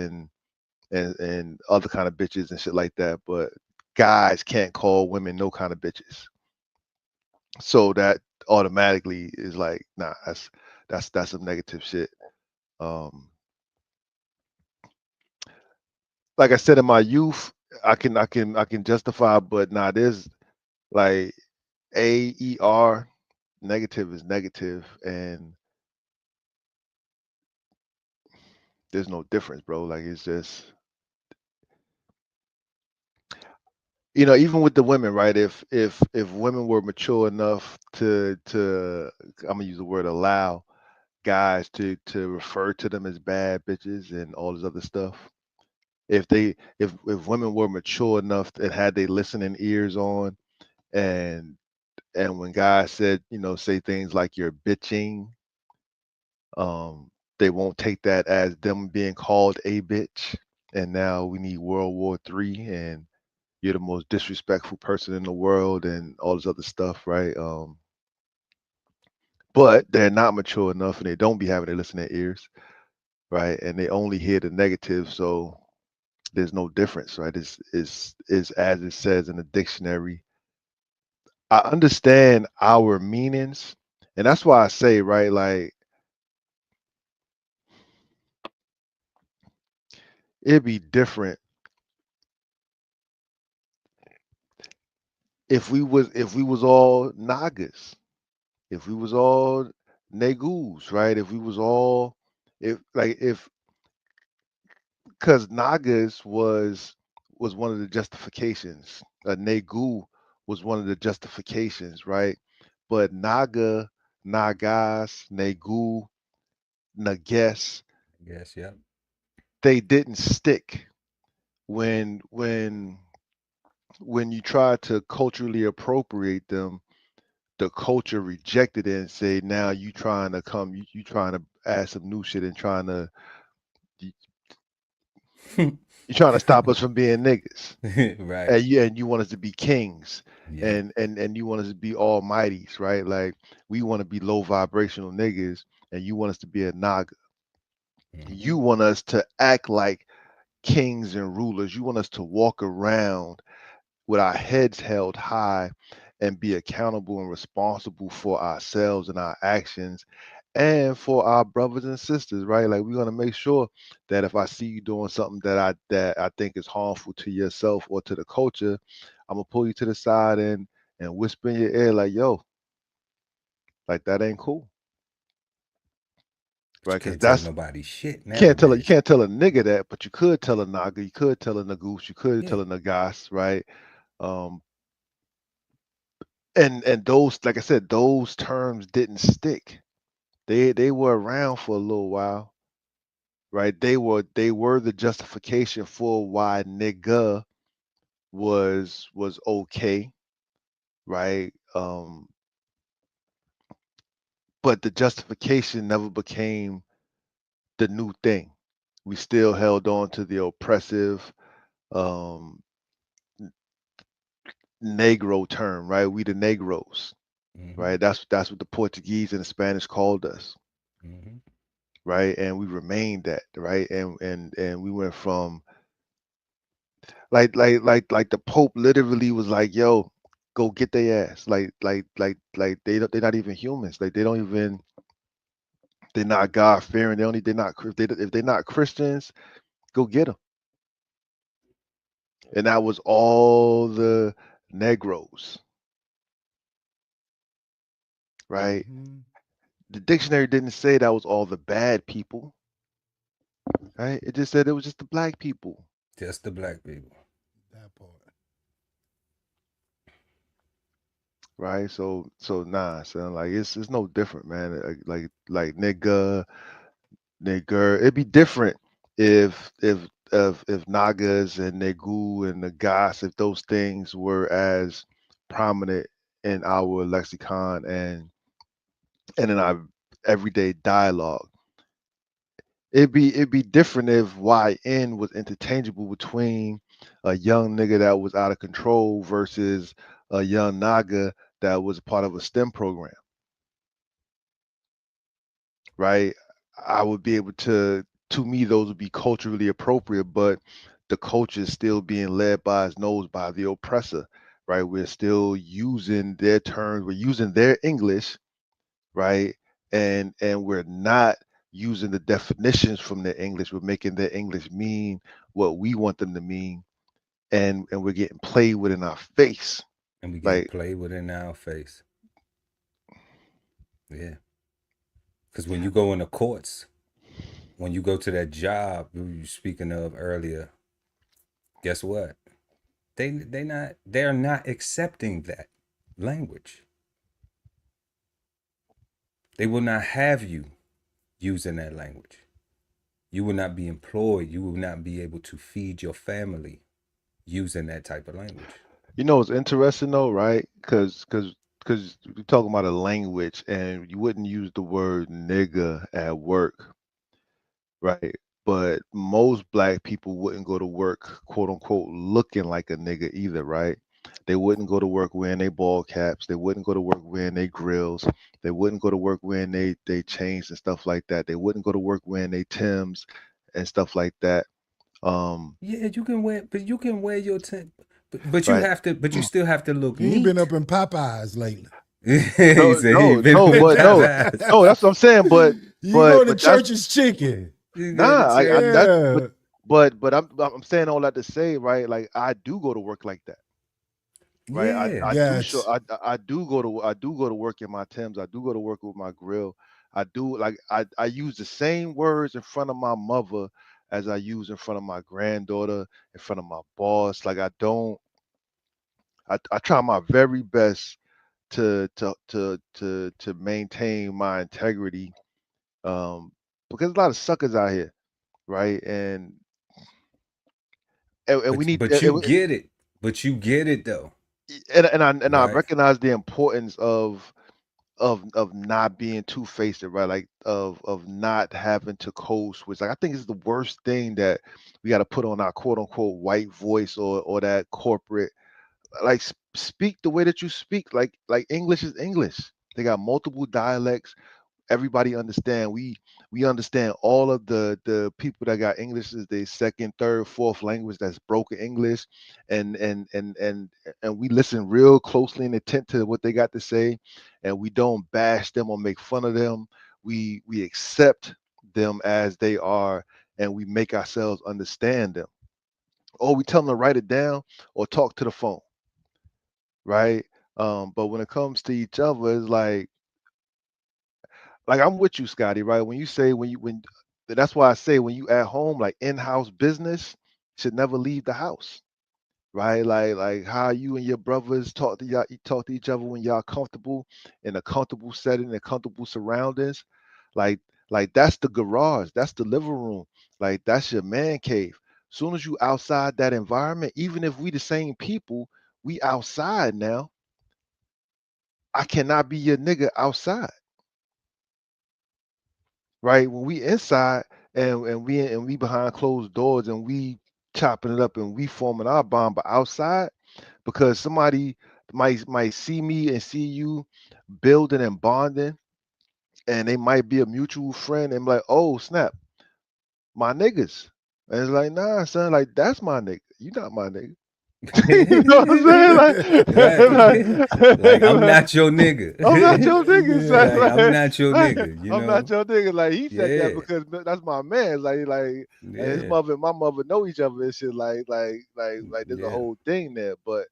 and other kind of bitches and shit like that, but guys can't call women no kind of bitches. So that automatically is like, nah, that's some negative shit. Like I said, in my youth, I can justify, but nah, there's like AER, negative is negative, and there's no difference, bro. Like, it's just, even with the women, right? If women were mature enough to I'm gonna use the word allow guys to refer to them as bad bitches and all this other stuff. If women were mature enough and had they listening ears on, and when guys said, say things like you're bitching, um, they won't take that as them being called a bitch. And now we need World War III, and you're the most disrespectful person in the world, and all this other stuff, right? But they're not mature enough, and they don't be having their listening ears, right? And they only hear the negative, so there's no difference, right? It's as it says in the dictionary. I understand our meanings, and that's why I say, right, like, it'd be different if we was all Nagas, if we was all Negus, right? If we was all if because Nagas was one of the justifications. Negu was one of the justifications, right? But Nagas, Negu, Nages, Yes, yeah. they didn't stick when you try to culturally appropriate them. The culture rejected it and say, now you trying to come, you trying to add some new shit and you're trying to stop us from being niggas. Right. And you want us to be kings. Yeah. And you want us to be almighties, right? Like we want to be low vibrational niggas, and you want us to be a naga. You want us to act like kings and rulers. You want us to walk around with our heads held high and be accountable and responsible for ourselves and our actions and for our brothers and sisters, right? Like we're gonna make sure that if I see you doing something that I think is harmful to yourself or to the culture, I'm gonna pull you to the side and whisper in your ear like, yo, like that ain't cool. But you Right? Because can't tell that's nobody shit you can't nowadays. tell a nigga that, but you could tell a naga, you could tell a nagoose, you could Yeah. tell a nagas, right? Um, and those, like I said, those terms didn't stick. They were around for a little while, right? They were the justification for why nigga was okay, right? But the justification never became the new thing. We still held on to the oppressive um negro term, right? We the negros, right? That's what the Portuguese and the Spanish called us, right? And we remained that, right? And we went from like the Pope literally was like, yo, go get their ass. Like they're not even humans. Like they're not God fearing. If they're not Christians, go get them. And that was all the Negros, right? The dictionary didn't say that was all the bad people, right? It just said it was just the black people. Just the black people. That part. Right. So nah, son. Like it's no different, man. Like nigga, nigger. It'd be different if Nagas and Negu and the Gas, if those things were as prominent in our lexicon and in our everyday dialogue. It'd be different if YN was interchangeable between a young nigga that was out of control versus a young Naga that was part of a STEM program, right? I would be able to me, those would be culturally appropriate, but the culture is still being led by its nose by the oppressor, right? We're still using their terms, we're using their English, right? And we're not using the definitions from their English. We're making their English mean what we want them to mean, and we're getting played with in our face. And we get Like, played with in our face. Yeah. Because when you go in the courts, when you go to that job you were speaking of earlier, guess what? They're not accepting that language. They will not have you using that language. You will not be employed. You will not be able to feed your family using that type of language. you know, it's interesting though, right? Because we're talking about a language, and you wouldn't use the word nigga at work, right? But most black people wouldn't go to work, quote unquote, looking like a nigga either, right? They wouldn't go to work wearing their ball caps. They wouldn't go to work wearing their grills. They wouldn't go to work wearing they chains and stuff like that. They wouldn't go to work wearing their Timbs and stuff like that. Yeah, you can wear, but you can wear your but you Right. have to, but you still have to look You ain't neat. been up in Popeyes lately. He said he been no, in but no, Popeyes. that's what I'm saying. But You go to that's Church's Chicken. nah. Yeah. But I'm saying all that to say, right? Like I do go to work like that, right? Yeah. I do show Yes. I do go to work in my Timbs. I do go to work with my grill. I do like I use the same words in front of my mother as I use in front of my granddaughter, in front of my boss. Like I try my very best to maintain my integrity, because a lot of suckers out here, right? And we need But you get it. But you get it though. and I Right. recognize the importance of of not being two-faced, right? Like of not having to code switch. Like I think it's the worst thing that we got to put on our quote unquote white voice or that corporate. Like speak the way that you speak. Like English is English. They got multiple dialects. Everybody understand. We understand all of the people that got English as their second, third, fourth language that's broken English, and we listen real closely and attent to what they got to say, and we don't bash them or make fun of them. We accept them as they are, and we make ourselves understand them. Or we tell them to write it down or talk to the phone, right? But when it comes to each other, it's like I'm with you, Scotty, right? When you say when that's why I say when you at home, like in-house business should never leave the house, right? Like how you and your brothers talk to y'all, talk to each other when y'all comfortable in a comfortable setting and comfortable surroundings. Like like that's the garage, that's the living room, like that's your man cave. Soon as you outside that environment, even if we the same people, we outside now. I cannot be your nigga outside. Right? When we inside and we behind closed doors and we chopping it up and we forming our bond, but outside, because somebody might see me and see you building and bonding, and they might be a mutual friend and be like, oh snap, my niggas. And it's like, nah, son, like that's my nigga. You not my nigga. You know what I'm saying? Like I'm not your nigga. I'm not your nigga, son. Like, I'm not your nigga. You I'm know. not your nigga. Like he said that Yeah. because that's my man. Like, and his Yeah. mother and my mother know each other and shit. Like there's a Yeah. whole thing there. But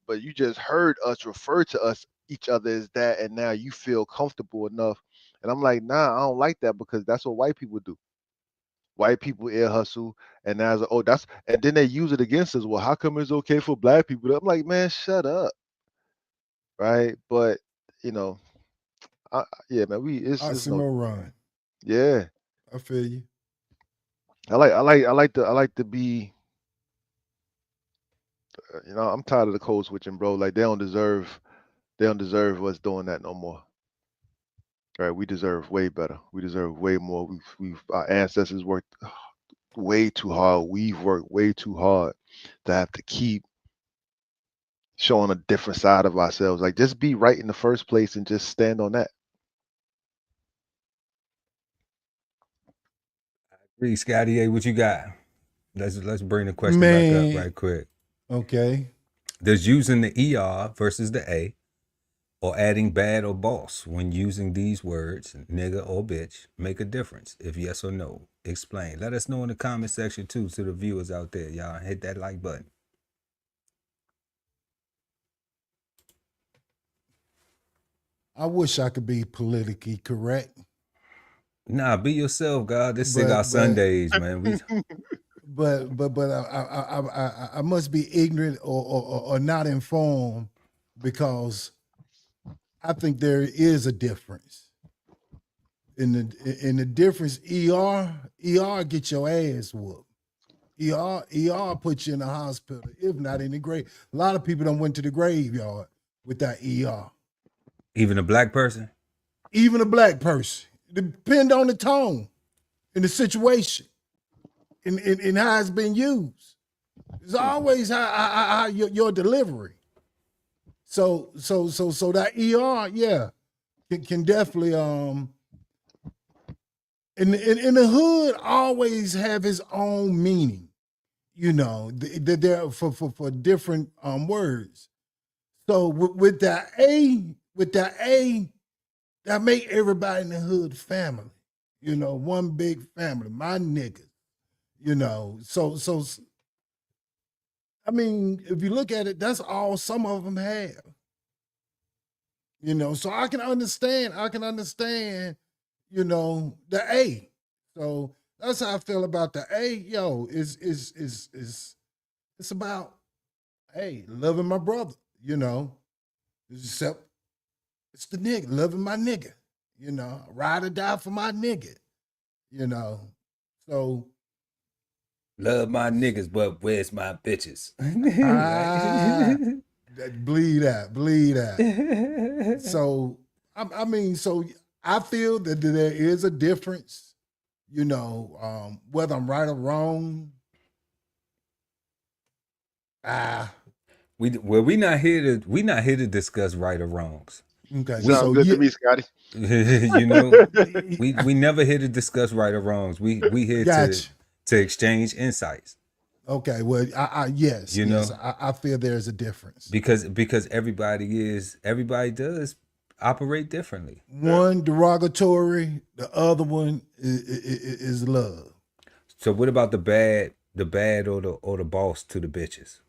you just heard us refer to us each other as that, and now you feel comfortable enough. And I'm like, nah, I don't like that because that's what white people do. White people ear hustle, and now it's like, oh, that's, and then they use it against us. Well, how come it's okay for black people? I'm like, man, shut up, right? But you know, yeah, man, it's no, Oxymoron. yeah. I feel you. I like to be, I'm tired of the code switching, bro. Like they don't deserve us doing that no more. Right? We deserve way better. We deserve way more. Our ancestors worked way too hard. We've worked way too hard to have to keep showing a different side of ourselves. Like just be right in the first place and just stand on that. Read Scotty A, what you got? Let's bring the question back up Man. right quick. Okay. Does using the ER versus the A or adding bad or boss when using these words, nigga or bitch, make a difference? If yes or no, explain. Let us know in the comment section too, to the viewers out there. Y'all hit that like button. I wish I could be politically correct. Nah, be yourself, God. This Cigar Sundays, man. But I must be ignorant or not informed, because I think there is a difference. In the difference, ER get your ass whooped. ER put you in the hospital, if not in the grave. A lot of people don't went to the graveyard with that ER. Even a black person? Even a black person. Depend on the tone and the situation and how it's been used. It's always how your delivery. So that ER, yeah, can definitely in the hood always have his own meaning. They're for different words. So with that A, that make everybody in the hood family. One big family, my niggas. So I mean, if you look at it, that's all some of them have. So I can understand, the A. So that's how I feel about the A. Yo, it's about, hey, loving my brother, Except it's the nigga, loving my nigga, ride or die for my nigga, So love my niggas, but where's my bitches? bleed out. So I mean, so I feel that there is a difference, you know, whether I'm right or wrong. We're not here to discuss right or wrongs. Okay, Sound good to me, Scotty. You know, we never here to discuss right or wrongs. We here Gotcha. to exchange insights. Okay, well, yes, You yes, know? I feel there's a difference. Because everybody does operate differently. One derogatory, the other one is love. So what about the bad or the boss to the bitches?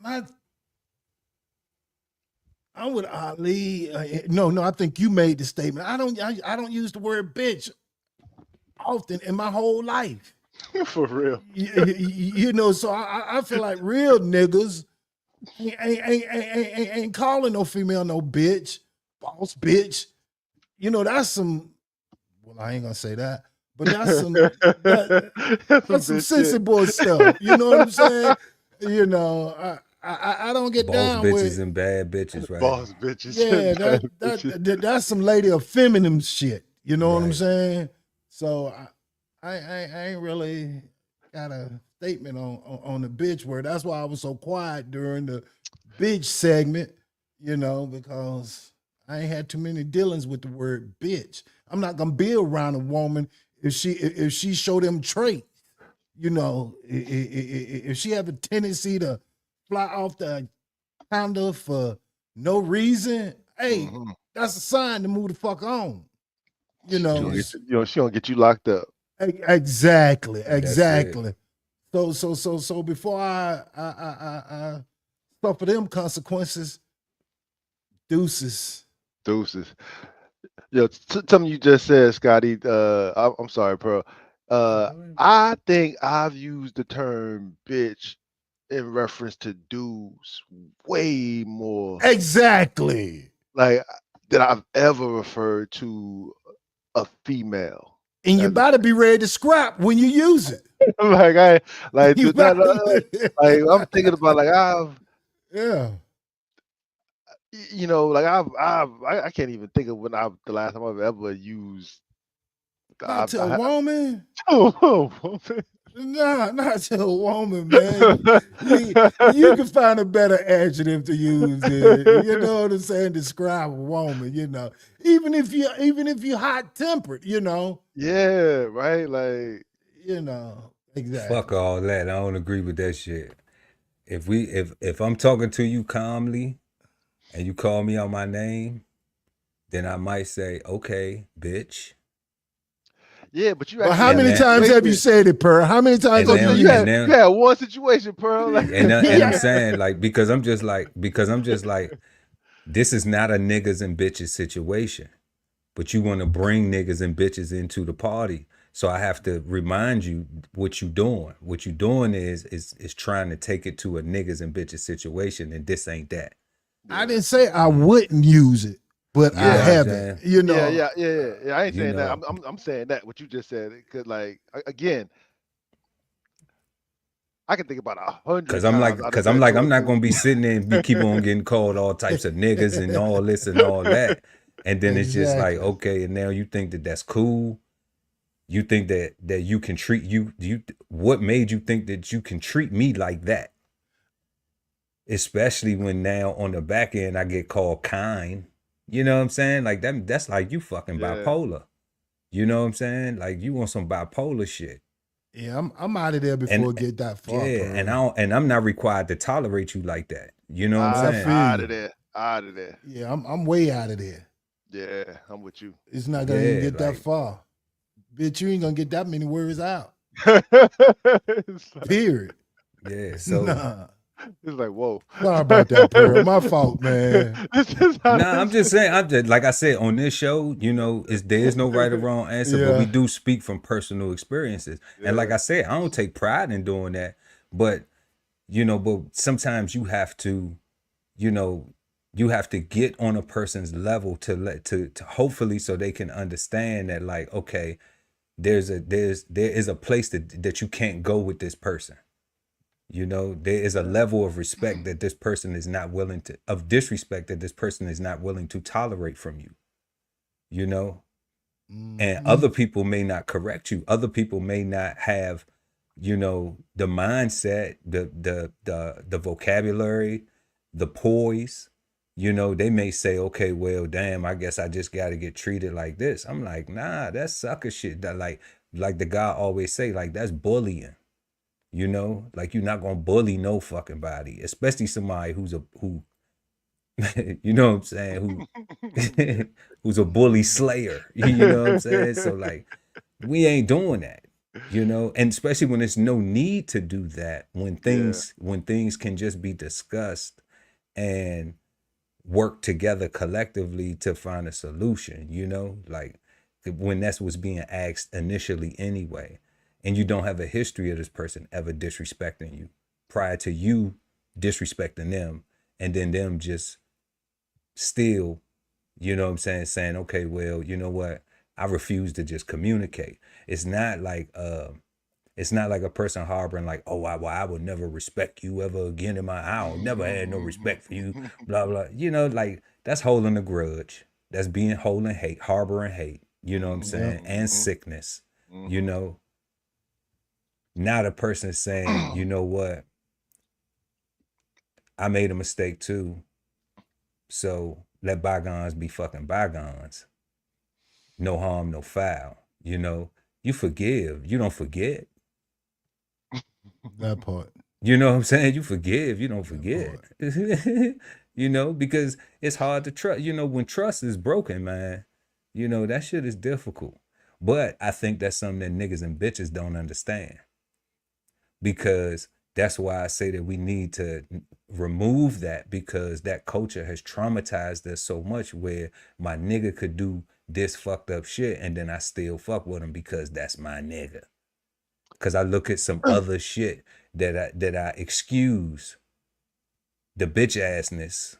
I'm with Ali. No, I think you made the statement. I don't use the word bitch often in my whole life. For real. You know, so I feel like real niggas ain't calling no female no bitch, boss bitch. You know, that's some, well, I ain't gonna say that, but that's some that's some sissy boy stuff. You know what I'm saying? You know, I don't get boss down bitches with and bad bitches, right? Boss bitches. Yeah, that's some lady of feminine shit. You know what I'm saying? So I ain't really got a statement on the bitch word. That's why I was so quiet during the bitch segment, you know, because I ain't had too many dealings with the word bitch. I'm not gonna be around a woman if she show them traits. You know, if she have a tendency to fly off the handle for no reason, hey, that's a sign to move the fuck on. You know, she gonna get you locked up. Exactly. So before I suffer them consequences, deuces. Yo, something you just said, Scotty. I'm sorry, Pearl. I think I've used the term bitch in reference to dudes way more Exactly. like than I've ever referred to a female. And you better be ready to scrap when you use it. like I'm thinking about yeah. You know, like I can't even think of the last time I've ever used. Not to a woman. Woman. Nah, not to a woman, man. you can find a better adjective to use there. You know what I'm saying? Describe a woman, you know. Even if you're hot tempered, you know. Yeah, right. Like, you know, exactly. Fuck all that. I don't agree with that shit. If I'm talking to you calmly and you call me on my name, then I might say, okay, bitch. Yeah, but you. Well, how many times have you said it, Pearl? How many times have you? You had one situation, Pearl. And I'm saying like because I'm just like this is not a niggas and bitches situation, but you want to bring niggas and bitches into the party, so I have to remind you what you doing. What you doing is trying to take it to a niggas and bitches situation, and this ain't that. I didn't say I wouldn't use it. But I haven't, you know. Yeah. I ain't saying that. I'm saying that what you just said. Cause like again, I can think about 100. Cause I'm not gonna be sitting there and be keep on getting called all types of niggas and all this and all that, and then it's just like okay, and now you think that that's cool. You think that you can treat you. What made you think that you can treat me like that? Especially when now on the back end I get called kind. You know what I'm saying? Like that's like you fucking bipolar. You know what I'm saying? Like you want some bipolar shit. Yeah, I'm out of there before it get that far. Yeah, bro. and I'm not required to tolerate you like that. You know what I'm saying? Out of there. Yeah, I'm way out of there. Yeah, I'm with you. It's not gonna even get that far. Bitch, you ain't gonna get that many words out. Period. Yeah, so nah. It's like, whoa. Sorry about that, Pearl. My fault, man. I'm just saying, like I said, on this show, you know, there is no right or wrong answer, but we do speak from personal experiences. And like I said, I don't take pride in doing that, but you know, but sometimes you have to, you know, you have to get on a person's level to hopefully so they can understand that like, okay, there is a place that you can't go with this person. You know, there is a level of respect that this person is not willing to, of disrespect that this person is not willing to tolerate from you, you know? And other people may not correct you. Other people may not have, you know, the mindset, the vocabulary, the poise. You know, they may say, okay, well, damn, I guess I just got to get treated like this. I'm like, nah, that's sucker shit. That like the guy always say, like, that's bullying. You know, like you're not gonna bully no fucking body, especially somebody who you know what I'm saying, who's a bully slayer. You know what I'm saying? So like, we ain't doing that. You know, and especially when there's no need to do that, when things can just be discussed and work together collectively to find a solution. You know, like when that's what's being asked initially anyway. And you don't have a history of this person ever disrespecting you prior to you disrespecting them, and then them just still, you know what I'm saying, okay, well, you know what, I refuse to just communicate. It's not like a person harboring like, oh, I will never respect you ever again in my house. Never had no respect for you, blah blah. You know, like that's holding a grudge. That's being holding hate, harboring hate. You know what I'm saying, and sickness. You know. Not a person saying, you know what, I made a mistake too, so let bygones be fucking bygones. No harm, no foul. You know, you forgive, you don't forget. That part. You know what I'm saying? You forgive, you don't forget. You know, because it's hard to trust. You know, when trust is broken, man, you know, that shit is difficult. But I think that's something that niggas and bitches don't understand. Because that's why I say that we need to remove that, because that culture has traumatized us so much where my nigga could do this fucked up shit and then I still fuck with him because that's my nigga. Because I look at some other shit that I excuse the bitch assness,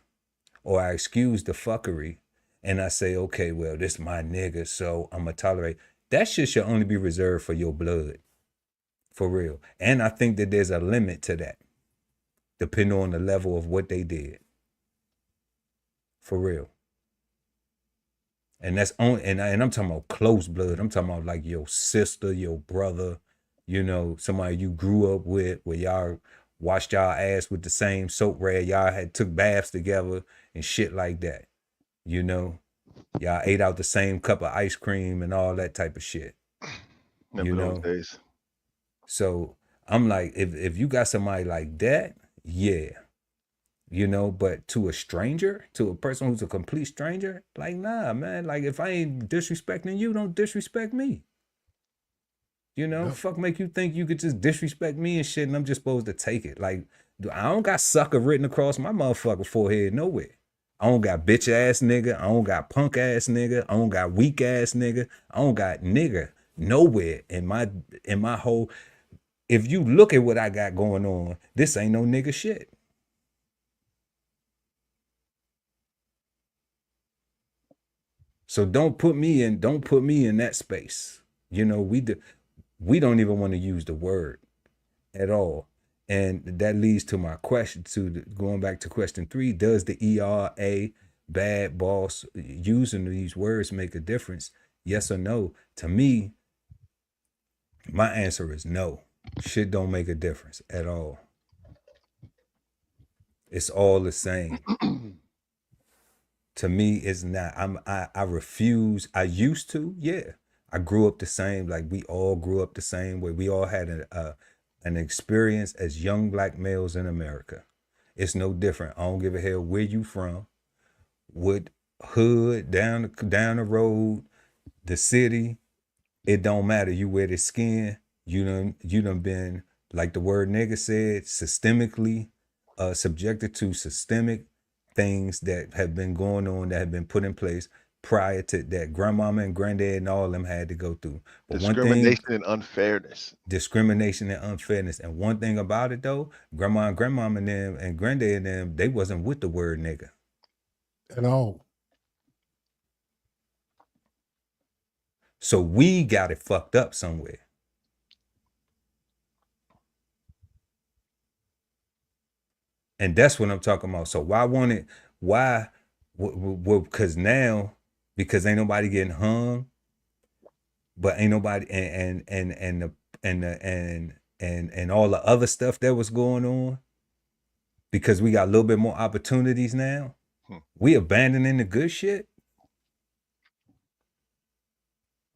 or I excuse the fuckery, and I say, okay, well, this my nigga, so I'm gonna tolerate. That shit should only be reserved for your blood. For real. And I think that there's a limit to that, depending on the level of what they did. For real. And that's on, and I'm talking about close blood. I'm talking about like your sister, your brother, you know, somebody you grew up with, where y'all washed y'all ass with the same soap rag, y'all had took baths together and shit like that. You know, y'all ate out the same cup of ice cream and all that type of shit. Remember those days. So I'm like, if you got somebody like that, yeah, you know, but to a stranger, to a person who's a complete stranger, like, nah, man, like if I ain't disrespecting you, don't disrespect me. You know, fuck make you think you could just disrespect me and shit and I'm just supposed to take it. Like, I don't got sucker written across my motherfucking forehead nowhere. I don't got bitch ass nigga. I don't got punk ass nigga. I don't got weak ass nigga. I don't got nigga nowhere in my whole. If you look at what I got going on, this ain't no nigga shit. So don't put me in that space. You know, we don't even want to use the word at all. And that leads to my question, going back to question 3, does the ERA, bad boss, using these words make a difference? Yes or no? To me, my answer is no. Shit don't make a difference at all. It's all the same. To me, it's not. I refuse. I used to, yeah. I grew up the same. Like we all grew up the same way. We all had an experience as young black males in America. It's no different. I don't give a hell where you from, what hood, down the road, the city. It don't matter. You wear the skin. You done been, like the word nigga said, systemically subjected to systemic things that have been going on, that have been put in place prior to that grandmama and granddad and all of them had to go through. But discrimination and unfairness. Discrimination and unfairness. And one thing about it though, grandma and grandmama and them and granddad and them, they wasn't with the word nigga. At all. So we got it fucked up somewhere. And that's what I'm talking about. So why, because now, because ain't nobody getting hung, but ain't nobody, and all the other stuff that was going on, because we got a little bit more opportunities now, we abandoning the good shit.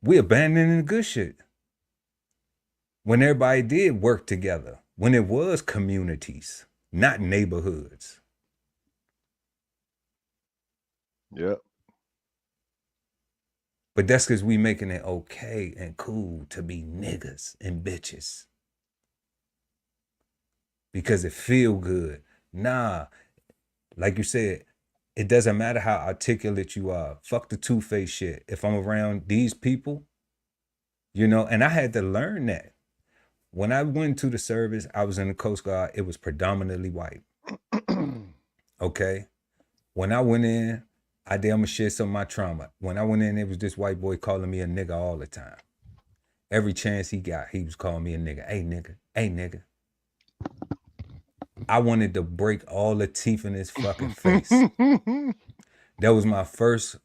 We abandoning the good shit. When everybody did work together, when it was communities, not neighborhoods. Yep. But that's because we making it okay and cool to be niggas and bitches. Because it feel good. Nah, like you said, it doesn't matter how articulate you are. Fuck the two-faced shit. If I'm around these people, you know, and I had to learn that. When I went to the service, I was in the Coast Guard, it was predominantly white. Okay? When I went in, I'm gonna share some of my trauma. When I went in, it was this white boy calling me a nigga all the time. Every chance he got, he was calling me a nigga. Hey, nigga. Hey, nigga. I wanted to break all the teeth in his fucking face. That was my first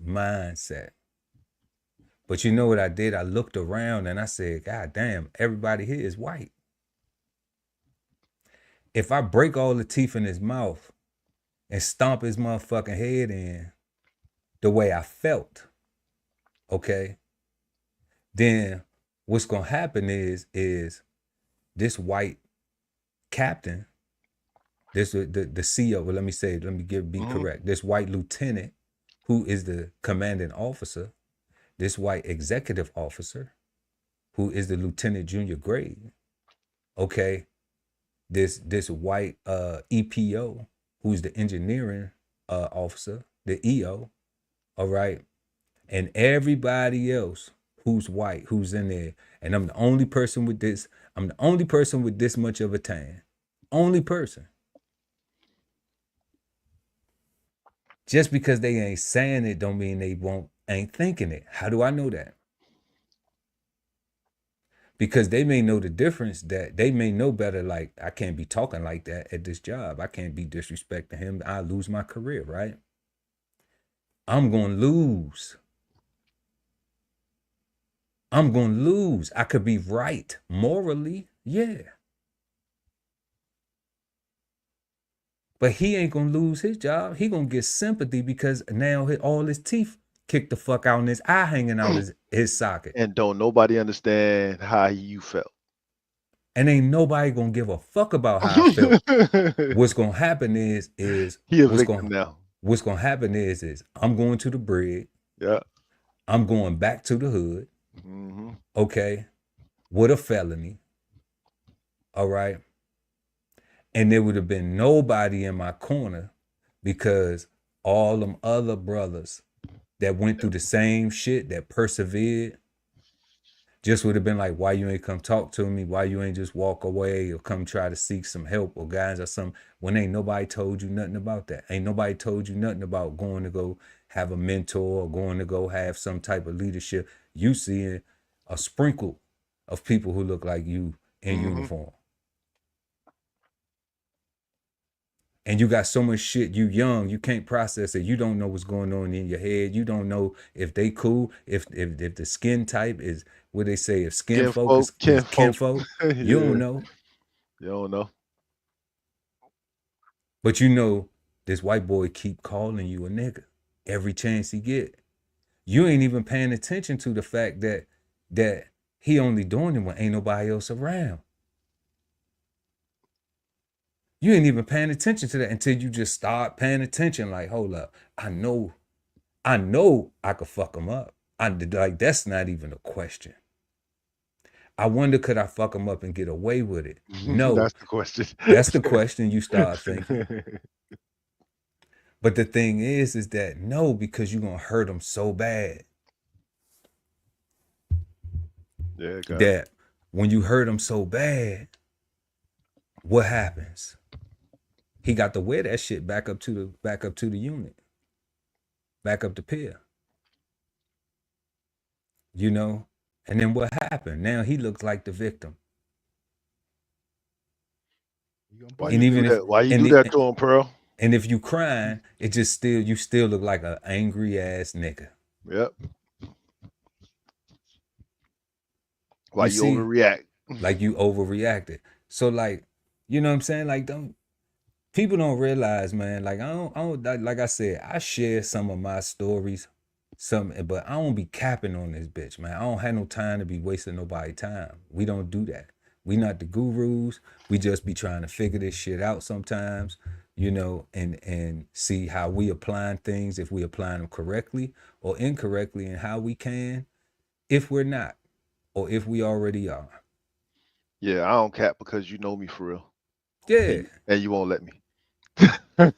mindset. But you know what I did? I looked around and I said, God damn, everybody here is white. If I break all the teeth in his mouth and stomp his motherfucking head in the way I felt, okay, then what's gonna happen is this white captain, this the CEO, well, be correct. This white lieutenant, who is the commanding officer, this white executive officer, who is the lieutenant junior grade, okay, this white EPO, who's the engineering officer, the EO, all right, and everybody else who's white, who's in there, and I'm the only person with this much of a tan. Only person. Just because they ain't saying it don't mean they ain't thinking it. How do I know that? Because they may know the difference, that they may know better, like, I can't be talking like that at this job. I can't be disrespecting him. I lose my career, right? I'm going to lose. I could be right morally, yeah. But he ain't going to lose his job. He going to get sympathy because now all his teeth kicked the fuck out and his eye hanging out his socket. And don't nobody understand how you felt. And ain't nobody gonna give a fuck about how I felt. What's gonna happen is he a victim now. What's gonna happen is I'm going to the brig. Yeah. I'm going back to the hood. Okay. With a felony. All right. And there would have been nobody in my corner because all them other brothers that went through the same shit, that persevered, just would have been like, why you ain't come talk to me? Why you ain't just walk away or come try to seek some help or guidance or something, when ain't nobody told you nothing about that? Ain't nobody told you nothing about going to go have a mentor or going to go have some type of leadership. You seeing a sprinkle of people who look like you in uniform. And you got so much shit, you young, you can't process it. You don't know what's going on in your head. You don't know if they cool, if the skin type is what they say, if skin folk is kinfolk. You don't know. You don't know. But you know, this white boy keep calling you a nigga every chance he get. You ain't even paying attention to the fact that he only doing it when ain't nobody else around. You ain't even paying attention to that until you just start paying attention. Like, hold up, I know I could fuck him up. Like, that's not even a question. I wonder, could I fuck him up and get away with it? No. That's the question. That's the question you start thinking. But the thing is that no, because you're going to hurt him so bad. Yeah, God. That when you hurt him so bad, what happens? He got to wear that shit back up to the unit. Back up to pier. You know? And then what happened? Now he looks like the victim. Why And you even do if that? Why you and do that to him, Pearl? and if you crying, it just still you still look like an angry ass nigga. Yep. Why you see, overreact? like you overreacted. So like, you know what I'm saying? Like people don't realize, man. Like I don't like I said, I share some of my stories, but I don't be capping on this bitch, man. I don't have no time to be wasting nobody's time. We don't do that. We not the gurus. We just be trying to figure this shit out sometimes, you know, and see how we applying things, if we applying them correctly or incorrectly, and how we can, if we're not, or if we already are. Yeah, I don't cap because you know me for real. Yeah. And you won't let me. You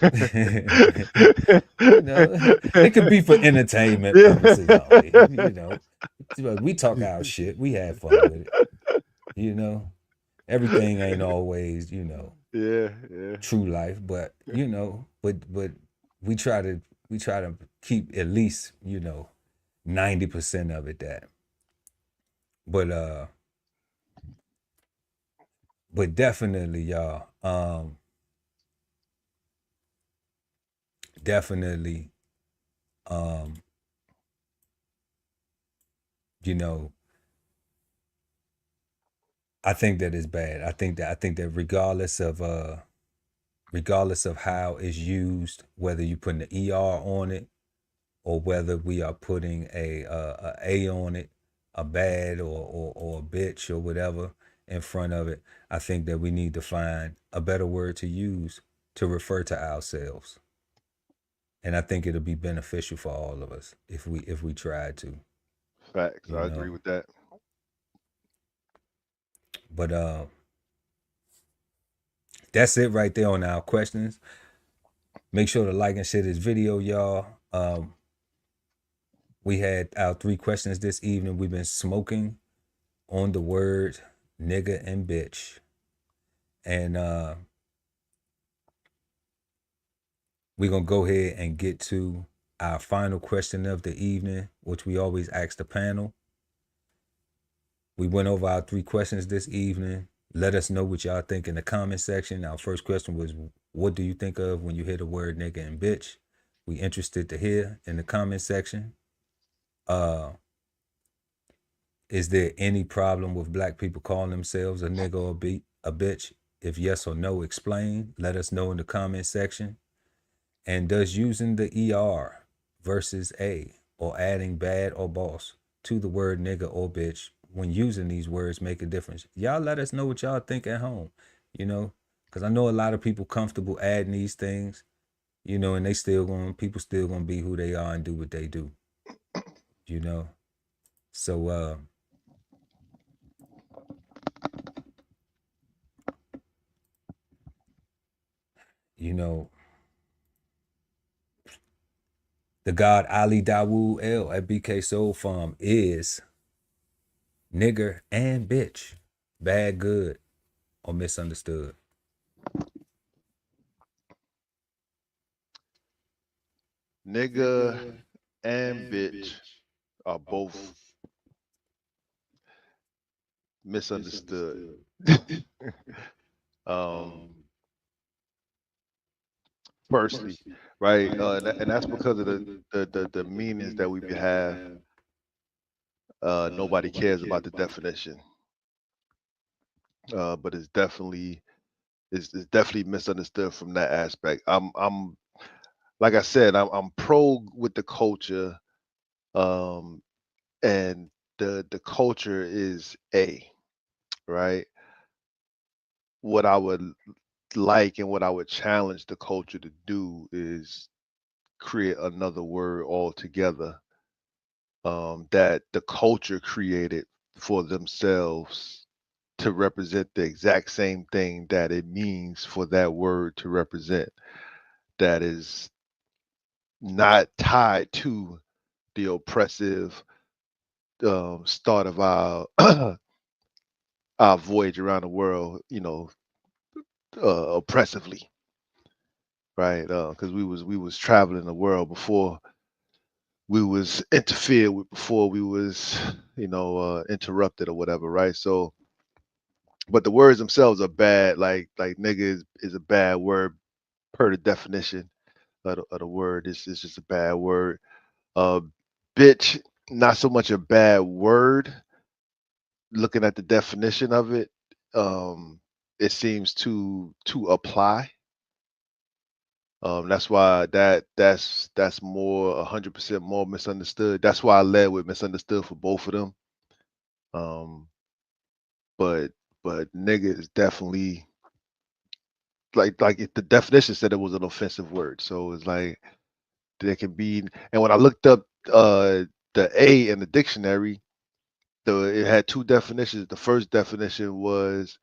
know, it could be for entertainment purposes only. You know, we talk our shit. We have fun with it. You know, everything ain't always, you know, yeah, true life, but you know, but we try to keep at least, you know, 90% of it that. But definitely, y'all, definitely, you know, I think that is bad. I think that regardless of how it's used, whether you putting the ER on it or whether we are putting a on it, a bad or a bitch or whatever in front of it, I think that we need to find a better word to use to refer to ourselves. And I think it'll be beneficial for all of us if we try to. Facts. I agree with that. But that's it right there on our questions. Make sure to like and share this video, y'all. We had our 3 questions this evening. We've been smoking on the word nigga and bitch. And we're going to go ahead and get to our final question of the evening, which we always ask the panel. We went over our 3 questions this evening. Let us know what y'all think in the comment section. Our first question was, what do you think of when you hear the word nigga and bitch? We interested to hear in the comment section. Is there any problem with black people calling themselves a nigga or a bitch? If yes or no, explain. Let us know in the comment section. And does using the ER versus A or adding bad or boss to the word nigga or bitch when using these words make a difference? Y'all let us know what y'all think at home, you know, because I know a lot of people comfortable adding these things, you know, and people still gonna be who they are and do what they do, you know. So you know, the God Ali Dawood L at BK Soul Farm is nigger and bitch, bad, good, or misunderstood. Nigga and bitch are both misunderstood. Firstly, right? And that's because of the meanings that we have. Nobody cares about the definition, but it's definitely misunderstood from that aspect. I'm like I said, I'm pro with the culture, and the culture is A, right? What I would like and what I would challenge the culture to do is create another word altogether, that the culture created for themselves to represent the exact same thing that it means for that word to represent, that is not tied to the oppressive start of our our voyage around the world, you know, oppressively, right? Because we was traveling the world before we was interfered with, before we was, you know, interrupted or whatever, right? So But the words themselves are bad. Like nigga is a bad word per the definition of the word. It's just a bad word. Uh, bitch, not so much a bad word. Looking at the definition of it, it seems to apply. That's why that's more 100% more misunderstood. That's why I led with misunderstood for both of them. But nigga is definitely like if the definition said it was an offensive word. So it's like there can be, and when I looked up the A in the dictionary, it had two definitions. The first definition was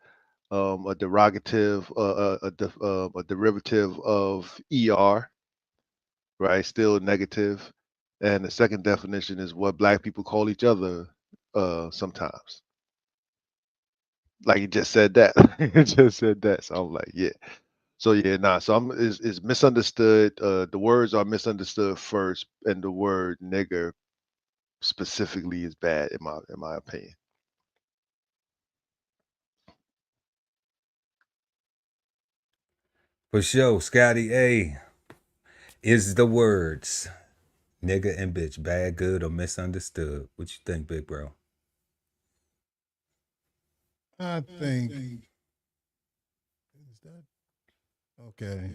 a derogative, a derivative of er, right? Still negative. And the second definition is what black people call each other sometimes. Like he just said that. He just said that. So I'm like, yeah. So yeah, nah. So it's misunderstood. The words are misunderstood first, and the word nigger specifically is bad in my opinion. For sure, Scotty A. Is the words nigga and bitch bad, good, or misunderstood? What you think, big bro? I think. Is that okay?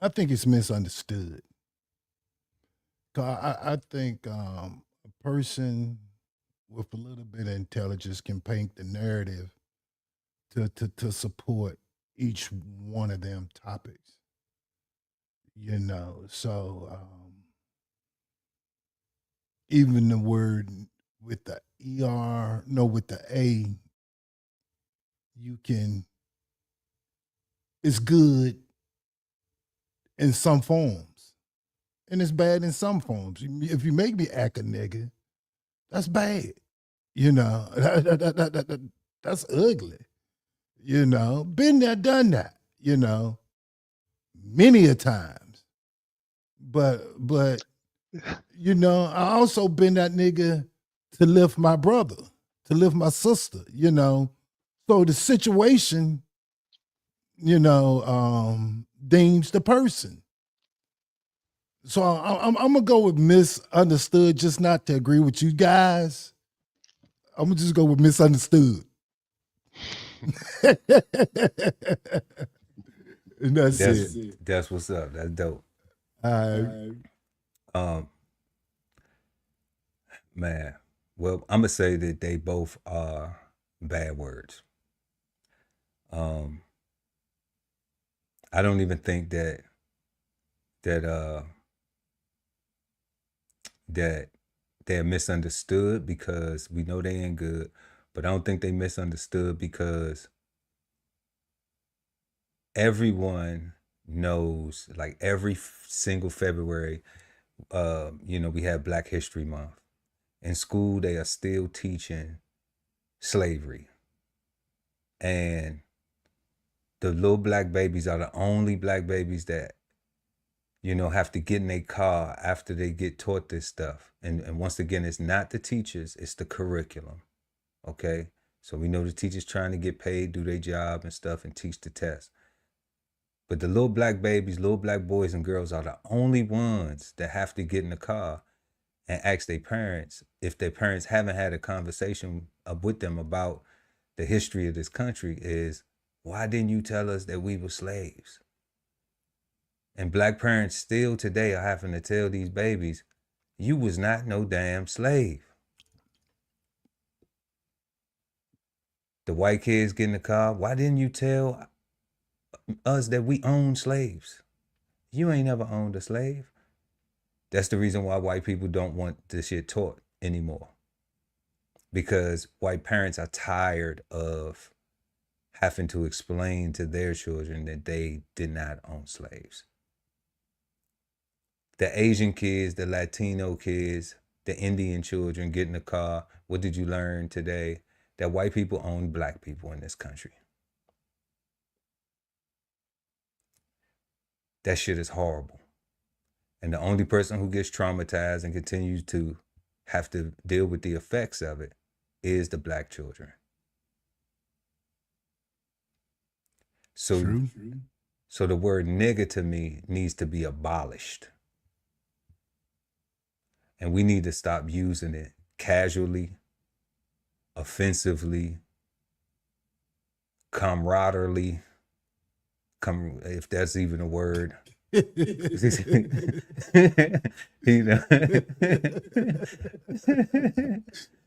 I think it's misunderstood. I think a person with a little bit of intelligence can paint the narrative to support each one of them topics. So even the word with the ER, no, with the A, it's good in some forms, and it's bad in some forms. If you make me act a nigga, that's bad. That's ugly. Been there, done that. Many a times. But I also been that nigga to lift my brother, to lift my sister. So the situation, deems the person. So I'm gonna go with misunderstood, just not to agree with you guys. I'm gonna just go with misunderstood. And that's it. That's what's up. That's dope. Man, well, I'm gonna say that they both are bad words. I don't even think that they're misunderstood because we know they ain't good, but I don't think they misunderstood because everyone knows, like every single February, we have Black History Month. In school, they are still teaching slavery. And the little black babies are the only black babies that, have to get in a car after they get taught this stuff. And once again, it's not the teachers, it's the curriculum. Okay? So we know the teachers trying to get paid, do their job and stuff, and teach the test. But the little black babies, little black boys and girls are the only ones that have to get in the car and ask their parents, if their parents haven't had a conversation with them about the history of this country, is, why didn't you tell us that we were slaves? And black parents still today are having to tell these babies, you was not no damn slave. The white kids get in the car, why didn't you tell us that we own slaves? You ain't never owned a slave. That's the reason why white people don't want this shit taught anymore. Because white parents are tired of having to explain to their children that they did not own slaves. The Asian kids, the Latino kids, the Indian children get in the car. What did you learn today? That white people own black people in this country. That shit is horrible. And the only person who gets traumatized and continues to have to deal with the effects of it is the black children. So, True. so the word nigga to me needs to be abolished. And we need to stop using it casually, offensively, camaraderie, if that's even a word. You know.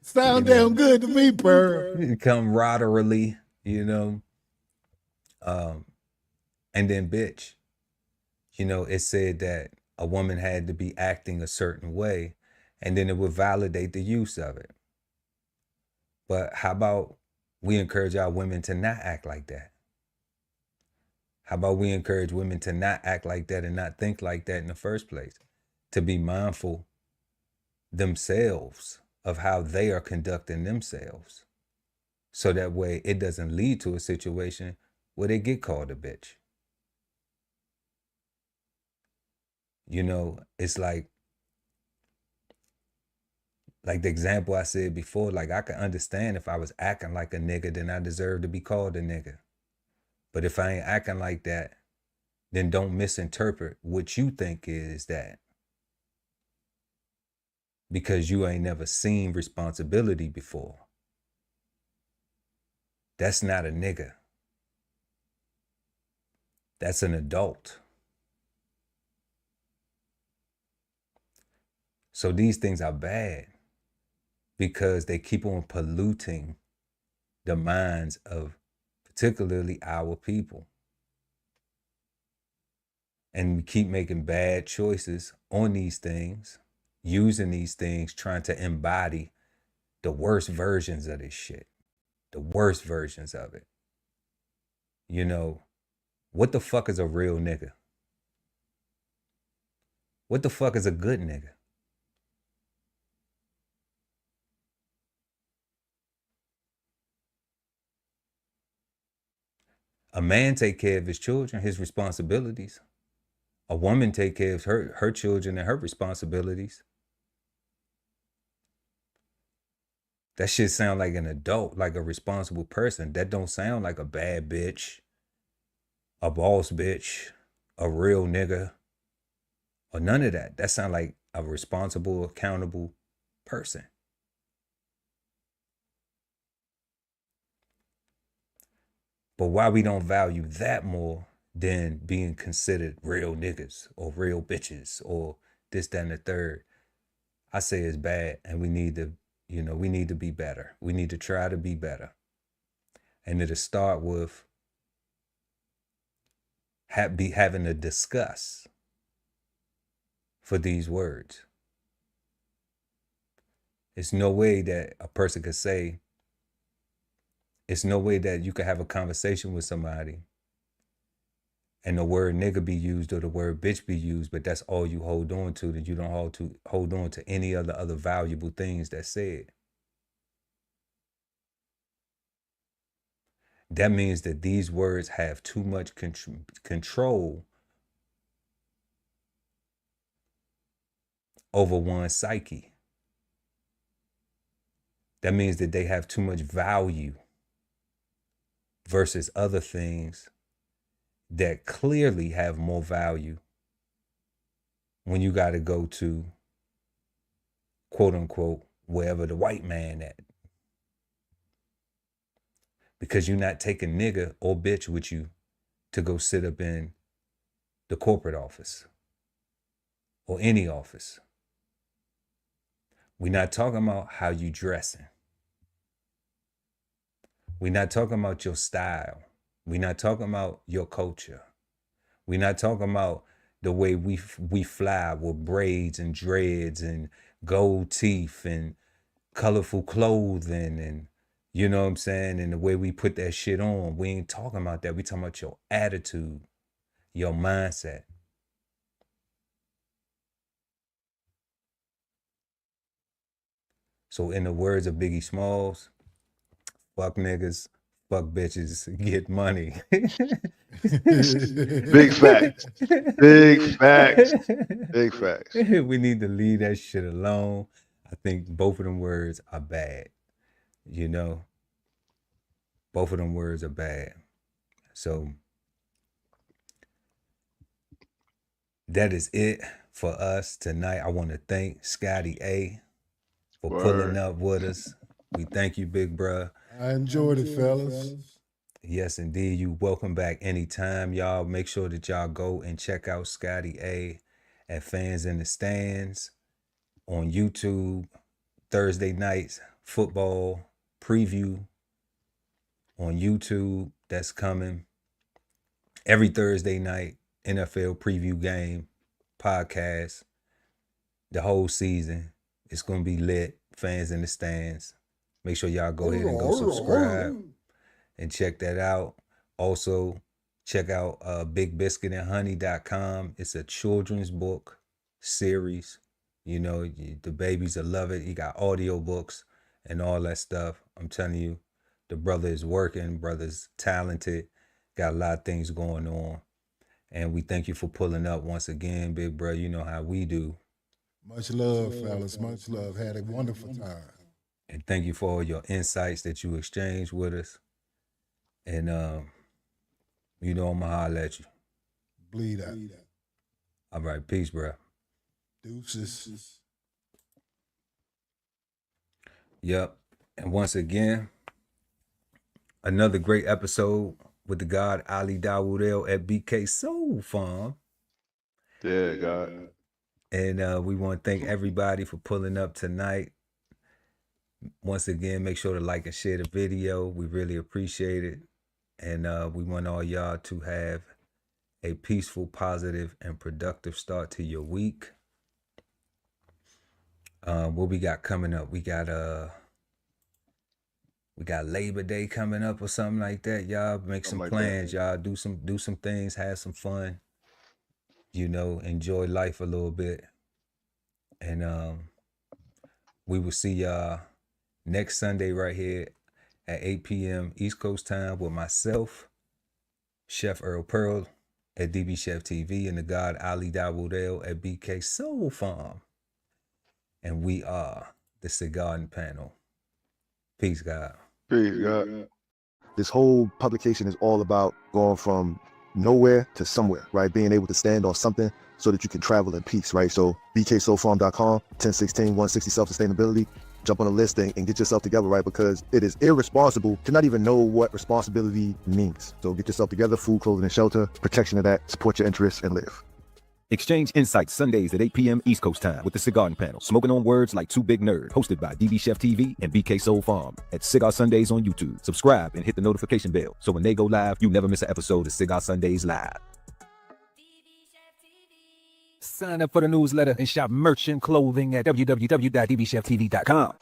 Sound damn good to me, Pearl. Camaraderie, you know. And then bitch. You know, it said that a woman had to be acting a certain way, and then it would validate the use of it. But how about we encourage our women to not act like that? How about we encourage women to not act like that and not think like that in the first place? To be mindful themselves of how they are conducting themselves. So that way it doesn't lead to a situation where they get called a bitch. You know, it's like the example I said before, like I can understand if I was acting like a nigga, then I deserve to be called a nigga. But if I ain't acting like that, then don't misinterpret what you think is that. Because you ain't never seen responsibility before. That's not a nigga. That's an adult. So these things are bad because they keep on polluting the minds of particularly our people. And we keep making bad choices on these things, using these things, trying to embody the worst versions of this shit, the worst versions of it. You know, what the fuck is a real nigga? What the fuck is a good nigga? A man take care of his children, his responsibilities. A woman take care of her children and her responsibilities. That shit sound like an adult, like a responsible person. That don't sound like a bad bitch, a boss bitch, a real nigga, or none of that. That sound like a responsible, accountable person. But why we don't value that more than being considered real niggas or real bitches or this, that, and the third, I say it's bad, and we need to, you know, we need to be better. We need to try to be better. And it'll start with having a discuss for these words. It's no way that a person could say, it's no way that you could have a conversation with somebody and the word nigga be used or the word bitch be used, but that's all you hold on to, that you don't hold on to any other valuable things that's said. That means that these words have too much control over one's psyche. That means that they have too much value versus other things that clearly have more value when you got to go to, quote unquote, wherever the white man at. Because you're not taking nigga or bitch with you to go sit up in the corporate office or any office. We're not talking about how you dressing. We're not talking about your style. We're not talking about your culture. We're not talking about the way we fly with braids and dreads and gold teeth and colorful clothing and, you know what I'm saying, and the way we put that shit on. We ain't talking about that. We talking about your attitude, your mindset. So in the words of Biggie Smalls, fuck niggas, fuck bitches, get money. Big facts. Big facts. Big facts. We need to leave that shit alone. I think both of them words are bad. You know, both of them words are bad. So that is it for us tonight. I want to thank Scotty A for pulling up with us. We thank you, big bruh. I enjoyed it, fellas. Yes, indeed. You welcome back anytime, y'all. Make sure that y'all go and check out Scotty A at Fans in the Stands on YouTube. Thursday nights football preview on YouTube. That's coming every Thursday night. NFL preview game podcast. The whole season. It's going to be lit. Fans in the Stands. Make sure y'all go ahead and go subscribe and check that out. Also, check out bigbiscuitandhoney.com. It's a children's book series. You know, the babies will love it. You got audio books and all that stuff. I'm telling you, the brother is working. Brother's talented. Got a lot of things going on. And we thank you for pulling up once again, big bro. You know how we do. Much love, fellas. Much love. Had a wonderful time. And thank you for all your insights that you exchanged with us. And, you know, I'm going to holler at you. Bleed out. All right. Peace, bro. Deuces. Yep. And once again, another great episode with the God Ali Dawood at BK Soul Farm. Yeah, God. And we want to thank everybody for pulling up tonight. Once again, make sure to like and share the video. We really appreciate it. And we want all y'all to have a peaceful, positive, and productive start to your week. What we got coming up? We got Labor Day coming up or something like that. Y'all make some plans. Y'all do some things, have some fun. You know, enjoy life a little bit. And we will see y'all next Sunday right here at 8 p.m. East Coast time with myself, Chef Earl Pearl at DBCHEFTV, and the God Ali Dawood at BK Soul Farm. And we are the Cigarden Panel. Peace, God. Peace, God. This whole publication is all about going from nowhere to somewhere, right? Being able to stand on something so that you can travel in peace, right? So bksoulfarm.com, 1016 160 self-sustainability. Jump on the list and get yourself together, right? Because it is irresponsible to not even know what responsibility means. So get yourself together, food, clothing, and shelter, protection of that, support your interests, and live. Exchange insights Sundays at 8 p.m. East Coast time with the Cigarden Panel. Smoking on words like two big nerds. Hosted by DBCHEFTV and BK Soul Farm at Cigar Sundays on YouTube. Subscribe and hit the notification bell so when they go live, you never miss an episode of Cigar Sundays Live. Sign up for the newsletter and shop merch and clothing at www.dbcheftv.com.